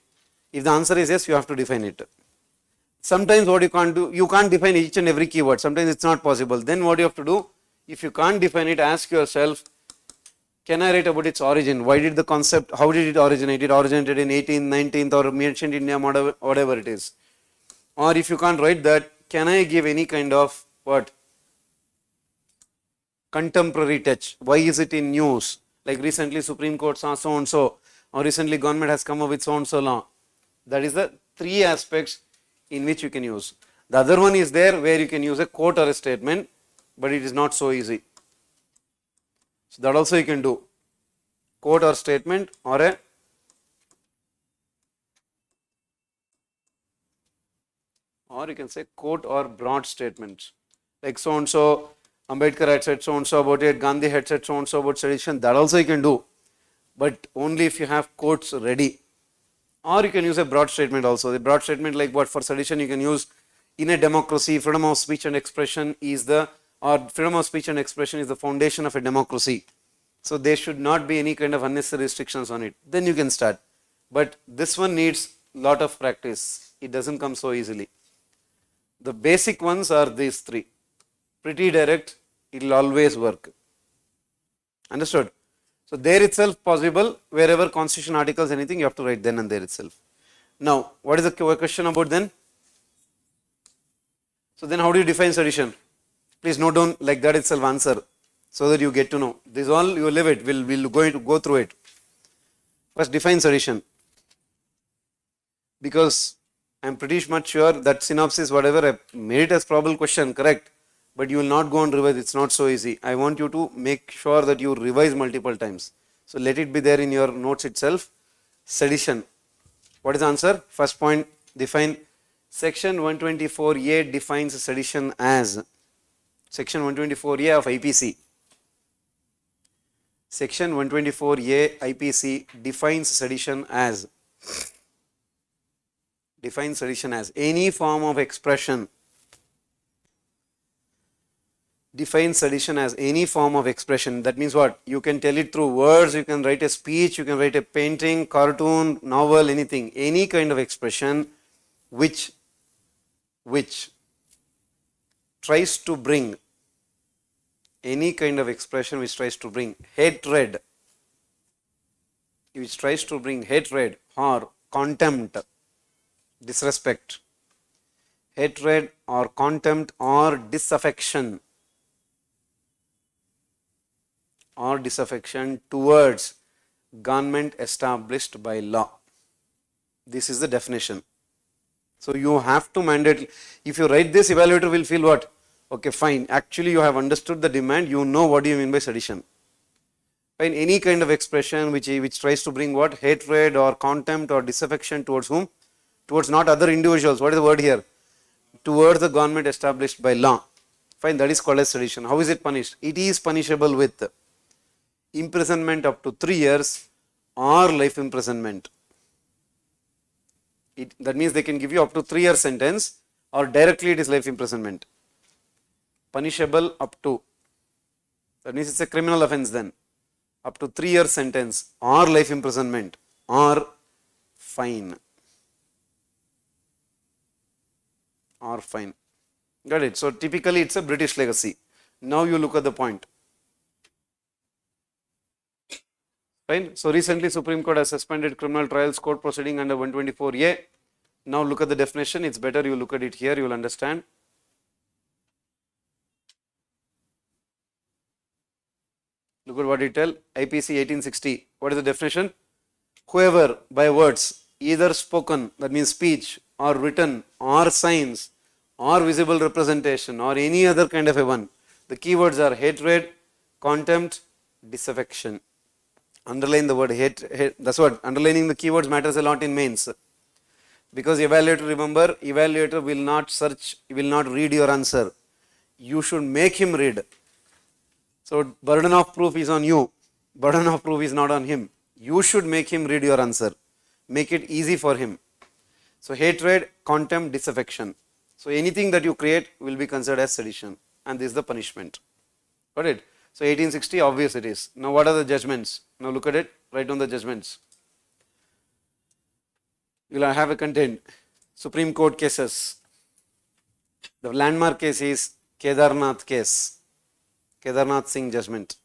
If the answer is yes, you have to define it. Sometimes what you can't do, you can't define each and every keyword. Sometimes it's not possible. Then what you have to do, if you can't define it, ask yourself, can I write about its origin? Why did the concept, how did it originate? It originated in 18th, 19th or ancient India, whatever it is. Or if you can't write that, can I give any kind of what? Contemporary touch. Why is it in news? Like recently Supreme Court saw so and so, or recently government has come up with so and so law. That is the three aspects in which you can use. The other one is there where you can use a quote or a statement, but it is not so easy. So that also you can do. Quote or statement, or you can say quote or broad statements. Like so and so, Ambedkar had said so and so about it, Gandhi had said so and so about sedition. That also you can do, but only if you have quotes ready. Or you can use a broad statement also. The broad statement like what for sedition you can use, in a democracy, freedom of speech and expression is the, or freedom of speech and expression is the foundation of a democracy. So there should not be any kind of unnecessary restrictions on it. Then you can start. But this one needs lot of practice. It doesn't come so easily. The basic ones are these three. Pretty direct, it will always work. Understood? So there itself possible, wherever constitution articles, anything, you have to write then and there itself. Now, what is the question about then? So then how do you define sedition? Please note down like that itself answer, so that you get to know. This all you live it, we'll go through it. First define sedition. Because I am pretty much sure that synopsis, whatever, I made it as probable question, correct? But you will not go and revise, it's not so easy. I want you to make sure that you revise multiple times. So let it be there in your notes itself. Sedition. What is the answer? First point, define. Section 124A defines sedition as. Section 124A of IPC. Section 124A IPC defines sedition as. Defines sedition as any form of expression. Defines sedition as any form of expression. That means what? You can tell it through words, you can write a speech, you can write a painting, cartoon, novel, anything. Any kind of expression which tries to bring, any kind of expression which tries to bring hatred, or contempt, disrespect, hatred or contempt or disaffection towards government established by law. This is the definition. So you have to mandate. If you write this, evaluator will feel what? Okay, fine. Actually, you have understood the demand. You know what do you mean by sedition. Fine. Any kind of expression which tries to bring what? Hatred or contempt or disaffection towards whom? Towards not other individuals. What is the word here? Towards the government established by law. Fine. That is called as sedition. How is it punished? It is punishable with imprisonment up to 3 years or life imprisonment. That means they can give you up to 3 year sentence, or directly it is life imprisonment. Punishable up to, that means it's a criminal offense then, up to 3 year sentence or life imprisonment or fine. Got it? So typically it's a British legacy. Now you look at the point. Fine. So recently Supreme Court has suspended criminal trials court proceeding under 124A. Now look at the definition. It's better you look at it here, you will understand. Look at what it tell. IPC 1860. What is the definition? Whoever by words, either spoken, that means speech, or written, or signs, or visible representation, or any other kind of a one. The keywords are hatred, contempt, disaffection. Underline the word hate. That's what underlining the keywords matters a lot in mains. Because evaluator, remember, evaluator will not search, will not read your answer. You should make him read. So burden of proof is on you. Burden of proof is not on him. You should make him read your answer. Make it easy for him. So hatred, contempt, disaffection. So anything that you create will be considered as sedition, and this is the punishment. Got it? So 1860, obvious it is. Now what are the judgments? Now look at it, write down the judgments. you will have a content. Supreme Court cases. The landmark case is Kedarnath case, Kedarnath Singh judgment.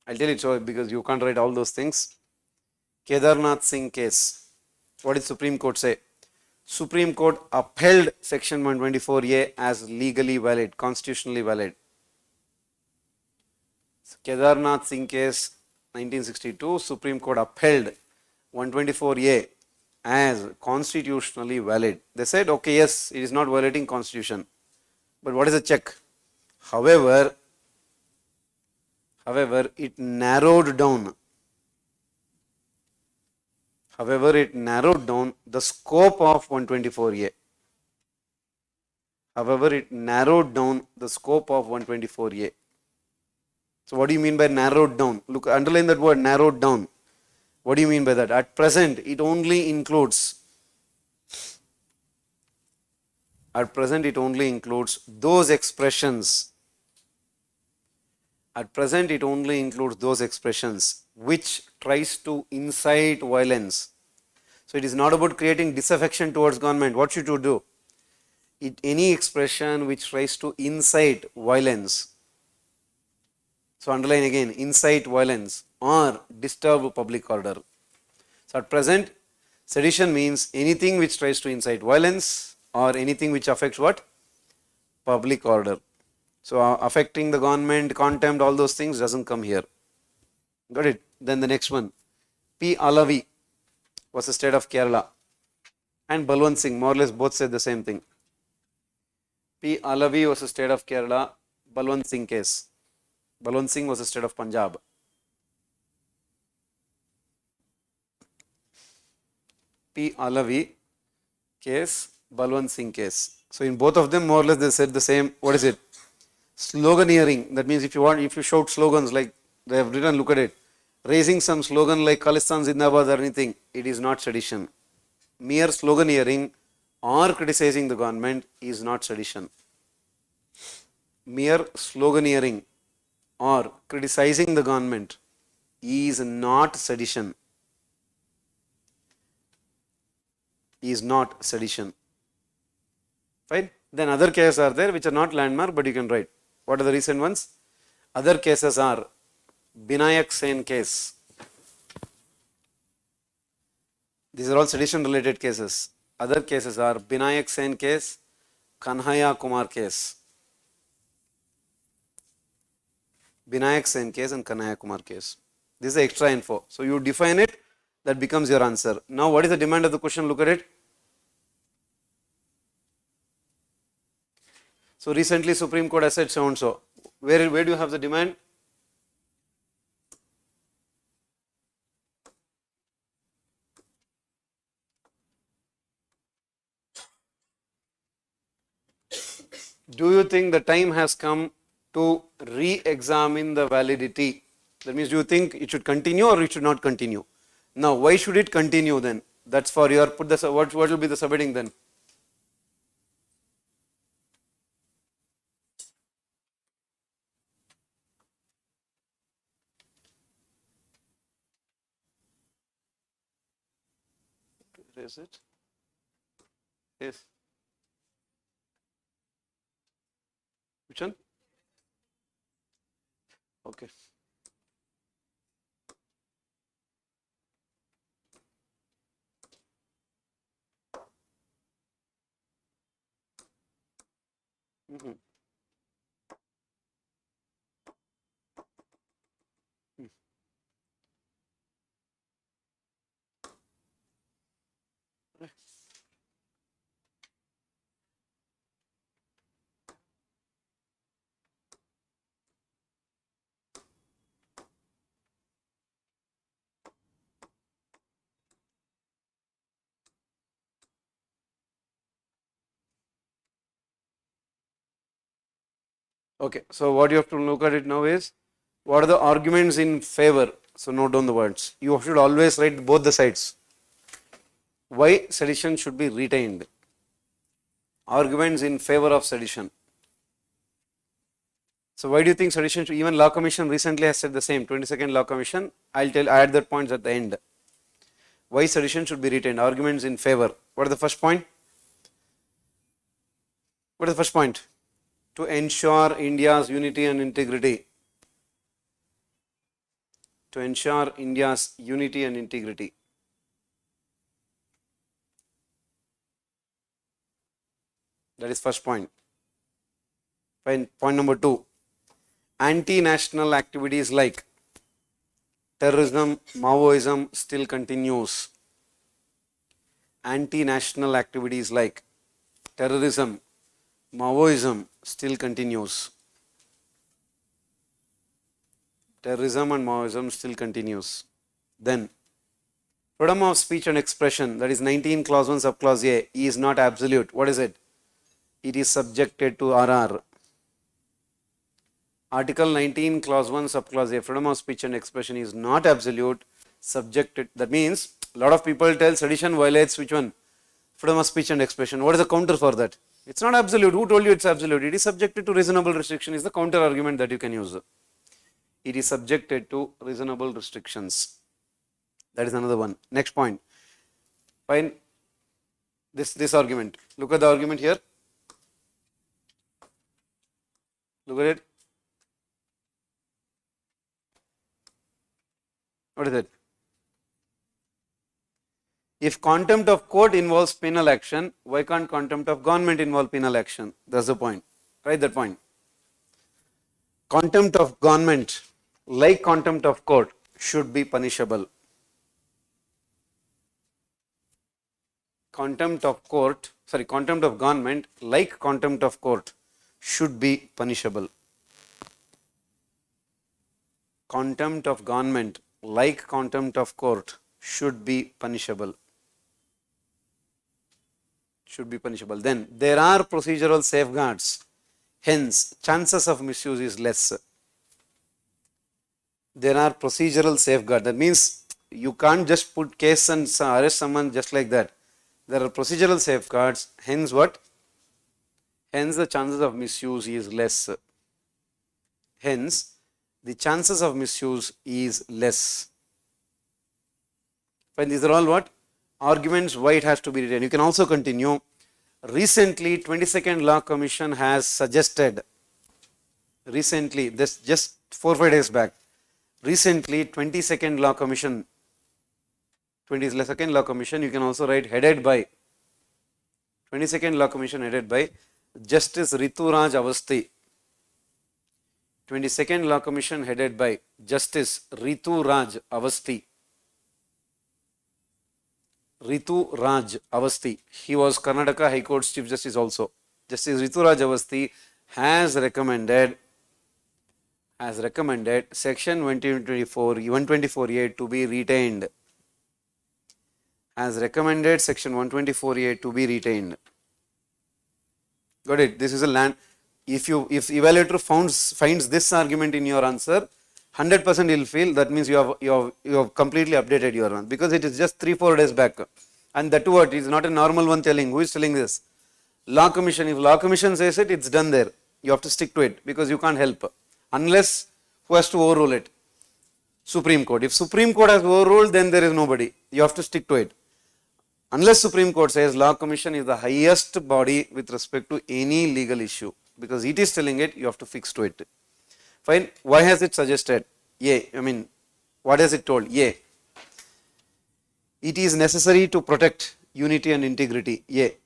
I'll tell it so because you can't write all those things. Kedarnath Singh case. What did Supreme Court say? Supreme Court upheld section 124A as legally valid, constitutionally valid. So Kedarnath Singh case 1962, Supreme Court upheld 124A as constitutionally valid. They said, okay, yes, it is not violating constitution. But what is the check? However, it narrowed down. It narrowed down the scope of 124A. It narrowed down the scope of 124A. So what do you mean by narrowed down? Look, underline that word, narrowed down. What do you mean by that? At present, it only includes those expressions. At present, it only includes those expressions which tries to incite violence. So it is not about creating disaffection towards government. What should you do? Any expression which tries to incite violence. So underline again, incite violence or disturb public order. So at present, sedition means anything which tries to incite violence or anything which affects what? Public order. So affecting the government, contempt, all those things doesn't come here. Got it? Then the next one, P. Alavi was the state of Kerala, and Balwant Singh, more or less both said the same thing. P. Alavi was the state of Kerala, Balwant Singh case. Balwant Singh was the state of Punjab. P. Alavi case, Balwant Singh case. So in both of them, more or less they said the same. What is it? Sloganeering. That means if you shout slogans like they have written, look at it. Raising some slogan like Khalistan Zindabad or anything, it is not sedition. Mere sloganeering or criticizing the government is not sedition. Mere sloganeering or criticizing the government is not sedition. Right? Then other cases are there which are not landmark, but you can write. What are the recent ones? Other cases are Binayak Sen case. These are all sedition related cases. Other cases are Binayak Sen case, Kanhaya Kumar case. Binayak Sen case and Kanhaya Kumar case. This is the extra info. So you define it, that becomes your answer. Now what is the demand of the question? Look at it. So recently Supreme Court has said so and so. Where do you have the demand? Do you think the time has come to re-examine the validity? That means, do you think it should continue or it should not continue? Now, why should it continue then? That's for your, what will be the subheading then? Where is it? Yes. Which one? Okay. Mm-hmm. Okay, so what you have to look at it now is, what are the arguments in favor? So note down the words. You should always write both the sides. Why sedition should be retained? Arguments in favor of sedition. So why do you think sedition should, even Law Commission recently has said the same, 22nd Law Commission, I'll add that points at the end. Why sedition should be retained? Arguments in favor. What is the first point? What is the first point? To ensure India's unity and integrity. To ensure India's unity and integrity. That is first point. Point number 2. Anti-national activities like terrorism, Maoism still continues. Anti-national activities like terrorism, Maoism still continues. Terrorism and Maoism still continues. Then, freedom of speech and expression, that is 19 clause 1 subclause A, is not absolute. What is it? It is subjected to RR. Article 19 clause 1 subclause A, freedom of speech and expression is not absolute, subjected. That means a lot of people tell sedition violates which one? Freedom of speech and expression. What is the counter for that? It's not absolute. Who told you it's absolute? It is subjected to reasonable restriction is the counter argument that you can use. It is subjected to reasonable restrictions. That is another one. Next point. Fine. This argument. Look at the argument here. Look at it. What is it? If contempt of court involves penal action, why can't contempt of government involve penal action? That's the point. Write that point. Contempt of government, like contempt of court, should be punishable. Contempt of government, like contempt of court, should be punishable. Contempt of government, like contempt of court, should be punishable. Should be punishable. Then there are procedural safeguards, hence chances of misuse is less. There are procedural safeguards. That means you can't just put case and arrest someone just like that. There are procedural safeguards, hence what? Hence the chances of misuse is less. Hence the chances of misuse is less. Fine, these are all what? Arguments why it has to be written. You can also continue. Recently, 22nd Law Commission has suggested, recently, this just 4 or 5 days back, recently 22nd Law Commission, 22nd Law Commission, you can also write headed by, 22nd Law Commission headed by Justice Rituraj Avasthi. 22nd Law Commission headed by Justice Rituraj Avasthi. Rituraj Avasthi. He was Karnataka High Court's Chief Justice also. Justice Rituraj Avasthi has recommended section 124A to be retained. Has recommended section 124A to be retained. Got it? This is a land. If evaluator finds this argument in your answer, 100% he will feel that means you have completely updated your one, because it is just 3-4 days back, and that too what is not a normal one telling. Who is telling this? Law Commission. If Law Commission says it, it's done there. You have to stick to it because you can't help unless who has to overrule it? Supreme Court. If Supreme Court has overruled, then there is nobody. You have to stick to it. Unless Supreme Court says Law Commission is the highest body with respect to any legal issue, because it is telling it, you have to fix to it. Fine. Why has it suggested? What has it told? It is necessary to protect unity and integrity. It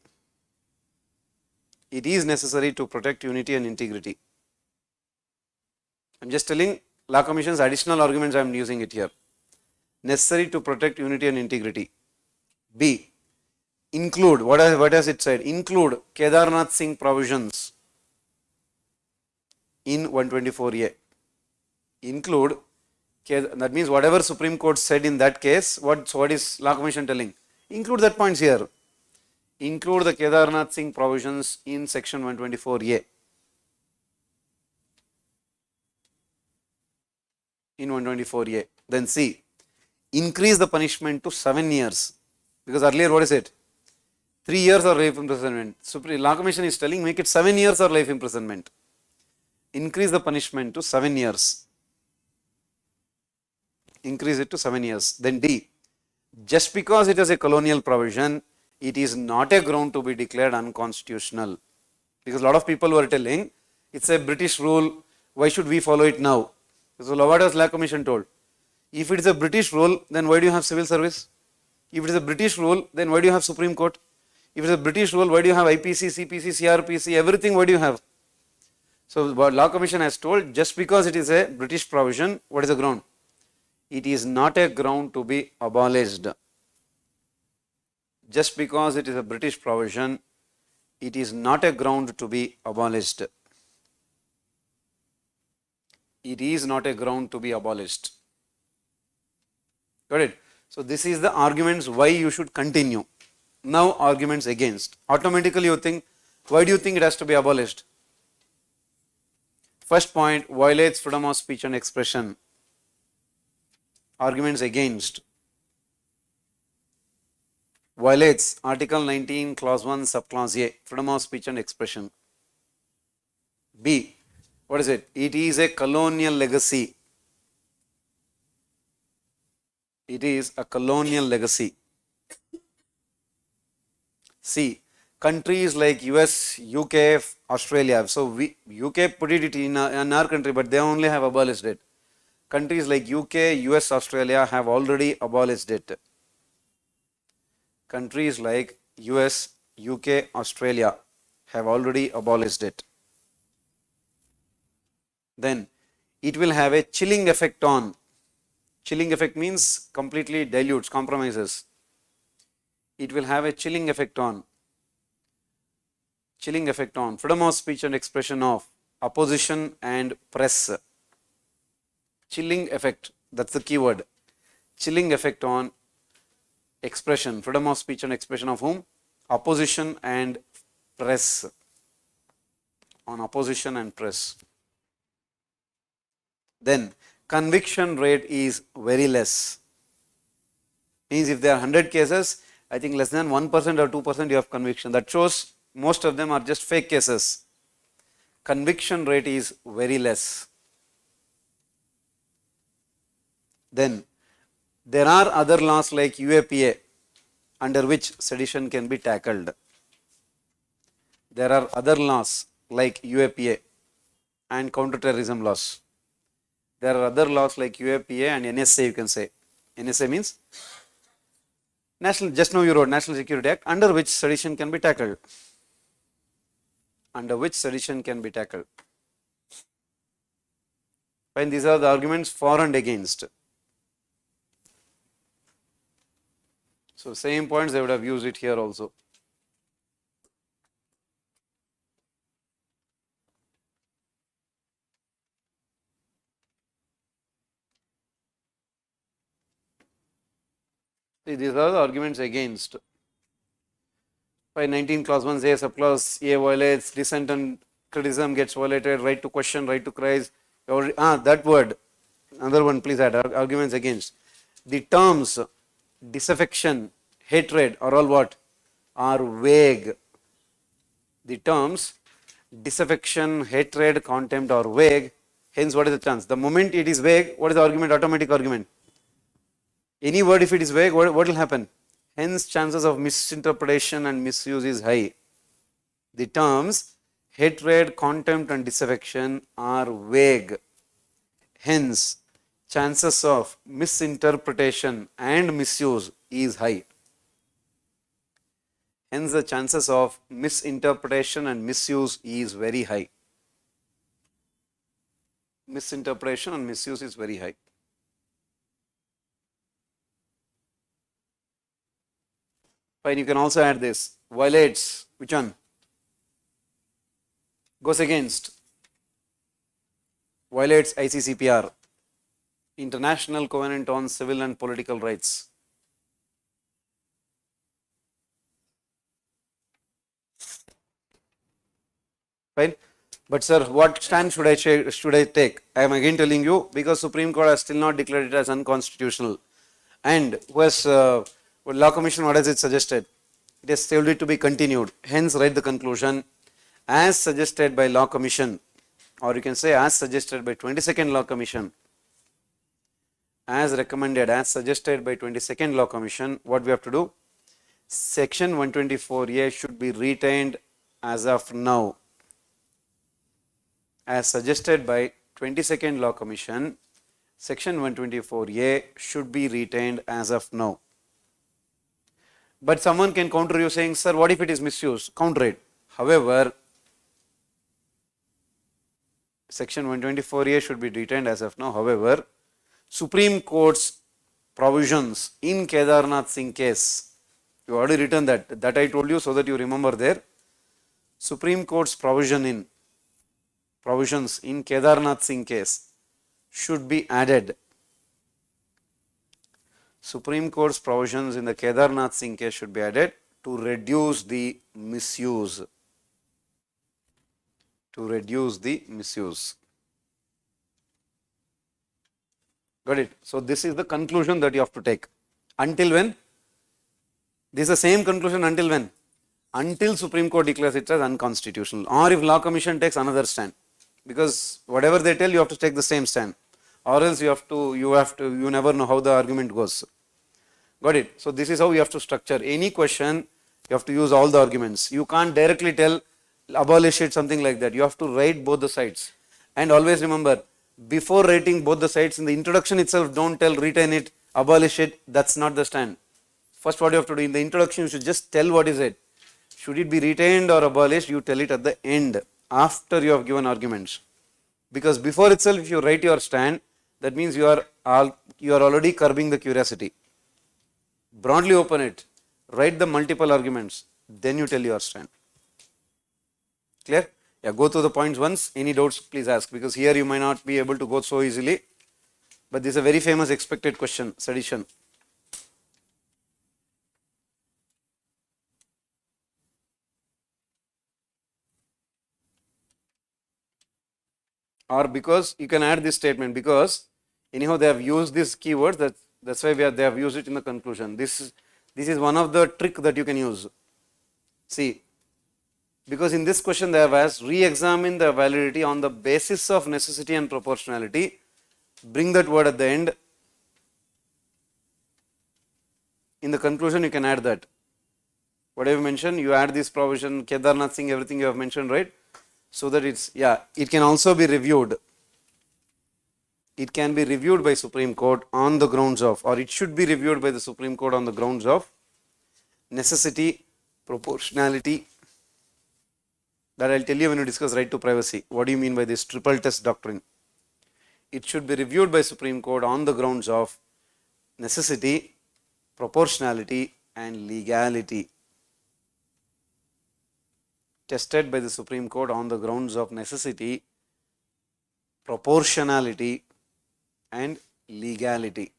is necessary to protect unity and integrity. I am just telling Law Commission's additional arguments, I am using it here. Necessary to protect unity and integrity. B. Include, what has it said? Include Kedarnath Singh provisions in 124A. Include, that means whatever Supreme Court said in that case, what is Law Commission telling? Include that points here. Include the Kedarnath Singh provisions in section 124A. In 124A. Then C. Increase the punishment to 7 years. Because earlier what is it? 3 years or life imprisonment. Law Commission is telling make it 7 years or life imprisonment. Increase the punishment to 7 years. Increase it to 7 years. Then D. just because it is a colonial provision, it is not a ground to be declared unconstitutional. Because a lot of people were telling, it's a British rule, why should we follow it now? So what has Law Commission told? If it is a British rule, then why do you have civil service? If it is a British rule, then why do you have Supreme Court? If it is a British rule, why do you have IPC, CPC, CRPC, everything, why do you have? So what Law Commission has told, just because it is a British provision, what is the ground? It is not a ground to be abolished. Just because it is a British provision, it is not a ground to be abolished. It is not a ground to be abolished. Got it? So this is the arguments why you should continue. Now arguments against. Automatically you think, why do you think it has to be abolished? First point, violates freedom of speech and expression. Arguments against. Violates Article 19, Clause 1, Subclause A, freedom of speech and expression. B, what is it? It is a colonial legacy. It is a colonial legacy. C, countries like US, UK, Australia. So UK put it in our country, but they only have abolished it. Countries like UK, US, Australia have already abolished it. Countries like US, UK, Australia have already abolished it. Then it will have a chilling effect on. Chilling effect means completely dilutes, compromises. It will have a chilling effect on. Chilling effect on freedom of speech and expression of opposition and press. Chilling effect, that's the keyword. Chilling effect on expression, freedom of speech and expression of whom? Opposition and press. On opposition and press. Then conviction rate is very less. Means if there are 100 cases, I think less than 1% or 2% you have conviction. That shows most of them are just fake cases. Conviction rate is very less. Then there are other laws like UAPA under which sedition can be tackled. There are other laws like UAPA and counterterrorism laws. There are other laws like UAPA and NSA, you can say. NSA means National, just now you wrote National Security Act, under which sedition can be tackled. Under which sedition can be tackled. Fine, these are the arguments for and against. So same points they would have used it here also. See, these are the arguments against. By 19 clause 1 A subclause A violates, dissent and criticism gets violated, right to question, right to cries. That word, another one please add, arguments against. The terms disaffection, hatred are all what? Are vague. The terms disaffection, hatred, contempt are vague. Hence what is the chance? The moment it is vague, what is the argument? Automatic argument. Any word if it is vague, what will happen? Hence chances of misinterpretation and misuse is high. The terms hatred, contempt and disaffection are vague. Hence chances of misinterpretation and misuse is high. Hence the chances of misinterpretation and misuse is very high. Misinterpretation and misuse is very high. Fine, you can also add this. Violates, which one? Goes against. Violates ICCPR, International Covenant on Civil and Political Rights. Fine. But sir, what stand should I take? I am again telling you, because Supreme Court has still not declared it as unconstitutional. And who has Law Commission, what has it suggested? It has told it to be continued. Hence write the conclusion, as suggested by Law Commission, or you can say as suggested by 22nd Law Commission. as recommended, as suggested by 22nd Law Commission, what we have to do? Section 124A should be retained as of now. As suggested by 22nd Law Commission, Section 124A should be retained as of now. But someone can counter you saying, sir, what if it is misused? Counter it. However, Section 124A should be retained as of now. However, Supreme Court's provisions in Kedarnath Singh case, you already written that I told you so that you remember there. Supreme Court's provisions in Kedarnath Singh case should be added. Supreme Court's provisions in the Kedarnath Singh case should be added to reduce the misuse. Got it? So this is the conclusion that you have to take. Until when? This is the same conclusion until when? Until Supreme Court declares it as unconstitutional, or if Law Commission takes another stand. Because whatever they tell, you have to take the same stand, or else you never know how the argument goes. Got it? So this is how you have to structure any question. You have to use all the arguments. You can't directly tell abolish it, something like that. You have to write both the sides. And always remember, before writing both the sides, in the introduction itself, don't tell retain it, abolish it. That's not the stand. First, what you have to do in the introduction, you should just tell what is it. Should it be retained or abolished? You tell it at the end, after you have given arguments. Because before itself, if you write your stand, that means you are already curbing the curiosity. Broadly open it, write the multiple arguments, then you tell your stand. Clear? Yeah, go through the points once. Any doubts, please ask, because here you might not be able to go so easily. But this is a very famous expected question, sedition. Or because you can add this statement, because anyhow they have used this keyword, that's why they have used it in the conclusion. This is one of the trick that you can use. See, because in this question they have asked, re-examine the validity on the basis of necessity and proportionality. Bring that word at the end. In the conclusion you can add that. What I have mentioned, you add this provision, Kedarnath Singh, everything you have mentioned, right? So that it can also be reviewed. It can be reviewed by Supreme Court on the grounds of, or it should be reviewed by the Supreme Court on the grounds of necessity, proportionality. That I'll tell you when we discuss right to privacy. What do you mean by this triple test doctrine? It should be reviewed by Supreme Court on the grounds of necessity, proportionality and legality. Tested by the Supreme Court on the grounds of necessity, proportionality and legality.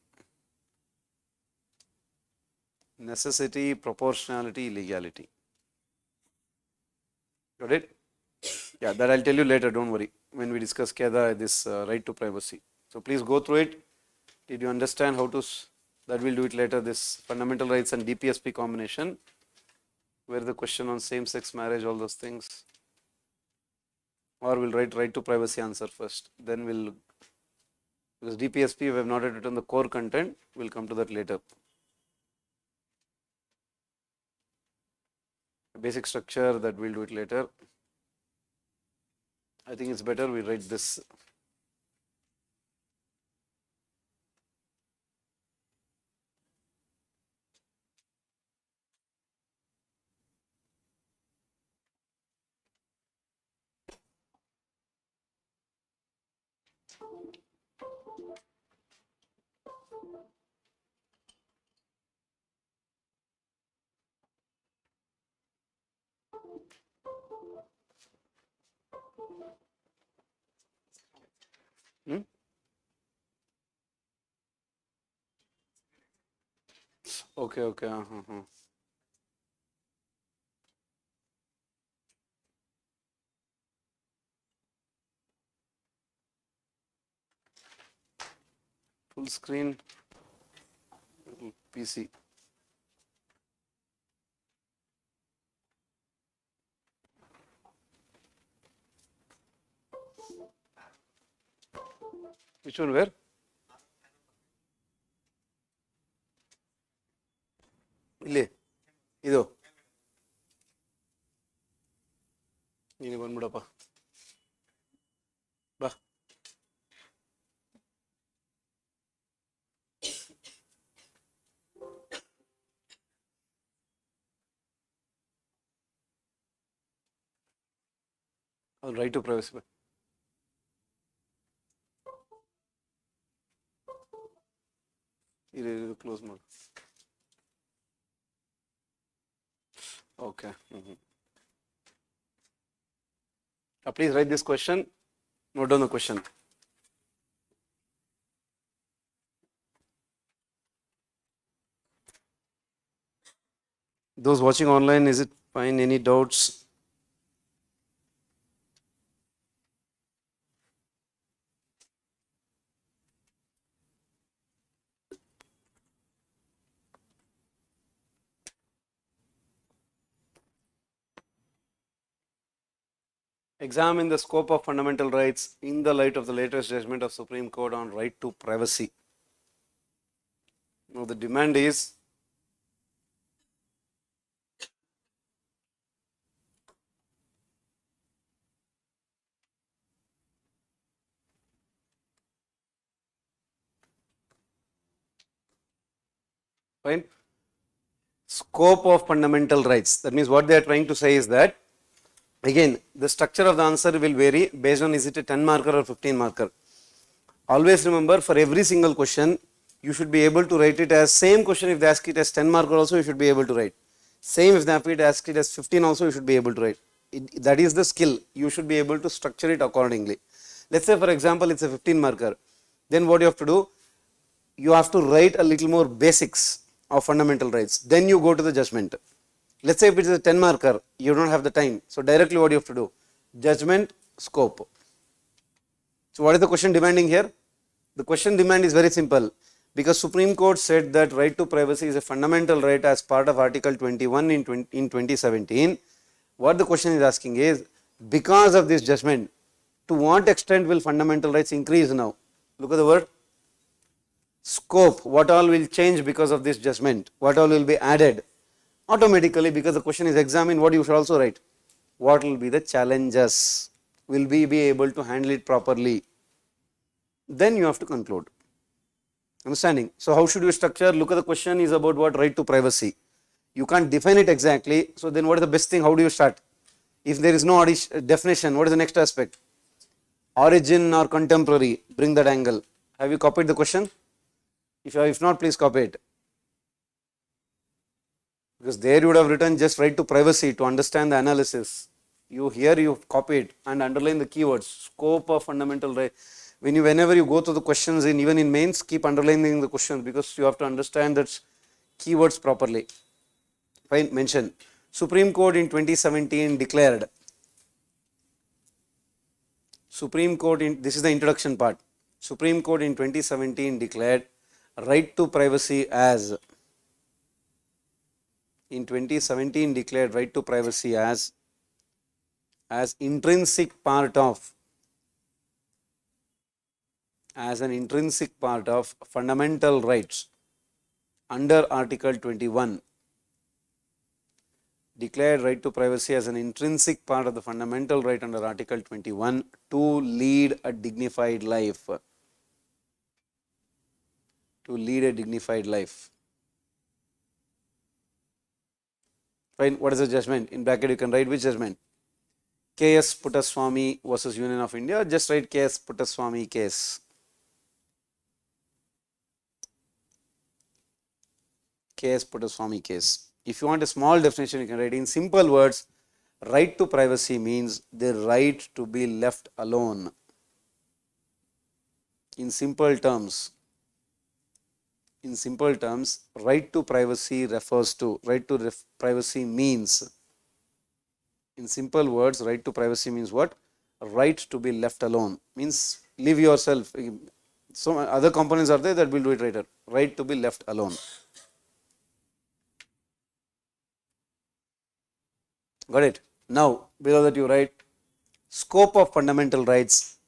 Necessity, proportionality, legality. Got it? Yeah, that I'll tell you later, don't worry, when we discuss this right to privacy. So please go through it. Did you understand how to, that we'll do it later, this fundamental rights and DPSP combination, where the question on same-sex marriage, all those things. Or we'll write right to privacy answer first, then we'll, because DPSP we have not yet written the core content, we'll come to that later. Basic structure, that we'll do it later. I think it's better we write this. Okay. Full screen PC. Which one, where? right to privacy. Close mode. Okay. Please write this question. Note down the question. Those watching online, is it fine? Any doubts? Examine the scope of fundamental rights in the light of the latest judgment of Supreme Court on right to privacy. Now the demand is fine. Scope of fundamental rights. That means what they are trying to say is that, again, the structure of the answer will vary based on is it a 10 marker or 15 marker. Always remember, for every single question, you should be able to write it as same question. If they ask it as 10 marker also, you should be able to write. Same if they ask it as 15 also, you should be able to write. That is the skill. You should be able to structure it accordingly. Let's say, for example, it's a 15 marker. Then what you have to do? You have to write a little more basics of fundamental rights. Then you go to the judgment. Let's say if it is a 10 marker, you don't have the time. So directly what you have to do? Judgment, scope. So what is the question demanding here? The question demand is very simple. Because Supreme Court said that right to privacy is a fundamental right as part of Article 21 in 2017. What the question is asking is, because of this judgment, to what extent will fundamental rights increase now? Look at the word. Scope, what all will change because of this judgment? What all will be added? Automatically, because the question is examined, what you should also write? What will be the challenges? Will we be able to handle it properly? Then you have to conclude. Understanding? So how should you structure? Look at the question is about what? Right to privacy. You can't define it exactly. So then what is the best thing? How do you start? If there is no definition, what is the next aspect? Origin or contemporary, bring that angle. Have you copied the question? If not, please copy it. Because there you would have written just right to privacy to understand the analysis. You copy it and underline the keywords. Scope of fundamental right. Whenever you go to the questions even in mains, keep underlining the questions because you have to understand that keywords properly. Fine, mention. Supreme Court in 2017 declared. This is the introduction part. Supreme Court in 2017 declared right to privacy as in 2017 declared right to privacy as intrinsic part of fundamental rights under Article 21. Declared right to privacy as an intrinsic part of the fundamental right under Article 21 to lead a dignified life. To lead a dignified life. Fine. What is the judgment? In bracket you can write which judgment? K.S. Puttaswamy versus Union of India. Just write K.S. Puttaswamy case. K.S. Puttaswamy case. If you want a small definition, you can write in simple words. Right to privacy means the right to be left alone. In simple terms, right to privacy refers to, privacy means, in simple words, right to privacy means what? Right to be left alone. Means leave yourself. So other components are there that will do it later. Right to be left alone. Got it? Now, below that you write scope of fundamental rights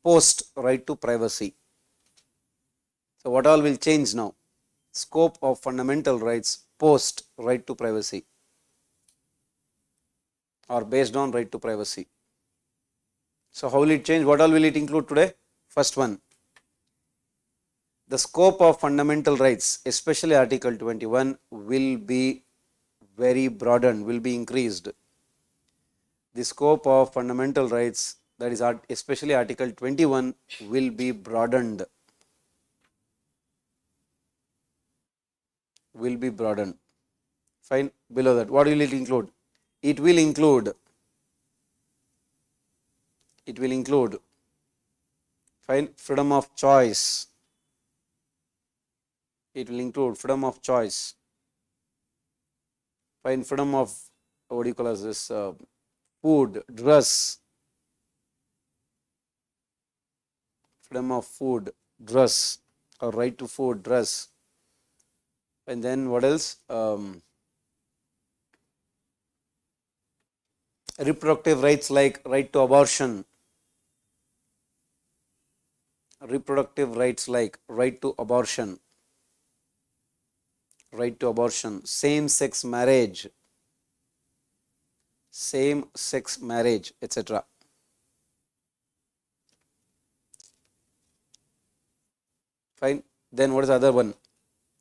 post right to privacy. So what all will change now? Scope of fundamental rights post right to privacy or based on right to privacy. So how will it change? What all will it include today? First one, the scope of fundamental rights, especially Article 21, will be very broadened, will be increased. the scope of fundamental rights, that is especially Article 21, will be broadened. Will be broadened. Fine. Below that, what will it include? It will include. It will include. Fine. Freedom of choice. It will include freedom of choice. Fine. Freedom of, what do you call as this? Food, dress. Freedom of food, dress, or right to food, dress. And then what else? Reproductive rights like right to abortion. Reproductive rights like right to abortion. Right to abortion. Same-sex marriage. Same-sex marriage, etc. Fine. Then what is the other one?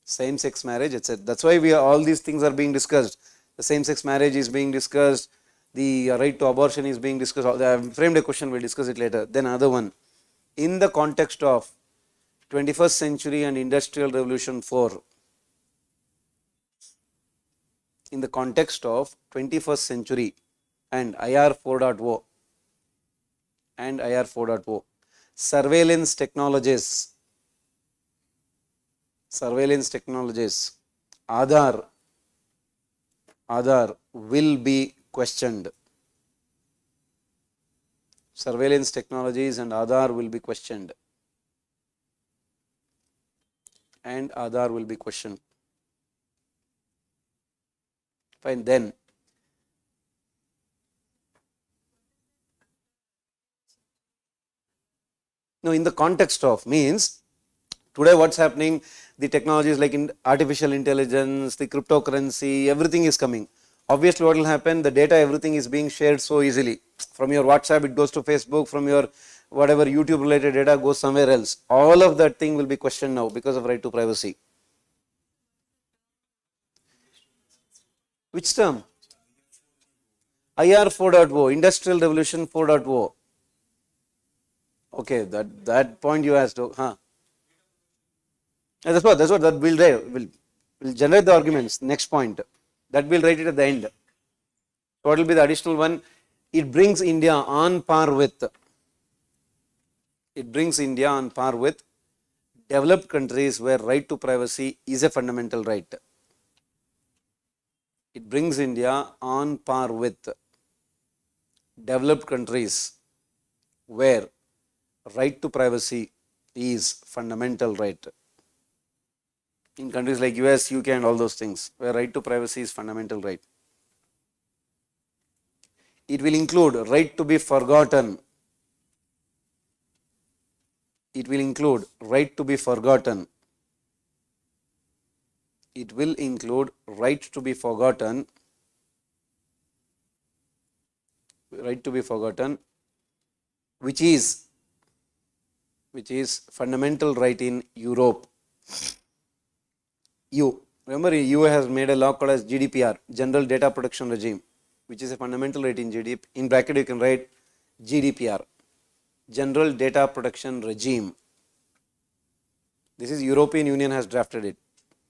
Same-sex marriage, etc. That's why all these things are being discussed. The same-sex marriage is being discussed. The right to abortion is being discussed. I have framed a question, we'll discuss it later. Then another one. In the context of 21st century and Industrial Revolution 4, in the context of 21st century and IR 4.0 and IR 4.0, surveillance technologies, Aadhaar will be questioned. Surveillance technologies and Aadhaar will be questioned. And Aadhaar will be questioned. Fine. Then no, in the context of means today what's happening, the technologies like in artificial intelligence, the cryptocurrency, everything is coming. Obviously what will happen, the data, everything is being shared so easily. From your WhatsApp it goes to Facebook, from your whatever YouTube related data goes somewhere else. All of that thing will be questioned now because of right to privacy. Which term? IR 4.0, Industrial Revolution 4.0. Okay, that point you asked. Huh? That's what that will generate the arguments. Next point, that will write it at the end. What will be the additional one? It brings India on par with. It brings India on par with developed countries where right to privacy is a fundamental right. It brings India on par with developed countries where right to privacy is fundamental right. In countries like US, UK and all those things, where right to privacy is fundamental right. It will include right to be forgotten. It will include right to be forgotten. It will include right to be forgotten. Right to be forgotten, which is fundamental right in Europe. Remember, EU has made a law called as GDPR, General Data Protection Regime, which is a fundamental right in GDPR. In bracket you can write GDPR, General Data Protection Regime. This is European Union has drafted it.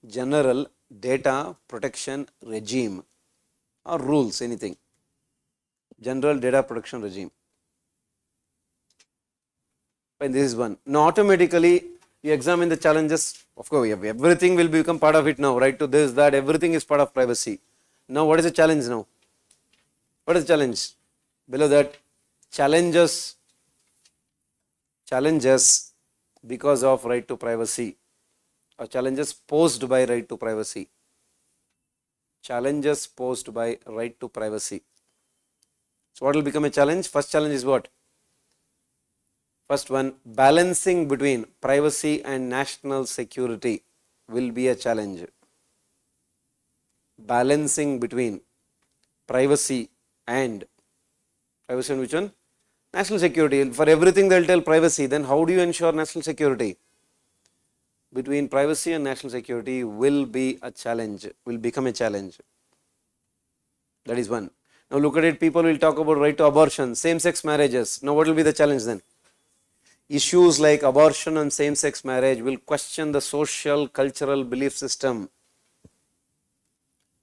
General Data Protection Regime or rules, anything. General Data Protection Regime. And this is one. Now automatically you examine the challenges. Of course, everything will become part of it now, right? To this, that, everything is part of privacy. Now what is the challenge now? What is the challenge? Below that, challenges because of right to privacy, or challenges posed by right to privacy. Challenges posed by right to privacy. So what will become a challenge? First challenge is what? First one, balancing between privacy and national security will be a challenge. Balancing between privacy and which one? National security. For everything they will tell privacy, then how do you ensure national security? Between privacy and national security will be a challenge, will become a challenge. That is one. Now look at it, people will talk about right to abortion, same-sex marriages. Now what will be the challenge then? Issues like abortion and same-sex marriage will question the social, cultural belief system.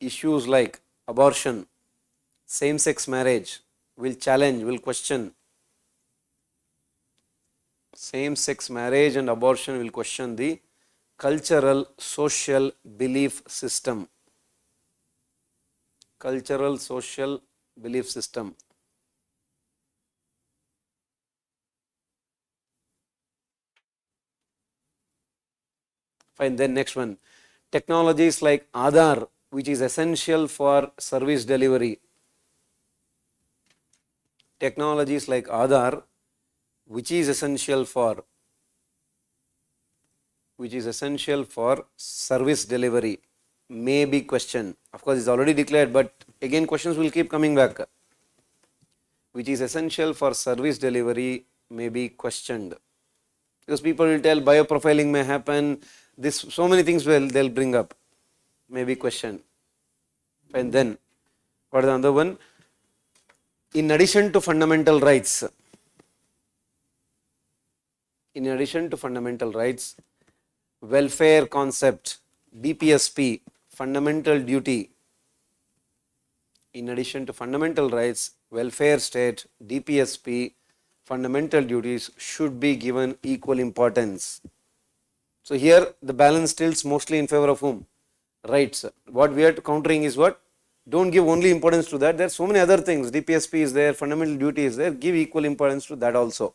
Issues like abortion, same-sex marriage will challenge, will question. Same-sex marriage and abortion will question the cultural, social belief system. Cultural, social belief system. Fine, then next one. Technologies like Aadhaar, which is essential for service delivery. Technologies like Aadhaar, which is essential for service delivery, may be questioned. Of course, it's already declared, but again questions will keep coming back. Which is essential for service delivery may be questioned. Because people will tell bioprofiling may happen, this so many things they'll bring up, may be questioned. And then, what is the other one? In addition to fundamental rights, welfare concept, BPSP, fundamental duty. In addition to fundamental rights, welfare state, DPSP, fundamental duties should be given equal importance. So here the balance tilts mostly in favor of whom? Rights. What we are countering is what? Don't give only importance to that. There are so many other things. DPSP is there, fundamental duty is there. Give equal importance to that also.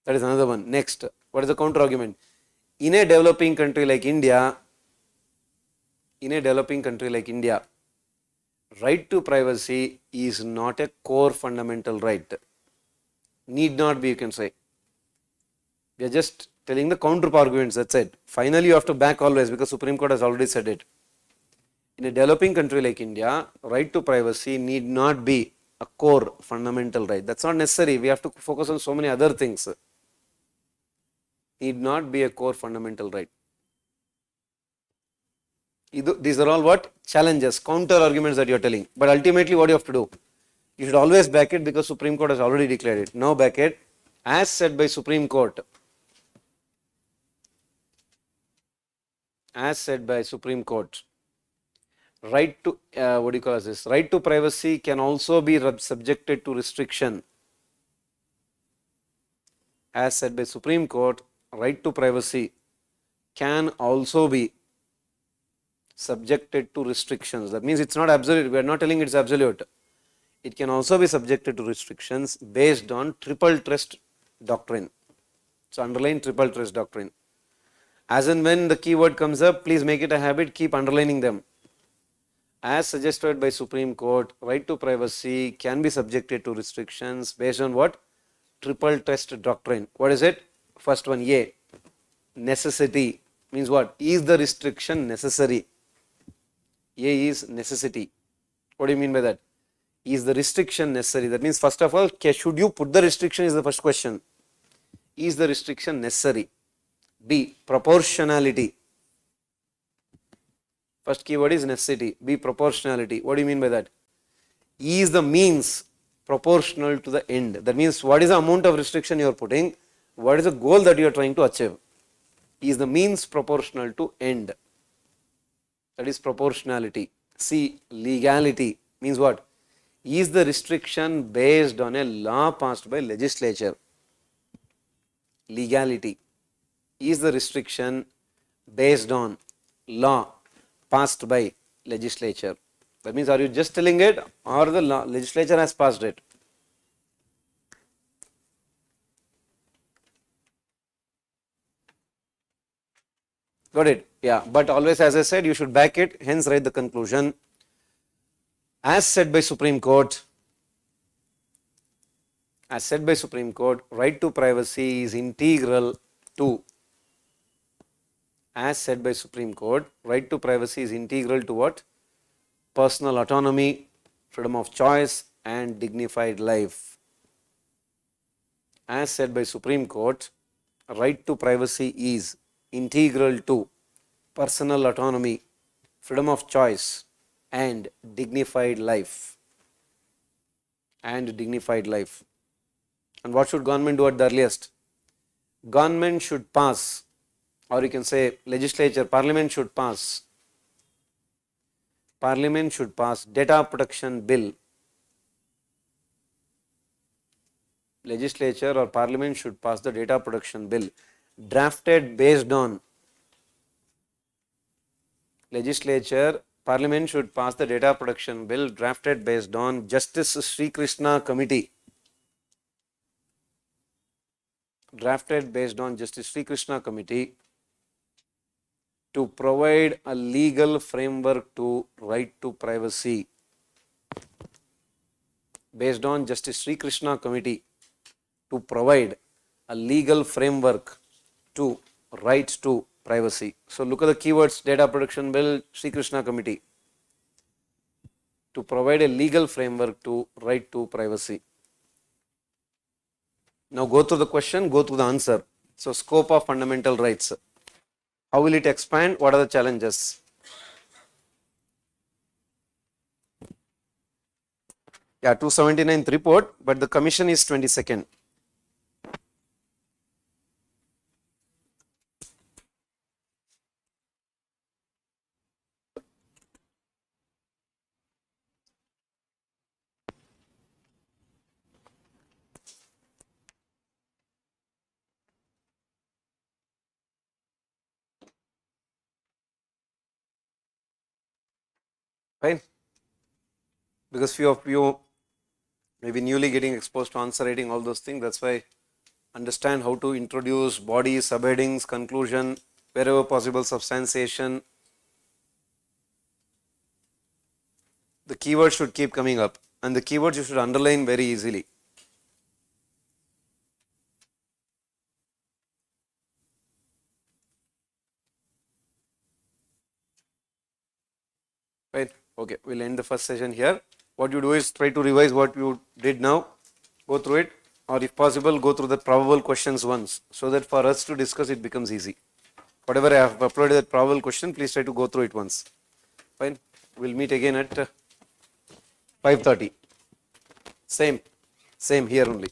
That is another one. Next, what is the counter argument? In a developing country like India, right to privacy is not a core fundamental right. Need not be, you can say. We are just telling the counter arguments, that's it. Finally, you have to back always because Supreme Court has already said it. In a developing country like India, right to privacy need not be a core fundamental right. That's not necessary. We have to focus on so many other things. Need not be a core fundamental right. These are all what? Challenges, counter arguments that you are telling. But ultimately, what you have to do? You should always back it because Supreme Court has already declared it. Now back it as said by Supreme Court. As said by Supreme Court. Right to, right to privacy can also be subjected to restriction. As said by Supreme Court, right to privacy can also be subjected to restrictions. That means it's not absolute. We are not telling it's absolute. It can also be subjected to restrictions based on triple trust doctrine. So underline triple trust doctrine. As and when the keyword comes up, please make it a habit, keep underlining them. As suggested by Supreme Court, right to privacy can be subjected to restrictions based on what? Triple test doctrine. What is it? First one, A. Necessity means what? Is the restriction necessary? A is necessity. What do you mean by that? Is the restriction necessary? That means first of all, should you put the restriction is the first question. Is the restriction necessary? B. Proportionality. First keyword is necessity. B. Proportionality. What do you mean by that? Is the means proportional to the end? That means what is the amount of restriction you are putting? What is the goal that you are trying to achieve? Is the means proportional to end? That is proportionality. C. Legality means what? Is the restriction based on a law passed by legislature? Legality. Is the restriction based on law passed by legislature? That means are you just telling it or the legislature has passed it? Got it? Yeah, but always as I said, you should back it, hence write the conclusion. As said by Supreme Court, right to privacy is integral to. As said by Supreme Court, right to privacy is integral to what? Personal autonomy, freedom of choice and dignified life. As said by Supreme Court, right to privacy is integral to personal autonomy, freedom of choice and dignified life. And dignified life. And what should government do at the earliest? Government should pass, or you can say legislature, parliament should pass data protection bill. Legislature or parliament should pass the data protection bill drafted based on Parliament should pass the data protection bill drafted based on Justice Sri Krishna Committee. Drafted based on Justice Sri Krishna Committee to provide a legal framework to right to privacy. Based on Justice Sri Krishna Committee to provide a legal framework to right to privacy. So look at the keywords: data protection bill, Sri Krishna Committee. To provide a legal framework to right to privacy. Now go through the question, go through the answer. So scope of fundamental rights. How will it expand? What are the challenges? Yeah, 279th report, but the commission is 22nd. Fine. Because few of you may be newly getting exposed to answer writing, all those things. That's why understand how to introduce body, subheadings, conclusion, wherever possible substantiation. The keywords should keep coming up, and the keywords you should underline very easily. Right. Okay, we'll end the first session here. What you do is try to revise what you did now, go through it, or if possible go through the probable questions once, so that for us to discuss it becomes easy. Whatever I have uploaded that probable question, please try to go through it once. Fine. We'll meet again at 5:30. Same here only.